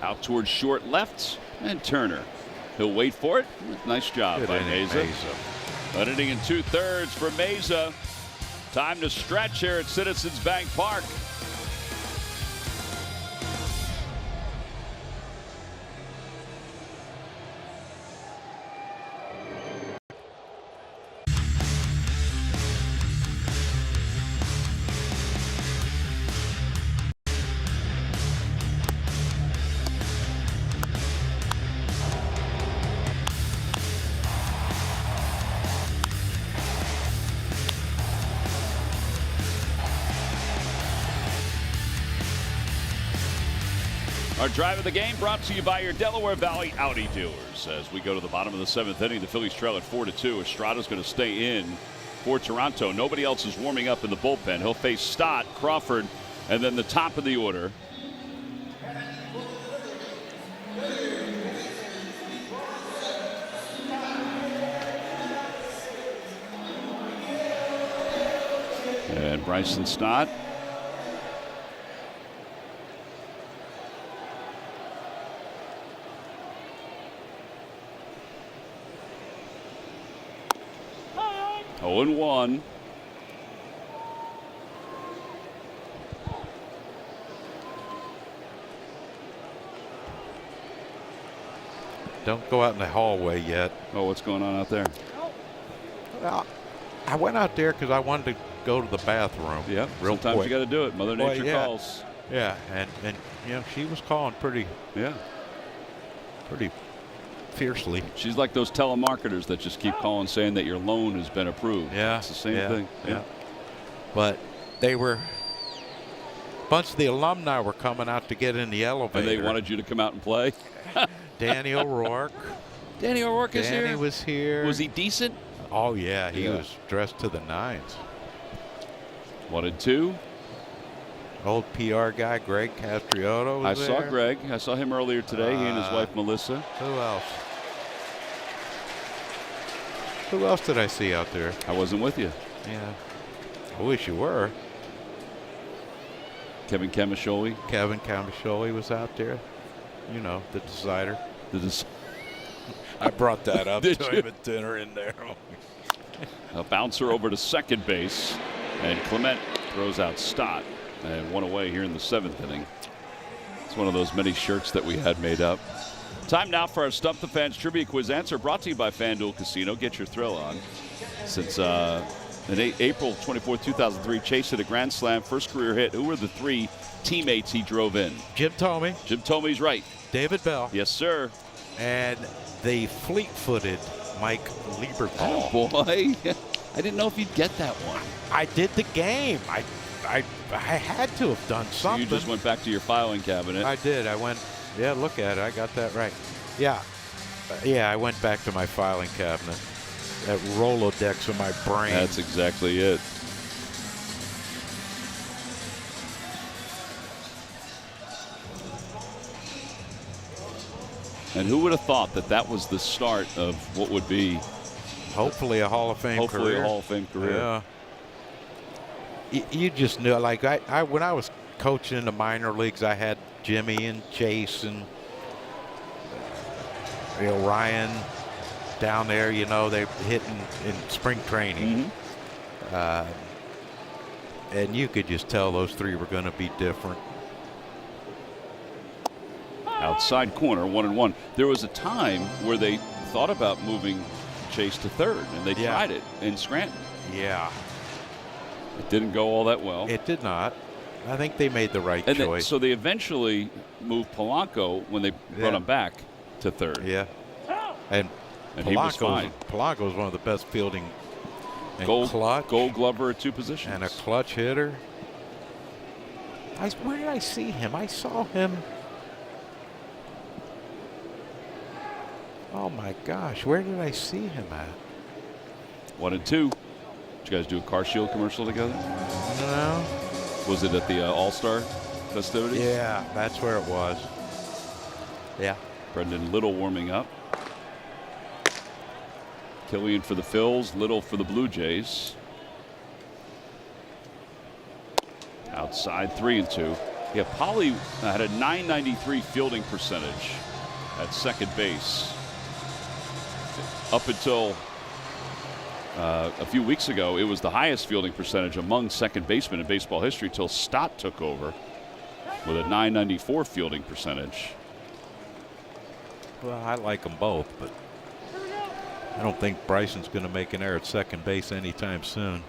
Speaker 2: Out towards short left, and Turner. He'll wait for it. Nice job by Meza. An inning and 2/3 for Meza. Time to stretch here at Citizens Bank Park. Our drive of the game brought to you by your Delaware Valley Audi dealers. As we go to the bottom of the 7th inning, the Phillies trail at 4-2. Estrada's going to stay in for Toronto. Nobody else is warming up in the bullpen. He'll face Stott, Crawford, and then the top of the order. And Bryson Stott. Oh, 0-1.
Speaker 8: Don't go out in the hallway yet.
Speaker 2: Oh, what's going on out there?
Speaker 8: Well, I went out there because I wanted to go to the bathroom.
Speaker 2: Yeah,
Speaker 8: real
Speaker 2: sometimes
Speaker 8: quick.
Speaker 2: you got to do it. Mother Nature calls.
Speaker 8: Yeah, and you know, she was calling pretty fiercely.
Speaker 2: She's like those telemarketers that just keep calling saying that your loan has been approved.
Speaker 8: Yeah,
Speaker 2: it's the same thing.
Speaker 8: Yeah. But they were, a bunch of the alumni were coming out to get in the elevator.
Speaker 2: And they wanted you to come out and play.
Speaker 8: Danny O'Rourke.
Speaker 2: Danny O'Rourke is here.
Speaker 8: Danny was here.
Speaker 2: Was he decent?
Speaker 8: Oh yeah, he was dressed to the nines.
Speaker 2: 1-2.
Speaker 8: Old PR guy Greg Castriotto was
Speaker 2: there. I saw Greg. I saw him earlier today. He and his wife Melissa.
Speaker 8: Who else? Who else did I see out there?
Speaker 2: I wasn't with you.
Speaker 8: Yeah. I wish you were.
Speaker 2: Kevin Camasholi.
Speaker 8: Kevin Camasholi was out there. You know, the decider. I brought that up to him at dinner in there.
Speaker 2: A bouncer over to second base. And Clement throws out Stott. And one away here in the 7th inning. It's one of those many shirts that we had made up. Time now for our Stump the Fans Trivia Quiz answer, brought to you by FanDuel Casino. Get your thrill on. Since in April 24, 2003, Chase hit a grand slam, first career hit. Who were the 3 teammates he drove in?
Speaker 8: Jim Thome.
Speaker 2: Jim Thome's right.
Speaker 8: David Bell.
Speaker 2: Yes, sir.
Speaker 8: And the fleet-footed Mike Lieberthal.
Speaker 2: Oh, boy. I didn't know if you'd get that one.
Speaker 3: I did the game. I had to have done
Speaker 2: So
Speaker 3: something.
Speaker 2: you just went back to your filing cabinet.
Speaker 8: I did. I went, yeah, look at it. I got that right. Yeah. Yeah, I went back to my filing cabinet. That Rolodex in my brain.
Speaker 2: That's exactly it. And who would have thought that that was the start of what would be
Speaker 8: hopefully a Hall of Fame
Speaker 2: hopefully
Speaker 8: career.
Speaker 2: a Hall of Fame career.
Speaker 8: Yeah. You just knew, like I when I was coaching in the minor leagues, I had Jimmy and Chase and Ryan down there. You know, they hitting in spring training, and you could just tell those three were going to be different.
Speaker 2: Outside corner, 1-1. There was a time where they thought about moving Chase to third, and they tried it in Scranton.
Speaker 8: Yeah.
Speaker 2: It didn't go all that well.
Speaker 8: It did not. I think they made the right
Speaker 2: And
Speaker 8: choice.
Speaker 2: so they eventually moved Polanco when they brought him back to third.
Speaker 8: Yeah. And
Speaker 2: he was fine.
Speaker 8: Polanco was one of the best fielding and
Speaker 2: Gold Glover at two positions.
Speaker 8: and a clutch hitter. Where did I see him? I saw him. Oh my gosh, where did I see him at?
Speaker 2: 1-2. Did you guys do a Car Shield commercial together?
Speaker 8: No.
Speaker 2: Was it at the All-Star festivities?
Speaker 8: Yeah, that's where it was. Yeah.
Speaker 2: Brendan Little warming up. Killian for the Phils, Little for the Blue Jays. Outside 3-2. Yeah, Polly had a .993 fielding percentage at second base. Up until a few weeks ago, it was the highest fielding percentage among second basemen in baseball history till Stott took over with a .994 fielding percentage.
Speaker 8: Well, I like them both, but I don't think Bryson's going to make an error at second base anytime soon.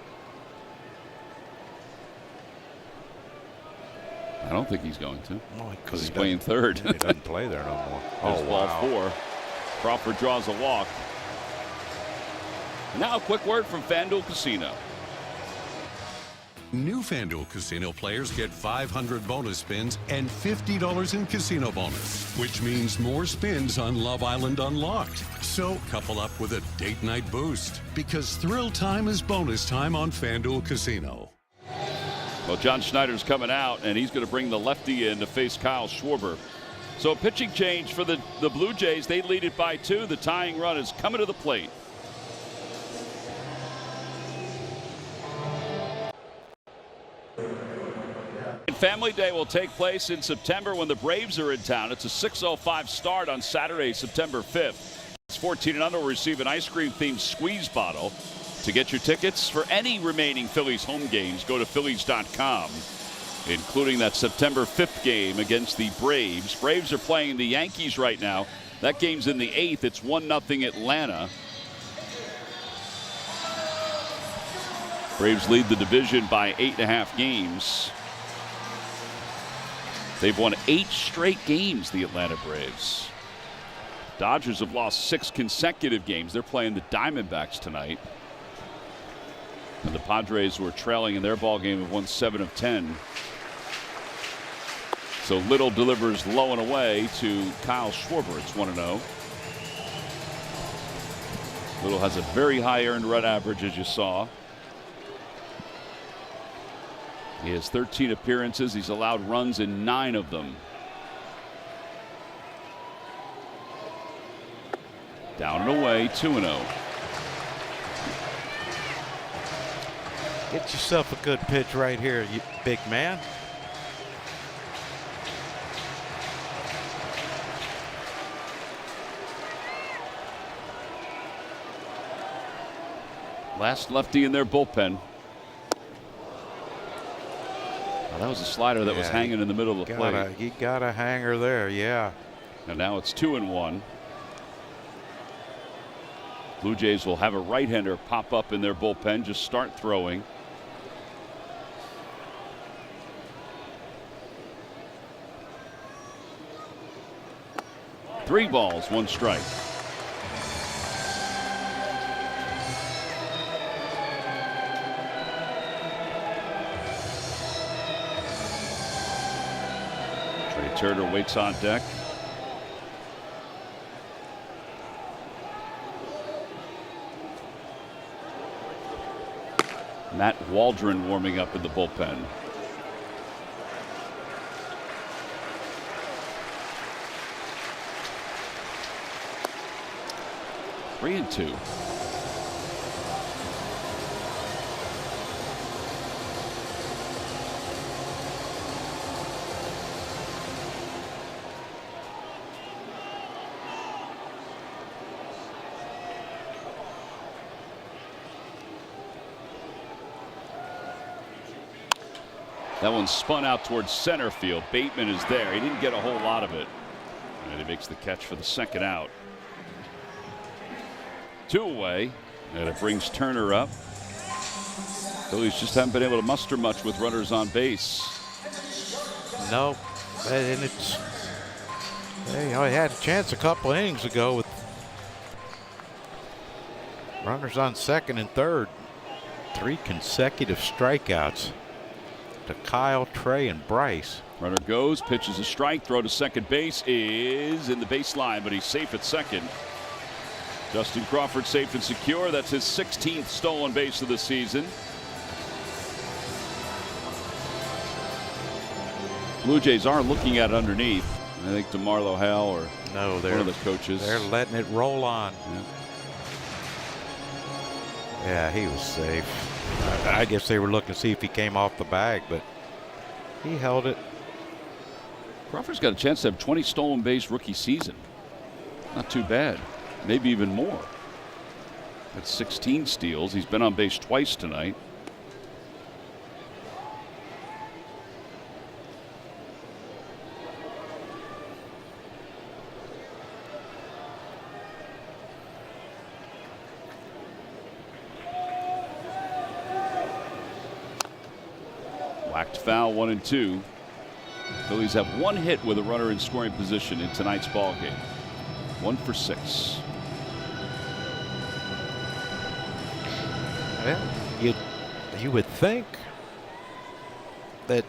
Speaker 2: I don't think he's going to.
Speaker 8: Because
Speaker 2: he's playing third.
Speaker 8: He doesn't play there no more.
Speaker 2: There's ball 4. Crawford draws a walk. Now a quick word from FanDuel Casino.
Speaker 9: New FanDuel Casino players get 500 bonus spins and $50 in casino bonus, which means more spins on Love Island Unlocked. So couple up with a date night boost, because thrill time is bonus time on FanDuel Casino.
Speaker 2: Well, John Schneider's coming out, and he's going to bring the lefty in to face Kyle Schwarber. So a pitching change for the Blue Jays. They lead it by 2. The tying run is coming to the plate. Family Day will take place in September when the Braves are in town. It's a 6:05 start on Saturday, September 5th. It's 14 and under will receive an ice cream themed squeeze bottle. To get your tickets for any remaining Phillies home games, go to Phillies.com, including that September 5th game against the Braves. Braves are playing the Yankees right now. That game's in the 8th. It's 1-0 Atlanta. Braves lead the division by 8.5 games. They've won 8 straight games, the Atlanta Braves. Dodgers have lost 6 consecutive games. They're playing the Diamondbacks tonight. And the Padres were trailing in their ball game have won 7 of 10. So Little delivers low and away to Kyle Schwarber. It's 1-0. Little has a very high earned run average, as you saw. He has 13 appearances. He's allowed runs in 9 of them. Down and away, 2-0.
Speaker 8: Get yourself a good pitch right here, you big man.
Speaker 2: Last lefty in their bullpen. That was a slider that was hanging in the middle of the plate.
Speaker 8: You got a hanger there, yeah.
Speaker 2: And now it's 2-1. Blue Jays will have a right-hander pop up in their bullpen, just start throwing. Three balls, 1 strike. Trey Turner waits on deck. Matt Waldron warming up in the bullpen. Three and two. That one spun out towards center field. Bateman is there. He didn't get a whole lot of it. And he makes the catch for the second out. 2 away. And it brings Turner up. Phillies just haven't been able to muster much with runners on base.
Speaker 3: No. And it's, they had a chance a couple innings ago with runners on second and third. 3 consecutive strikeouts to Kyle, Trey, and Bryce.
Speaker 2: Runner goes, pitches a strike, throw to second base is in the baseline, but he's safe at second. Justin Crawford safe and secure. That's his 16th stolen base of the season. Blue Jays are looking at it underneath. I think DeMarlo Hale or one of the coaches.
Speaker 8: They're letting it roll on.
Speaker 3: Yeah, he was safe. I guess they were looking to see if he came off the bag, but he held it.
Speaker 2: Crawford's got a chance to have 20 stolen base rookie season. Not too bad. Maybe even more. That's 16 steals. He's been on base twice tonight. Whacked foul, 1-2. Phillies have 1 hit with a runner in scoring position in tonight's ball game. 1 for 6.
Speaker 3: Well, you would think that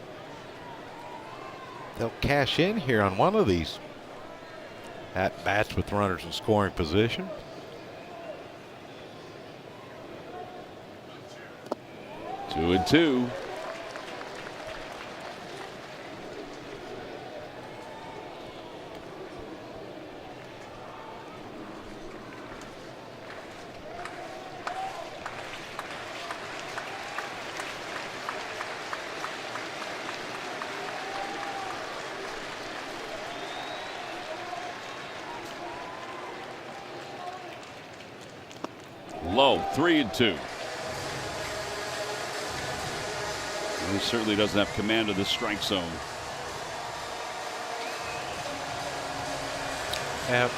Speaker 3: they'll cash in here on one of these at bats with runners in scoring position.
Speaker 2: Two and two. Low, 3-2. He certainly doesn't have command of the strike zone.
Speaker 3: And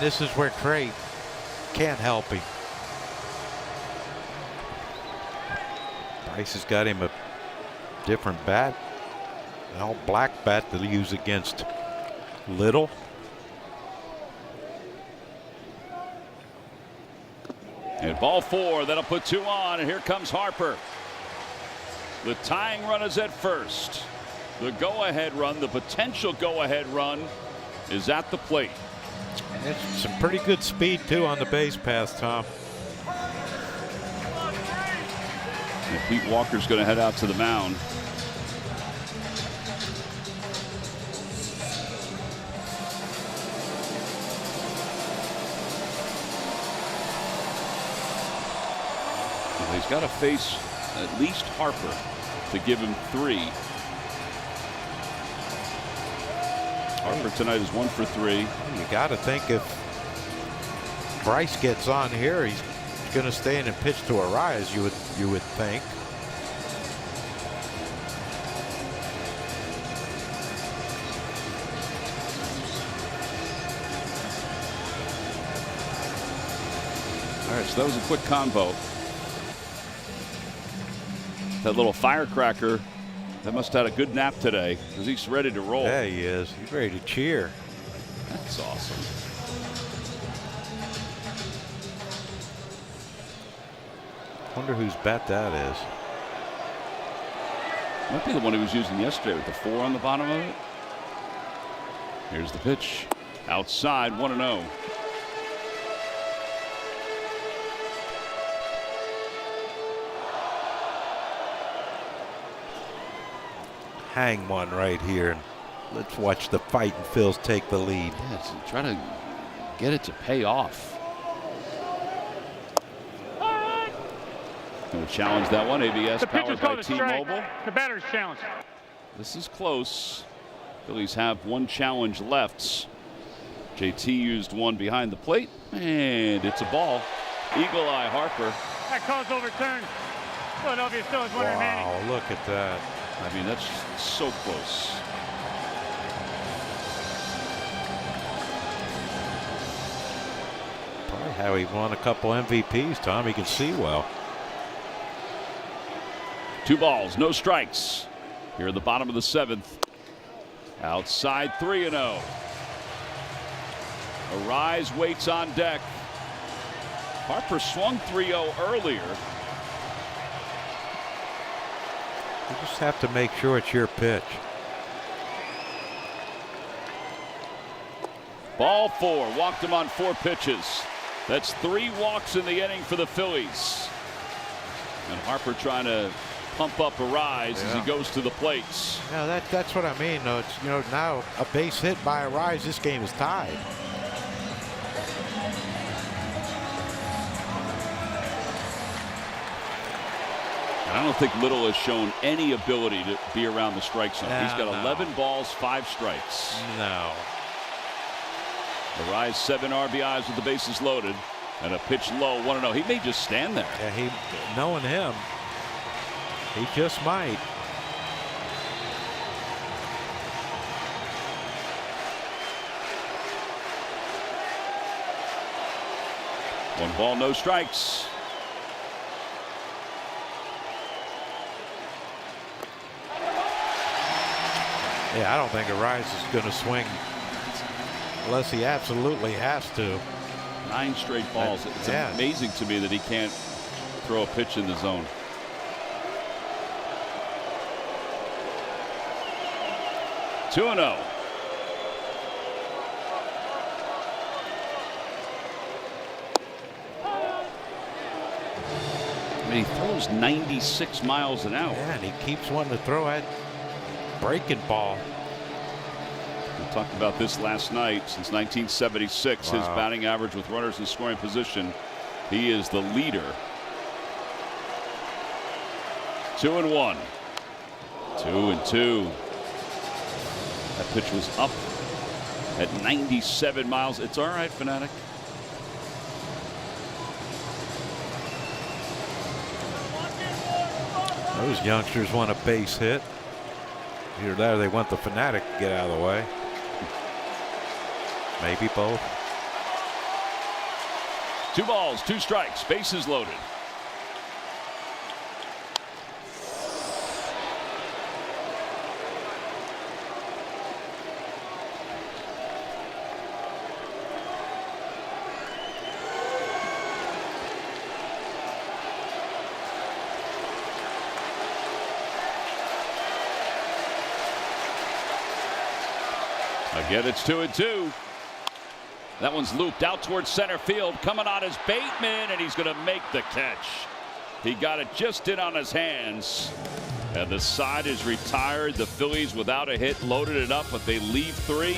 Speaker 3: this is where Trey can't help him. Bryce has got him a different bat, an all black bat that he'll use against Little.
Speaker 2: And ball 4, that'll put 2 on, and here comes Harper. The tying run is at first. The go-ahead run, the potential go-ahead run, is at the plate.
Speaker 3: And it's some pretty good speed too on the base pass, Tom.
Speaker 2: And Pete Walker's going to head out to the mound. He's got to face at least Harper to give him 3. Harper tonight is 1 for 3.
Speaker 3: You got to think if Bryce gets on here, he's going to stay in and pitch to Arias. You would think.
Speaker 2: All right, so that was a quick convo. That little firecracker, that must have had a good nap today because he's ready to roll.
Speaker 3: Yeah, he is. He's ready to cheer.
Speaker 2: That's awesome.
Speaker 3: Wonder whose bat that is.
Speaker 2: Might be the one he was using yesterday with the 4 on the bottom of it. Here's the pitch. Outside, 1-0.
Speaker 8: Hang one right here. And let's watch the fight and Phils take the lead.
Speaker 2: Yes, try to get it to pay off. Going to challenge that one. ABS powered by T-Mobile.
Speaker 1: The batter's challenge.
Speaker 2: This is close. Phillies have one challenge left. JT used one behind the plate, and it's a ball. Eagle eye Harper.
Speaker 1: That call's overturned. Philadelphia still has one remaining.
Speaker 8: Wow, look at that.
Speaker 2: I mean, that's so close.
Speaker 8: Probably how he won a couple MVPs, Tom. He can see well.
Speaker 2: 2 balls, no strikes. Here at the bottom of the 7th. Outside, 3-0. Arise waits on deck. Harper swung 3-0 earlier.
Speaker 8: You just have to make sure it's your pitch.
Speaker 2: Ball 4. Walked him on 4 pitches. That's 3 walks in the inning for the Phillies. And Harper trying to pump up Arise as he goes to the plates.
Speaker 3: No, that's what I mean. No, it's, now a base hit by Arise, this game is tied.
Speaker 2: I don't think Little has shown any ability to be around the strike zone. He's got 11 balls, 5 strikes.
Speaker 8: No.
Speaker 2: Arise 7 RBIs with the bases loaded, and a pitch low, 1-0. He may just stand there.
Speaker 3: Yeah, knowing him, he just might.
Speaker 2: One ball, no strikes.
Speaker 3: Yeah, I don't think Arise is going to swing unless he absolutely has to.
Speaker 2: 9 straight balls. It's amazing to me that he can't throw a pitch in the zone. Two 2-0. I mean, he throws 96 miles an hour.
Speaker 3: Yeah, and he keeps wanting to throw that breaking ball.
Speaker 2: We talked about this last night. Since 1976, his batting average with runners in scoring position, he is the leader. 2-1. 2-2. That pitch was up at 97 miles. It's all right, Fanatic.
Speaker 8: Those youngsters want a base hit. Either that or they want the Fanatic to get out of the way. Maybe both.
Speaker 2: 2 balls, 2 strikes, bases loaded. Again, it's 2-2. That one's looped out towards center field. Coming on is Bateman, and he's going to make the catch. He got it just in on his hands. And the side is retired. The Phillies, without a hit, loaded it up, but they leave 3,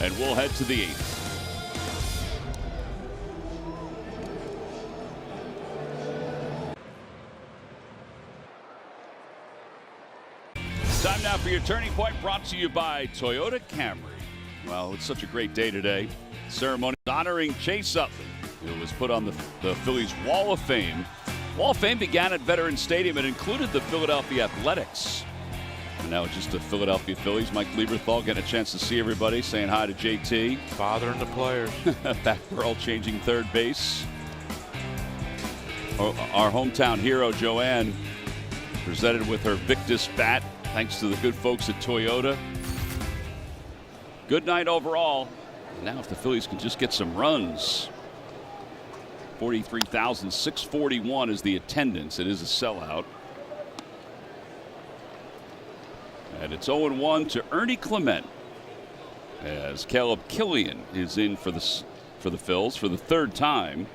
Speaker 2: and we'll head to the 8th. Time now for your Turning Point, brought to you by Toyota Camry. Well, it's such a great day today. Ceremony honoring Chase Utley, who was put on the Phillies Wall of Fame. Wall of Fame began at Veterans Stadium and included the Philadelphia Athletics. And now it's just the Philadelphia Phillies. Mike Lieberthal getting a chance to see everybody, saying hi to JT.
Speaker 8: Bothering the players.
Speaker 2: Back Pearl changing third base. Our hometown hero, Joanne, presented with her Victus bat, thanks to the good folks at Toyota. Good night overall. Now if the Phillies can just get some runs. 43,641 is the attendance. It is a sellout. And it's 0-1 to Ernie Clement. as Caleb Killian is in for the Phils for the third time.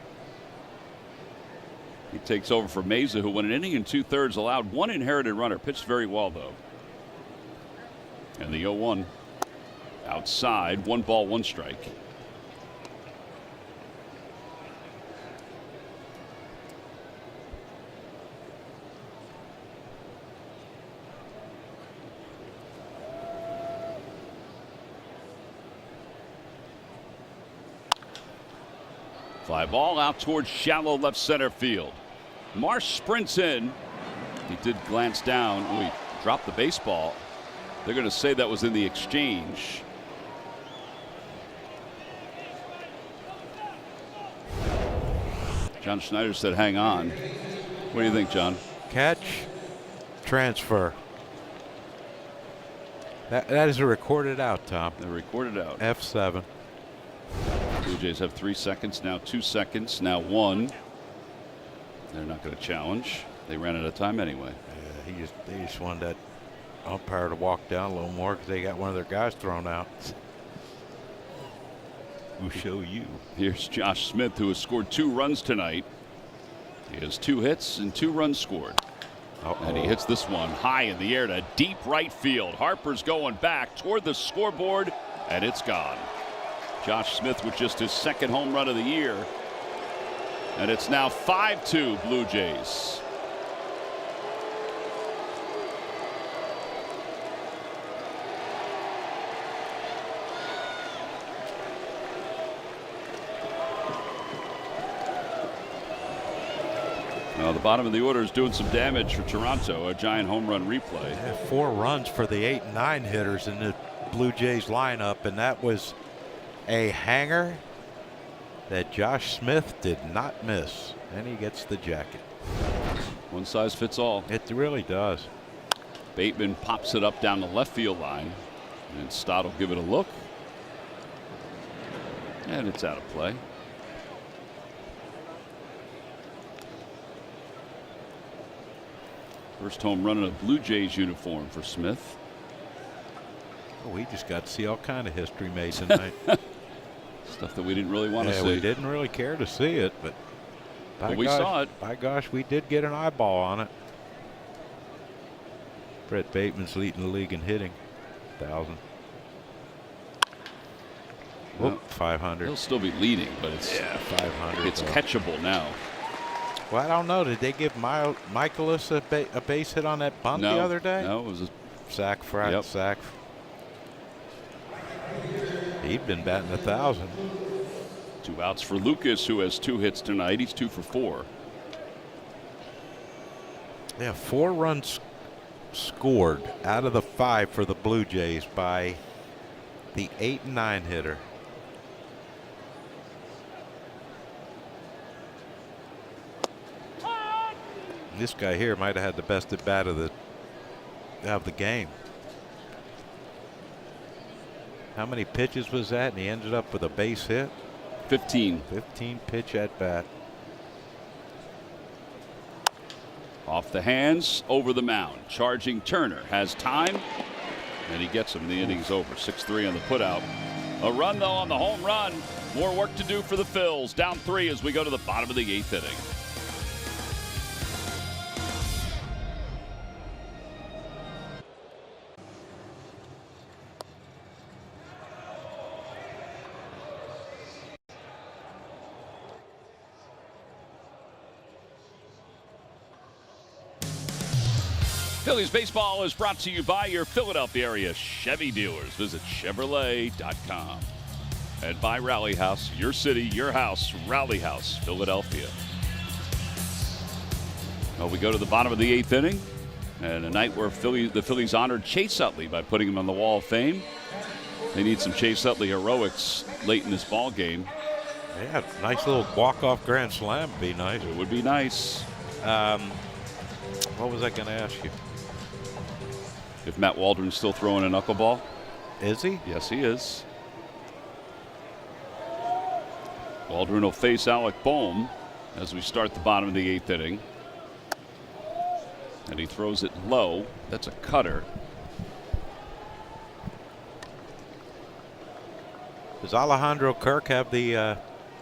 Speaker 2: He takes over for Meza, who went an inning and 2/3, allowed one inherited runner. Pitched very well, though. And the 0-1 outside, 1 ball, 1 strike. Fly ball out towards shallow left center field. Marsh sprints in. He did glance down. Oh, he dropped the baseball. They're going to say that was in the exchange. John Schneider said hang on. What do you think, John?
Speaker 8: Catch, transfer. That is recorded out, Tom.
Speaker 2: They're recorded out.
Speaker 8: F7.
Speaker 2: Blue Jays have 3 seconds, now 2 seconds, now 1. They're not going to challenge. They ran out of time anyway.
Speaker 8: Yeah, they just wanted that umpire to walk down a little more because they got one of their guys thrown out. We'll show you.
Speaker 2: Here's Josh Smith, who has scored 2 runs tonight. He has 2 hits and 2 runs scored. And he hits this one high in the air to deep right field. Harper's going back toward the scoreboard, and it's gone. Josh Smith with just his 2nd home run of the year. And it's now 5-2 Blue Jays. Now the bottom of the order is doing some damage for Toronto. A giant home run replay.
Speaker 8: Yeah, 4 runs for the 8 and 9 hitters in the Blue Jays lineup, and that was a hanger that Josh Smith did not miss, and he gets the jacket.
Speaker 2: One size fits all.
Speaker 8: It really does.
Speaker 2: Bateman pops it up down the left field line, and Stott will give it a look, and it's out of play. First home run in a Blue Jays uniform for Smith.
Speaker 8: Oh, we just got to see all kind of history made tonight.
Speaker 2: Stuff that we didn't really want to see.
Speaker 8: We didn't really care to see it, but
Speaker 2: we saw it.
Speaker 8: By gosh, we did get an eyeball on it. Brett Bateman's leading the league in hitting. 1,000.
Speaker 2: Well,
Speaker 8: 500.
Speaker 2: He'll still be leading, but it's
Speaker 8: 500.
Speaker 2: It's catchable now.
Speaker 8: Well, I don't know. Did they give Michaelis a base hit on that bunt the other day?
Speaker 2: No, it was a
Speaker 8: sack. Sack. He'd been batting 1,000.
Speaker 2: 2 outs for Lucas, who has 2 hits tonight. He's 2 for 4.
Speaker 8: Yeah, 4 runs scored out of the 5 for the Blue Jays by the 8 and 9 hitter. This guy here might have had the best at bat of the game. How many pitches was that? And he ended up with a base hit.
Speaker 2: 15.
Speaker 8: 15 pitch at bat.
Speaker 2: Off the hands, over the mound. Charging Turner has time, and he gets him. The inning's over. 6-3 on the putout. A run, though, on the home run. More work to do for the Phils. Down 3 as we go to the bottom of the 8th inning. Phillies baseball is brought to you by your Philadelphia area Chevy dealers. Visit Chevrolet.com. And by Rally House, your city, your house, Rally House, Philadelphia. Well, we go to the bottom of the 8th inning, and a night where the Phillies honored Chase Utley by putting him on the Wall of Fame. They need some Chase Utley heroics late in this ball game.
Speaker 8: Yeah, nice little walk-off grand slam would be nice.
Speaker 2: It would be nice.
Speaker 8: What was I going to ask you?
Speaker 2: If Matt Waldron's still throwing a knuckleball.
Speaker 8: Is he?
Speaker 2: Yes, he is. Waldron will face Alec Bohm as we start the bottom of the 8th inning. And he throws it low. That's a cutter.
Speaker 8: Does Alejandro Kirk have the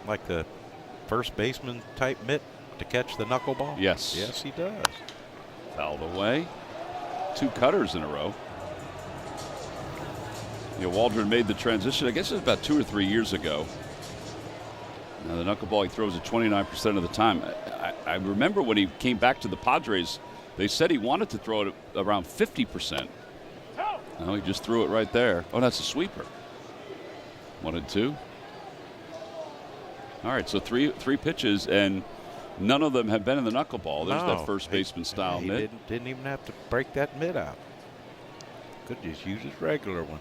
Speaker 8: like the first baseman type mitt to catch the knuckleball?
Speaker 2: Yes.
Speaker 8: Yes, he does.
Speaker 2: Fouled away. 2 cutters in a row. Waldron made the transition, I guess it was about 2 or 3 years ago. Now the knuckleball he throws at 29% of the time. I remember when he came back to the Padres, they said he wanted to throw it around 50%. No, he just threw it right there. Oh, that's a sweeper. 1-2. All right, so three pitches, and none of them have been in the knuckleball. There's that first baseman style
Speaker 8: he
Speaker 2: mitt.
Speaker 8: didn't even have to break that mitt out. Could just use his regular one.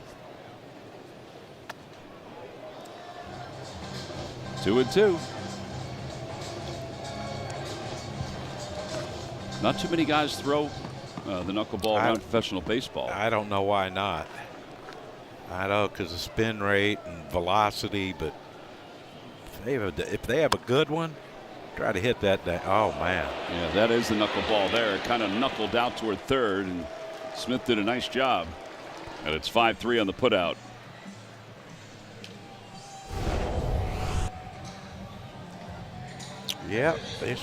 Speaker 2: 2-2. Not too many guys throw the knuckleball around professional baseball.
Speaker 8: I don't know why not. I know because of spin rate and velocity, but if they have a good one, try to hit that down. Oh, man.
Speaker 2: Yeah, that is the knuckleball there. It kind of knuckled out toward third, and Smith did a nice job. And it's 5-3 on the putout.
Speaker 8: Yeah, they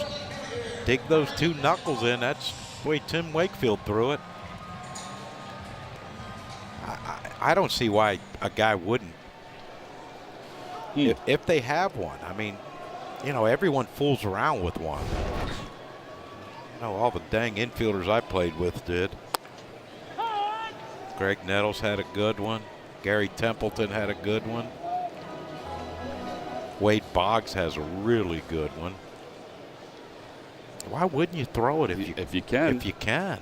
Speaker 8: dig those 2 knuckles in. That's the way Tim Wakefield threw it. I don't see why a guy wouldn't. If they have one. I mean, everyone fools around with one. All the dang infielders I played with did. Greg Nettles had a good one. Gary Templeton had a good one. Wade Boggs has a really good one. Why wouldn't you throw it if you can? If you can.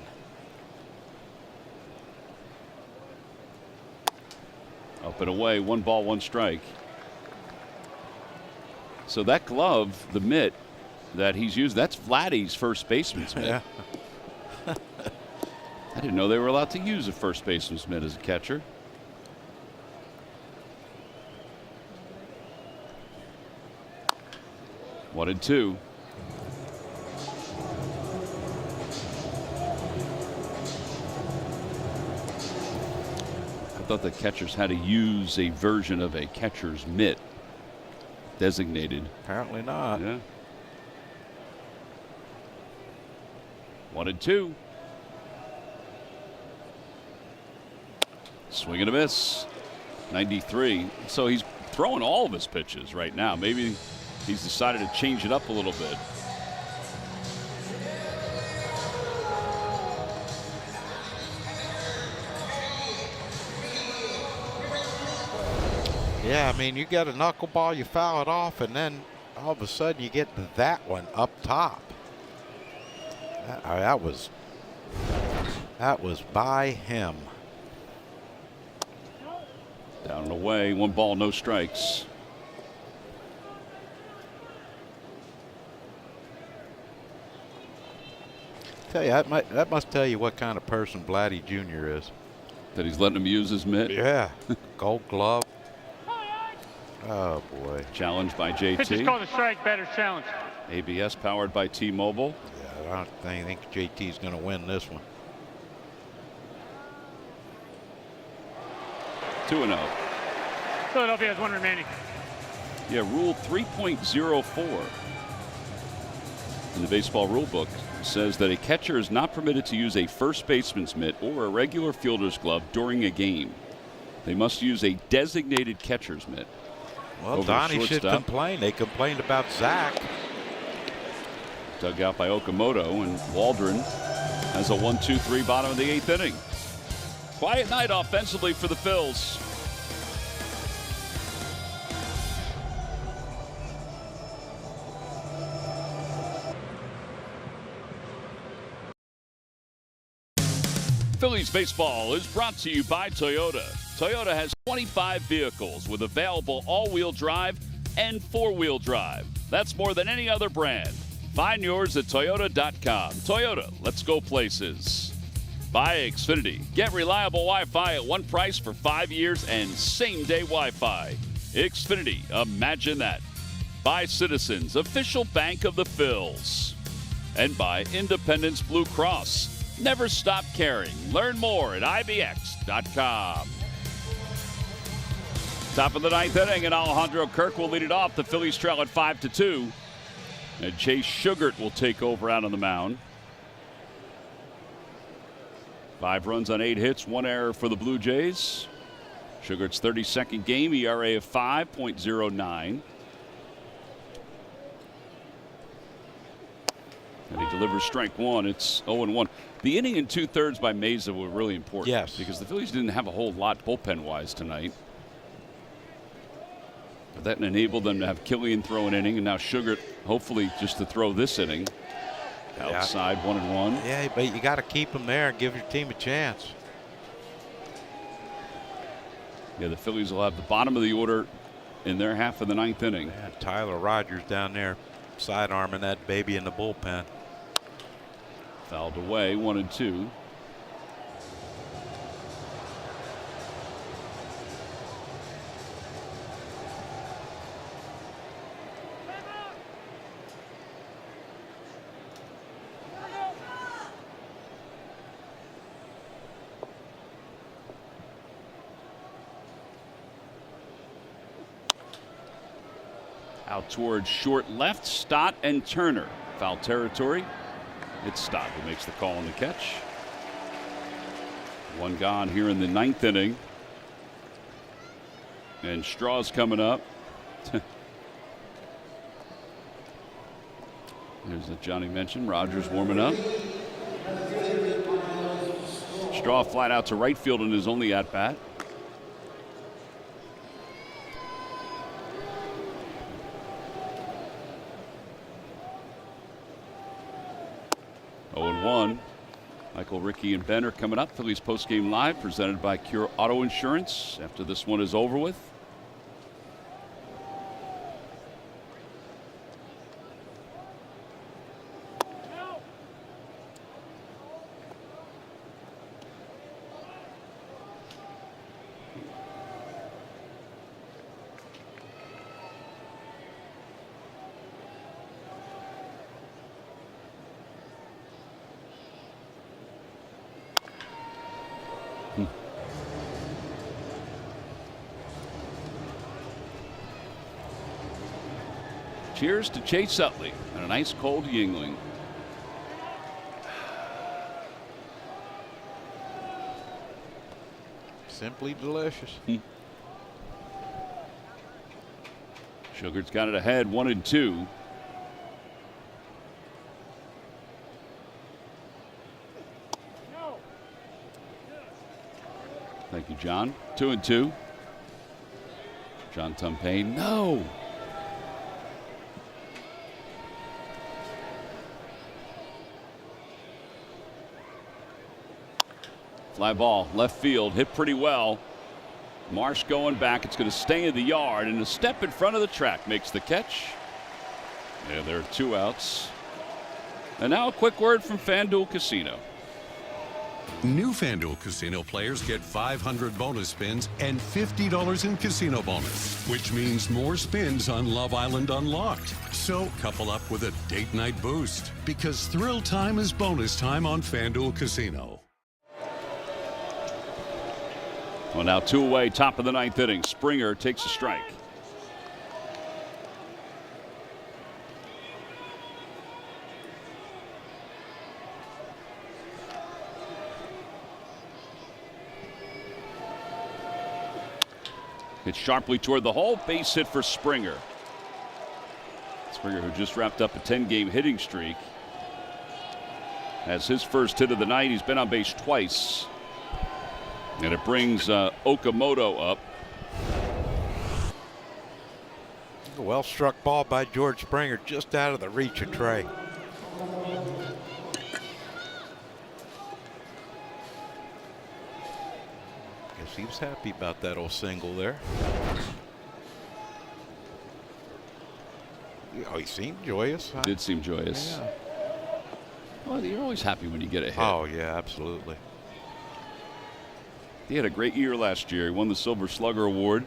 Speaker 2: Up and away, 1 ball, 1 strike. So that glove, the mitt that he's used, that's Vladdy's first baseman's mitt.
Speaker 8: Yeah.
Speaker 2: I didn't know they were allowed to use a first baseman's mitt as a catcher. One and two. I thought the catchers had to use a version of a catcher's mitt designated.
Speaker 8: Apparently not.
Speaker 2: Yeah. 1-2. Swing and a miss. 93. So he's throwing all of his pitches right now. Maybe he's decided to change it up a little bit.
Speaker 8: Yeah, I mean, you get a knuckleball, you foul it off, and then all of a sudden you get that one up top. That was by him.
Speaker 2: Down and away, 1 ball, no strikes.
Speaker 8: Tell you, that must tell you what kind of person Vladdy Jr. is.
Speaker 2: That he's letting him use his mitt?
Speaker 8: Yeah. Gold glove. Oh, boy.
Speaker 2: Challenged by JT.
Speaker 1: Pitch is called a strike, batter challenge.
Speaker 2: ABS powered by T-Mobile.
Speaker 8: Yeah, I don't think JT's going to win this one.
Speaker 2: 2-0.
Speaker 1: Philadelphia has 1 remaining.
Speaker 2: Yeah, Rule 3.04 in the baseball rule book says that a catcher is not permitted to use a first baseman's mitt or a regular fielder's glove during a game. They must use a designated catcher's mitt.
Speaker 8: Well, Donnie should complain. They complained about Zach.
Speaker 2: Dug out by Okamoto, and Waldron has a 1-2-3 bottom of the 8th inning. Quiet night offensively for the Phils. Phillies baseball is brought to you by Toyota. Toyota has 25 vehicles with available all-wheel drive and four-wheel drive. That's more than any other brand. Find yours at Toyota.com. Toyota, let's go places. By Xfinity. Get reliable Wi-Fi at one price for 5 years and same-day Wi-Fi. Xfinity, imagine that. By Citizens, official bank of the Phils. And by Independence Blue Cross. Never stop caring. Learn more at IBX.com. Top of the ninth inning, and Alejandro Kirk will lead it off. The Phillies trail at 5-2. And Chase Sugart will take over out on the mound. 5 runs on 8 hits, 1 error for the Blue Jays. Sugart's 32nd game, ERA of 5.09. And he delivers strike 1. It's 0-1. The inning and 2/3 by Meza were really important.
Speaker 8: Yes.
Speaker 2: Because the Phillies didn't have a whole lot bullpen-wise tonight. But that enabled them to have Killian throw an inning, and now Sugart hopefully just to throw this inning. Outside, 1-1.
Speaker 8: Yeah, but you got to keep him there and give your team a chance.
Speaker 2: Yeah, the Phillies will have the bottom of the order in their half of the ninth inning.
Speaker 8: Man, Tyler Rogers down there sidearming that baby in the bullpen.
Speaker 2: Fouled away, 1-2. Out towards short left, Stott and Turner. Foul territory. It's Stott who makes the call on the catch. 1 gone here in the ninth inning. And Straw's coming up. There's what Johnny mentioned. Rogers warming up. Straw flat out to right field in his only at bat. Michael, Ricky, and Ben are coming up. Phillies postgame live presented by Cure Auto Insurance after this one is over with. Cheers to Chase Utley and a nice cold Yingling.
Speaker 8: Simply delicious.
Speaker 2: Sugar's got it ahead, 1-2. Thank you, John. 2-2. John Tumpane. No. Fly ball, left field, hit pretty well. Marsh going back. It's going to stay in the yard, and a step in front of the track makes the catch. Yeah, there are 2 outs. And now a quick word from FanDuel Casino.
Speaker 9: New FanDuel Casino players get 500 bonus spins and $50 in casino bonus, which means more spins on Love Island Unlocked. So couple up with a date night boost, because thrill time is bonus time on FanDuel Casino.
Speaker 2: Well, now 2 away, top of the ninth inning. Springer takes a strike. Hit sharply toward the hole. Base hit for Springer. Springer, who just wrapped up a 10-game hitting streak, has his first hit of the night. He's been on base twice. And it brings Okamoto up.
Speaker 8: A well-struck ball by George Springer, just out of the reach of Trey. Guess he was happy about that old single there. Oh, he seemed joyous.
Speaker 2: Did seem joyous.
Speaker 8: Yeah.
Speaker 2: Well, you're always happy when you get a hit.
Speaker 8: Oh, yeah, absolutely.
Speaker 2: He had a great year last year. He won the Silver Slugger Award.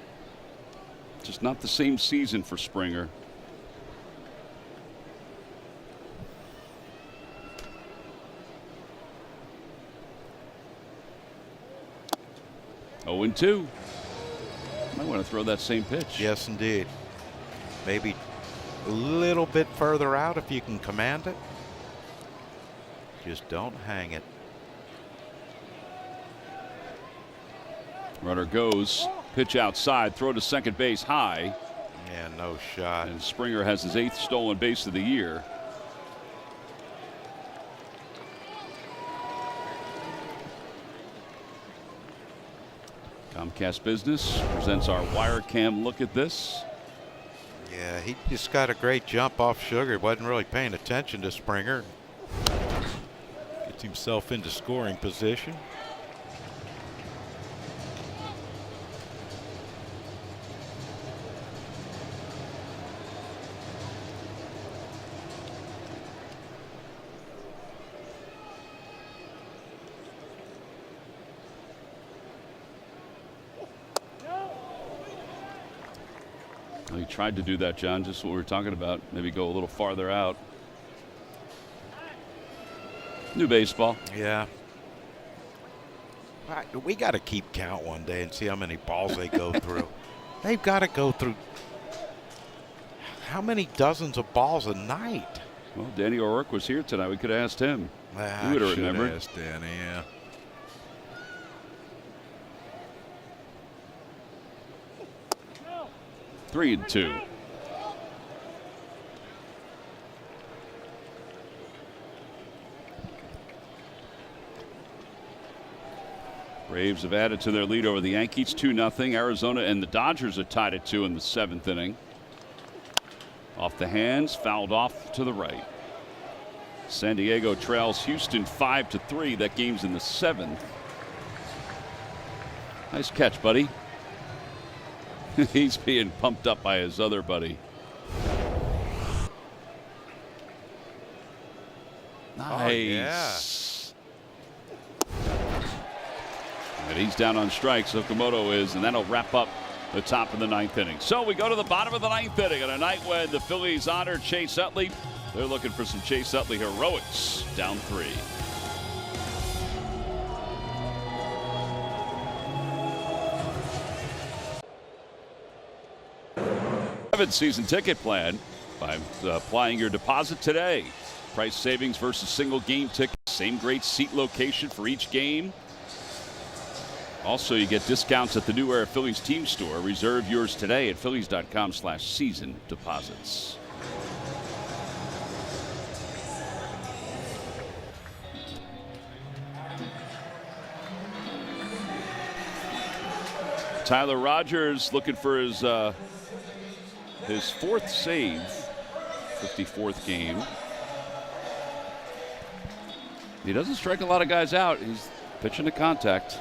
Speaker 2: Just not the same season for Springer. Oh, 0-2. Might want to throw that same pitch.
Speaker 8: Yes, indeed. Maybe a little bit further out if you can command it. Just don't hang it.
Speaker 2: Runner goes. Pitch outside. Throw to second base high.
Speaker 8: Yeah, no shot.
Speaker 2: And Springer has his 8th stolen base of the year. Comcast Business presents our wire cam look at this.
Speaker 8: Yeah, he just got a great jump off Sugar. Wasn't really paying attention to Springer. Gets himself into scoring position.
Speaker 2: He tried to do that, John, just what we were talking about. Maybe go a little farther out. New baseball.
Speaker 8: Yeah. We got to keep count one day and see how many balls they go through. They've got to go through how many dozens of balls a night?
Speaker 2: Well, Danny O'Rourke was here tonight. We could have asked him.
Speaker 8: I
Speaker 2: would have
Speaker 8: should
Speaker 2: remembered.
Speaker 8: asked Danny, yeah.
Speaker 2: Three and two. Braves have added to their lead over the Yankees 2-0. Arizona and the Dodgers are tied at 2 in the 7th inning. Off the hands, fouled off to the right. San Diego trails Houston 5-3. That game's in the 7th. Nice catch, buddy. He's being pumped up by his other buddy. Nice.
Speaker 8: Oh, yeah.
Speaker 2: And he's down on strikes. Okamoto is, and that'll wrap up the top of the 9th inning. So we go to the bottom of the 9th inning on a night when the Phillies honor Chase Utley. They're looking for some Chase Utley heroics. Down 3. Season ticket plan by applying your deposit today. Price savings versus single game ticket. Same great seat location for each game. Also, you get discounts at the New Era Phillies team store. Reserve yours today at phillies.com/season deposits. Tyler Rogers looking for his 4th save, 54th game. He doesn't strike a lot of guys out. He's pitching to contact.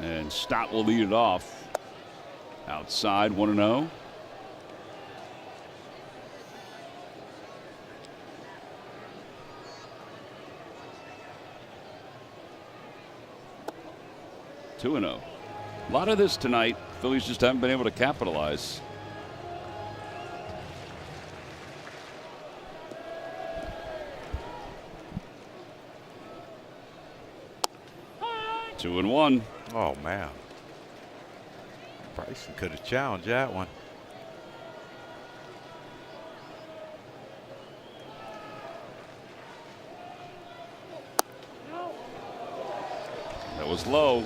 Speaker 2: And Stott will lead it off. Outside, 1-0. A lot of this tonight. Phillies just haven't been able to capitalize. Two and one.
Speaker 8: Oh, man. Bryson could have challenged that one.
Speaker 2: That was low.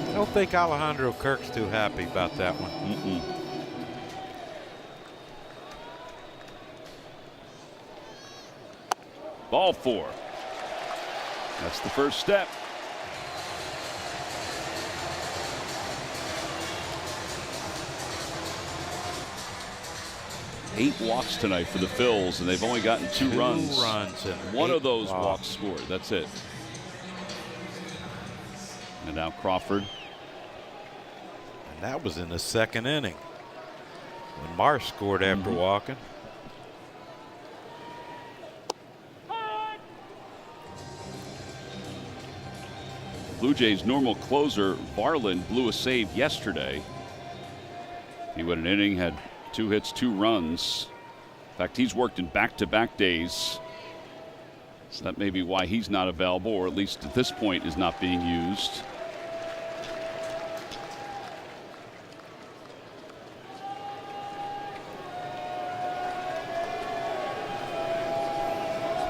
Speaker 8: I don't think Alejandro Kirk's too happy about that one.
Speaker 2: Ball 4. That's the first step. Eight walks tonight for the Phils, and they've only gotten two runs.
Speaker 8: And
Speaker 2: one of those walks scored. That's it. And now Crawford.
Speaker 8: And that was in the 2nd inning when Marsh scored after walking.
Speaker 2: Blue Jays' normal closer, Varland, blew a save yesterday. He went an inning, had 2 hits, 2 runs. In fact, he's worked in back-to-back days. So that may be why he's not available, or at least at this point is not being used.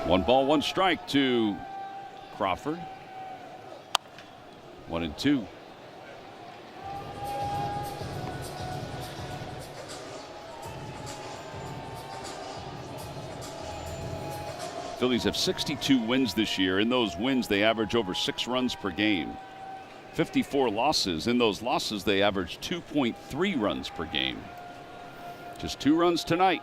Speaker 2: One ball, one strike to Crawford. 1-2. Phillies have 62 wins this year. In those wins, they average over 6 runs per game. 54 losses. In those losses, they average 2.3 runs per game. Just 2 runs tonight.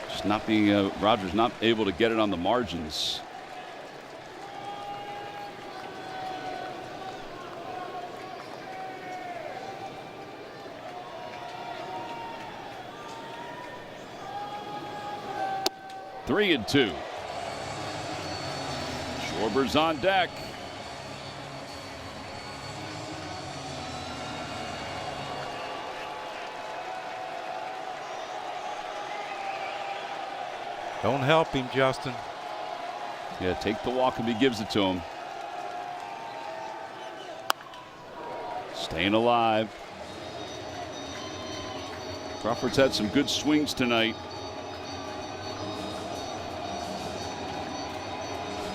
Speaker 2: Just not being Rogers not able to get it on the margins. Three and 2. Schwarber's on deck.
Speaker 8: Don't help him, Justin.
Speaker 2: Yeah, take the walk if he gives it to him. Staying alive. Crawford's had some good swings tonight.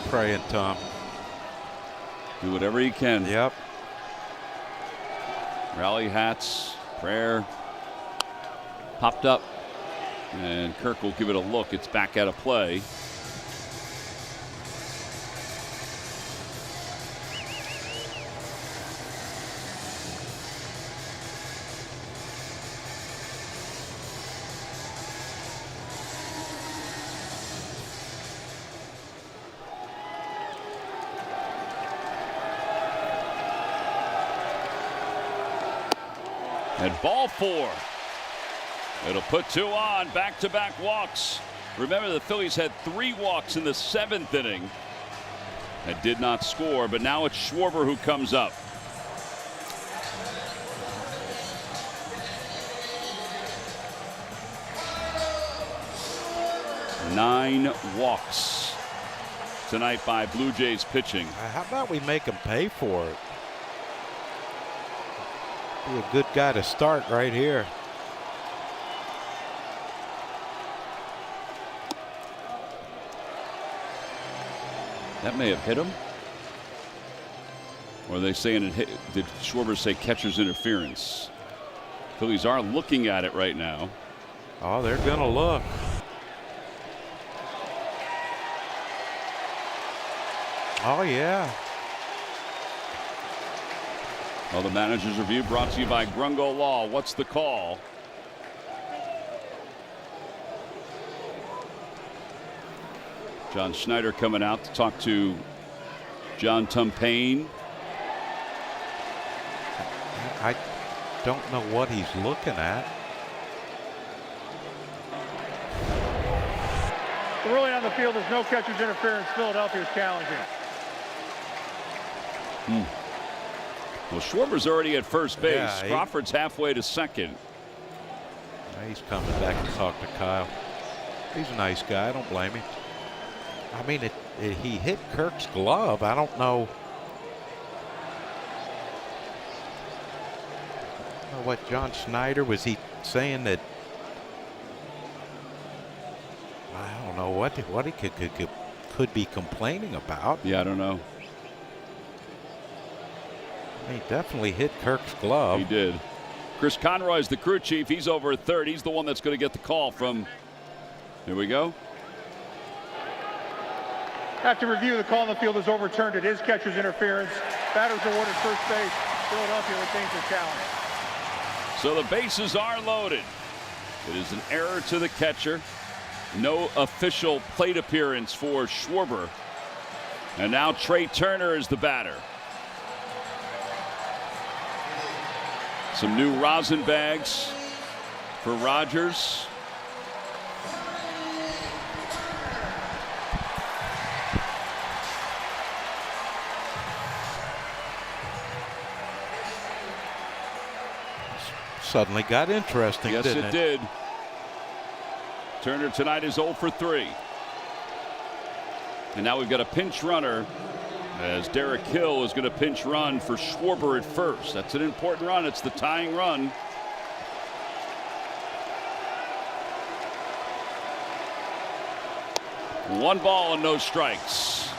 Speaker 8: Praying, Tom.
Speaker 2: Do whatever he can.
Speaker 8: Yep.
Speaker 2: Rally hats, prayer. Popped up. And Kirk will give it a look. It's back out of play. And ball 4. It'll put 2 on. Back-to-back walks. Remember, the Phillies had 3 walks in the 7th inning and did not score, but now it's Schwarber who comes up. Nine walks tonight by Blue Jays pitching.
Speaker 8: How about we make him pay for it? Be a good guy to start right here.
Speaker 2: That may have hit him. Or are they saying it hit? Did Schwarber say catcher's interference? Phillies are looking at it right now.
Speaker 8: Oh, they're going to look. Oh, yeah.
Speaker 2: Well, the manager's review brought to you by Grungo Law. What's the call? John Schneider coming out to talk to John Tumpane.
Speaker 8: I don't know what he's looking at.
Speaker 1: The ruling on the field is no catcher's interference. Philadelphia is challenging.
Speaker 2: Well, Schwarber's already at first base.
Speaker 8: Yeah,
Speaker 2: Crawford's halfway to second.
Speaker 8: He's coming back to talk to Kyle. He's a nice guy. I don't blame him. I mean, he hit Kirk's glove. I don't know. What John Schneider, was he saying that? I don't know what he could be complaining about.
Speaker 2: Yeah, I don't know.
Speaker 8: He definitely hit Kirk's glove.
Speaker 2: He did. Chris Conroy's the crew chief. He's over at third. He's the one that's going to get the call from. Here we go.
Speaker 1: After review, the call on the field is overturned. It is catcher's interference. Batters awarded first base. Philadelphia retains their challenge.
Speaker 2: So the bases are loaded. It is an error to the catcher. No official plate appearance for Schwarber. And now Trey Turner is the batter. Some new rosin bags for Rogers.
Speaker 8: Suddenly got interesting,
Speaker 2: yes,
Speaker 8: didn't it?
Speaker 2: Yes, it did. Turner tonight is 0 for 3. And now we've got a pinch runner as Derek Hill is going to pinch run for Schwarber at first. That's an important run. It's the tying run. 1 ball and no strikes.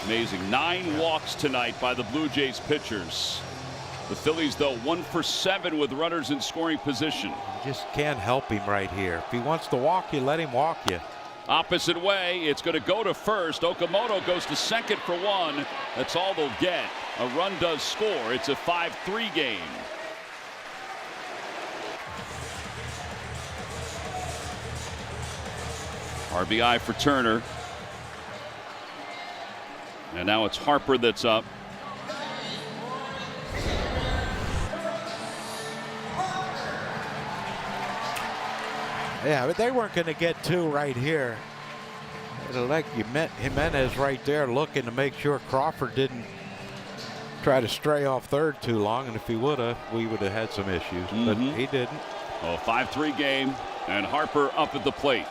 Speaker 2: Amazing. 9 walks tonight by the Blue Jays pitchers. The Phillies, though, 1 for 7 with runners in scoring position.
Speaker 8: You just can't help him right here. If he wants to walk you, let him walk you.
Speaker 2: Opposite way, it's going to go to first. Okamoto goes to second for 1. That's all they'll get. A run does score. It's a 5-3 game. RBI for Turner. And now it's Harper that's up.
Speaker 8: Yeah, but they weren't going to get 2 right here. Like Jimenez right there looking to make sure Crawford didn't try to stray off third too long, and if he would have, we would have had some issues, but he didn't.
Speaker 2: Oh, 5-3 game, and Harper up at the plate.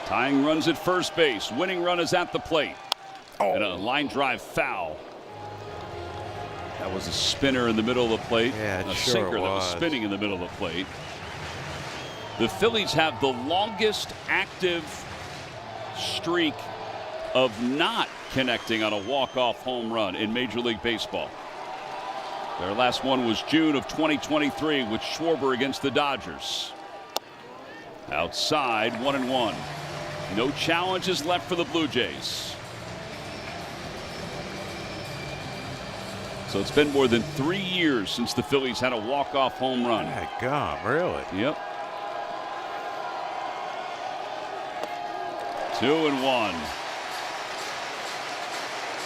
Speaker 2: Tying runs at first base. Winning run is at the plate. And a line drive foul. That was a spinner in the middle of the plate.
Speaker 8: Yeah, it
Speaker 2: a
Speaker 8: sure
Speaker 2: sinker that was
Speaker 8: was.
Speaker 2: spinning in the middle of the plate. The Phillies have the longest active streak of not connecting on a walk-off home run in Major League Baseball. Their last one was June of 2023 with Schwarber against the Dodgers. Outside, 1-1. No challenges left for the Blue Jays. So it's been more than 3 years since the Phillies had a walk-off home run.
Speaker 8: My God, really?
Speaker 2: Yep. 2-1.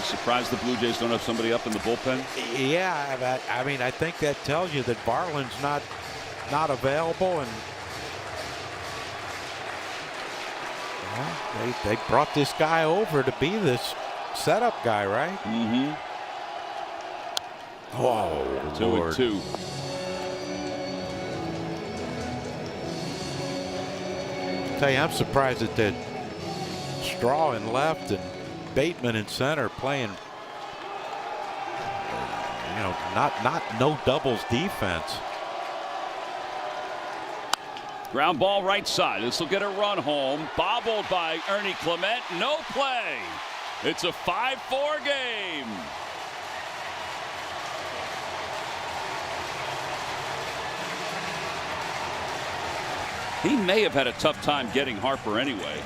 Speaker 2: Surprised the Blue Jays don't have somebody up in the bullpen?
Speaker 8: Yeah, but, I mean, I think that tells you that Barland's not available, and well, they brought this guy over to be this setup guy, right?
Speaker 2: Mm-hmm.
Speaker 8: Oh,
Speaker 2: 2-2.
Speaker 8: Tell you, I'm surprised that the Straw in left and Bateman in center playing, you know, not no doubles defense.
Speaker 2: Ground ball right side. This will get a run home. Bobbled by Ernie Clement. No play. It's a 5-4 game. He may have had a tough time getting Harper anyway.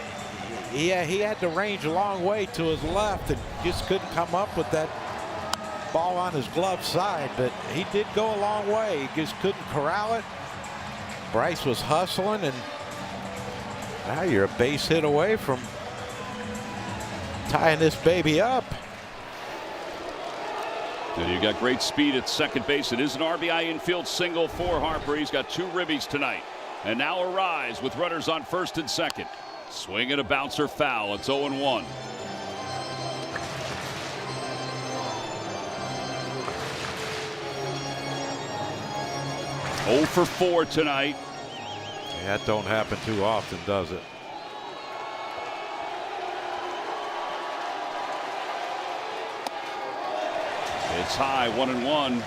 Speaker 8: Yeah, he had to range a long way to his left and just couldn't come up with that ball on his glove side, but he did go a long way. He just couldn't corral it. Bryce was hustling, and now you're a base hit away from tying this baby up.
Speaker 2: And you got great speed at second base. It is an RBI infield single for Harper. He's got 2 ribbies tonight. And now a rise with runners on first and second. Swing and a bouncer foul. It's 0-1. Oh for 4 tonight.
Speaker 8: Yeah, that don't happen too often, does it?
Speaker 2: It's high, 1-1.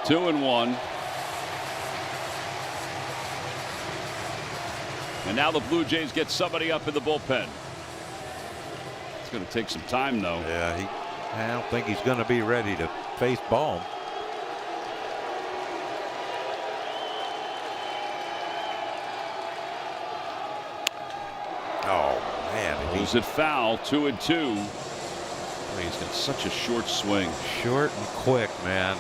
Speaker 2: Two and one. And now the Blue Jays get somebody up in the bullpen. It's going to take some time, though.
Speaker 8: Yeah, I don't think he's going to be ready to face Bohm. Oh, man.
Speaker 2: Is it foul? 2-2. Oh, he's got such a short swing.
Speaker 8: Short and quick, man.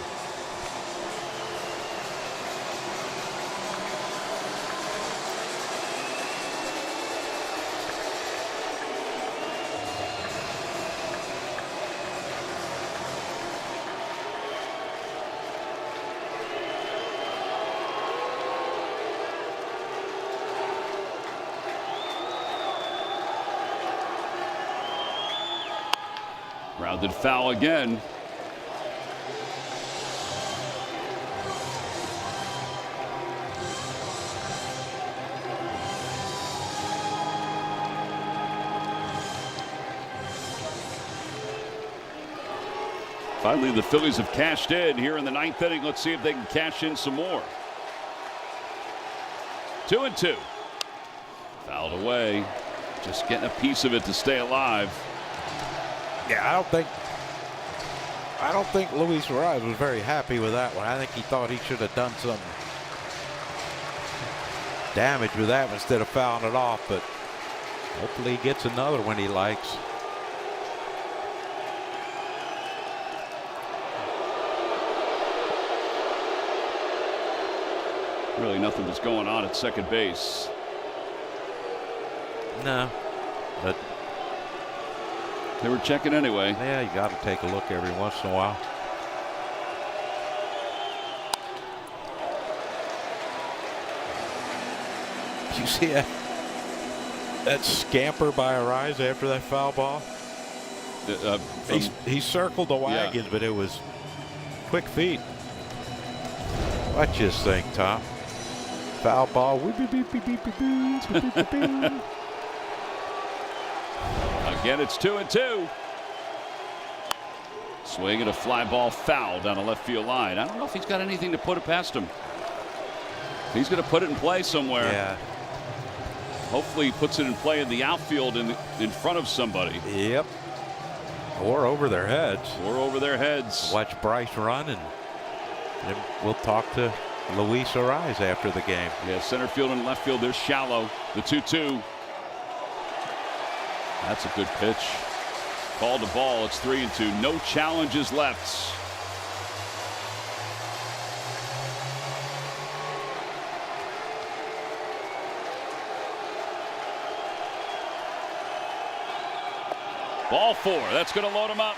Speaker 2: Grounded foul again. Finally, the Phillies have cashed in here in the 9th inning. Let's see if they can cash in some more. 2-2. Fouled away. Just getting a piece of it to stay alive.
Speaker 8: Yeah, I don't think Luis Ariz was very happy with that one. I think he thought he should have done some damage with that one instead of fouling it off, but hopefully he gets another one he likes.
Speaker 2: Really nothing was going on at second base.
Speaker 8: No, but
Speaker 2: they were checking anyway.
Speaker 8: Yeah, you got to take a look every once in a while. Did you see that scamper by Ariz after that foul ball? He circled the wagons, but it was quick feet. What you think, Tom? Foul ball.
Speaker 2: Again, it's 2-2. Swing and a fly ball foul down the left field line. I don't know if he's got anything to put it past him. He's going to put it in play somewhere.
Speaker 8: Yeah.
Speaker 2: Hopefully he puts it in play in the outfield in front of somebody.
Speaker 8: Yep. Or over their heads.
Speaker 2: Or over their heads.
Speaker 8: Watch Bryce run, and then we'll talk to Luis Ariz after the game.
Speaker 2: Yeah, center field and left field, they're shallow. The 2-2. That's a good pitch. Called the ball. It's 3-2. No challenges left. Ball 4. That's going to load him up.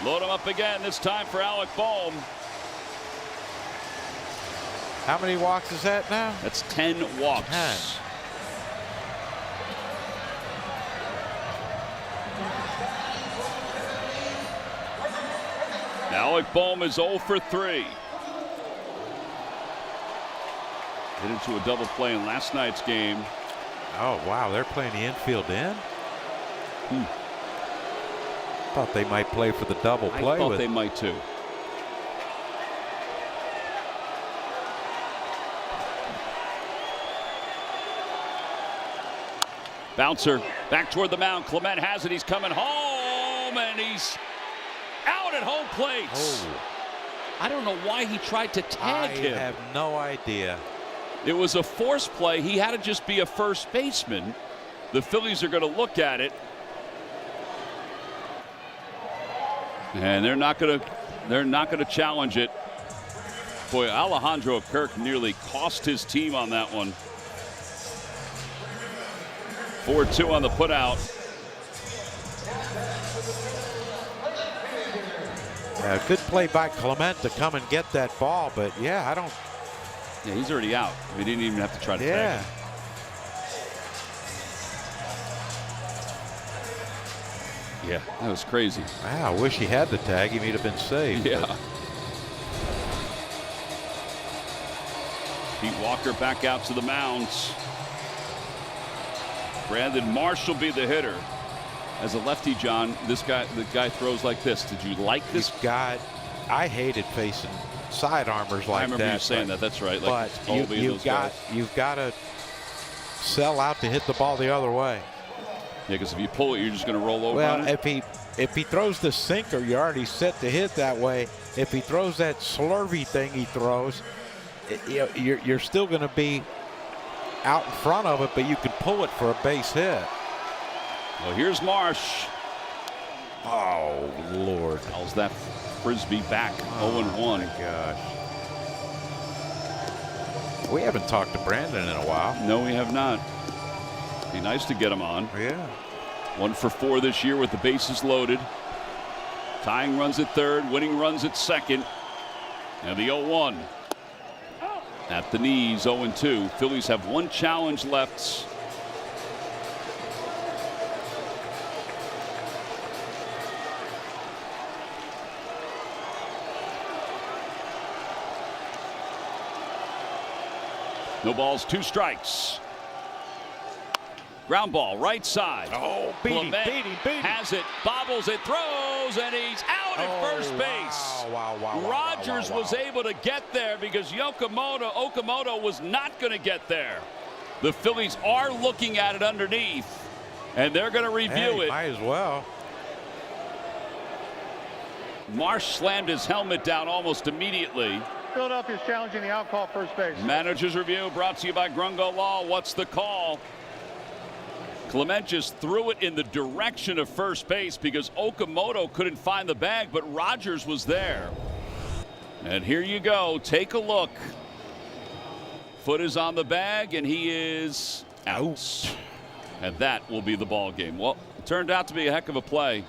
Speaker 2: Load him up again. This time for Alec Bohm.
Speaker 8: How many walks is that now?
Speaker 2: That's 10 walks.
Speaker 8: 10.
Speaker 2: Alec Bohm is 0 for 3. Hit into a double play in last night's game.
Speaker 8: Oh, wow. They're playing the infield in? Thought they might play for the double play.
Speaker 2: I thought they might too. Bouncer back toward the mound. Clement has it. He's coming home, and he's out at home plate.
Speaker 8: Oh.
Speaker 2: I don't know why he tried to tag him.
Speaker 8: I have no idea.
Speaker 2: It was a force play. He had to just be a first baseman. The Phillies are going to look at it, and they're not going to challenge it. Boy, Alejandro Kirk nearly cost his team on that one. 4-2 on the putout.
Speaker 8: Yeah, good play by Clement to come and get that ball, but yeah, I don't.
Speaker 2: Yeah, he's already out. We didn't even have to try to tag him. Yeah, that was crazy.
Speaker 8: Wow, I wish he had the tag. He would have been safe.
Speaker 2: Yeah. Pete Walker back out to the mounds. Brandon Marsh will be the hitter. As a lefty, John, the guy throws like this. Did you like this?
Speaker 8: I hated facing sidearmers like that.
Speaker 2: I remember you saying that. That's right. Like
Speaker 8: but you've got to sell out to hit the ball the other way.
Speaker 2: Yeah, because if you pull it, you're just going to roll over on it.
Speaker 8: Well, if he throws the sinker, you're already set to hit that way. If he throws that slurvy thing he throws, you're still going to be out in front of it, but you can pull it for a base hit.
Speaker 2: Well, here's Marsh.
Speaker 8: Oh, Lord.
Speaker 2: How's that frisbee back? 0-1.
Speaker 8: Oh, my gosh. We haven't talked to Brandon in a while.
Speaker 2: No, we have not. Be nice to get him on.
Speaker 8: Yeah.
Speaker 2: 1 for 4 this year with the bases loaded. Tying runs at third, winning runs at second. And the 0-1. At the knees, 0-2. Phillies have 1 challenge left. No balls, 2 strikes. Ground ball, right side.
Speaker 8: Oh, beat him.
Speaker 2: Has it, bobbles it, throws. throws, and he's out at first base.
Speaker 8: Wow,
Speaker 2: Rogers was able to get there because Okamoto was not going to get there. The Phillies are looking at it underneath, and they're going to review it.
Speaker 8: Might as well.
Speaker 2: Marsh slammed his helmet down almost immediately.
Speaker 1: Philadelphia is challenging the out call first base.
Speaker 2: Manager's review brought to you by Grungo Law. What's the call? Clement just threw it in the direction of first base because Okamoto couldn't find the bag, but Rogers was there. And here you go. Take a look. Foot is on the bag, and he is out. And that will be the ball game. Well, it turned out to be a heck of a play.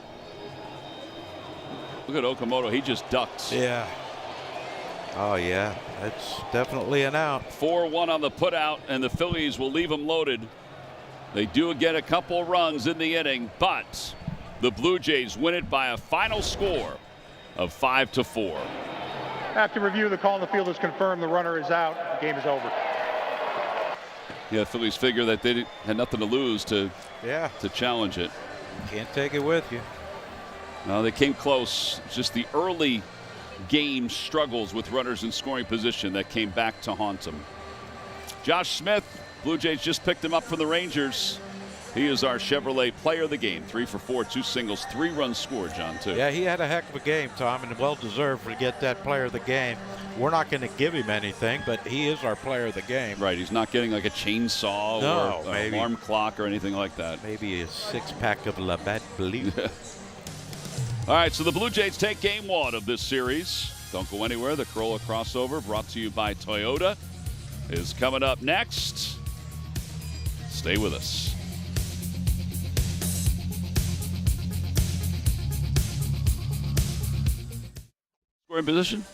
Speaker 2: Look at Okamoto. He just ducks.
Speaker 8: Yeah. Oh, yeah. That's definitely an out.
Speaker 2: 4-1 on the putout, and the Phillies will leave them loaded. They do get a couple runs in the inning, but the Blue Jays win it by a final score of 5-4.
Speaker 1: After review, the call in the field is confirmed. The runner is out. The game is over.
Speaker 2: Yeah, the Phillies figure that they had nothing to lose to challenge it.
Speaker 8: Can't take it with you.
Speaker 2: No, they came close. Just the early game struggles with runners in scoring position that came back to haunt them. Josh Smith, Blue Jays just picked him up from the Rangers. He is our Chevrolet player of the game. 3 for 4, 2 singles, 3 runs scored, John, too.
Speaker 8: Yeah, he had a heck of a game, Tom, and well-deserved to get that player of the game. We're not going to give him anything, but he is our player of the game.
Speaker 2: Right, he's not getting like a chainsaw or an alarm clock or anything like that.
Speaker 8: Maybe a 6-pack of Labatt Blue.
Speaker 2: All right, so the Blue Jays take game 1 of this series. Don't go anywhere. The Corolla crossover, brought to you by Toyota, is coming up next. Stay with us. Scoring position.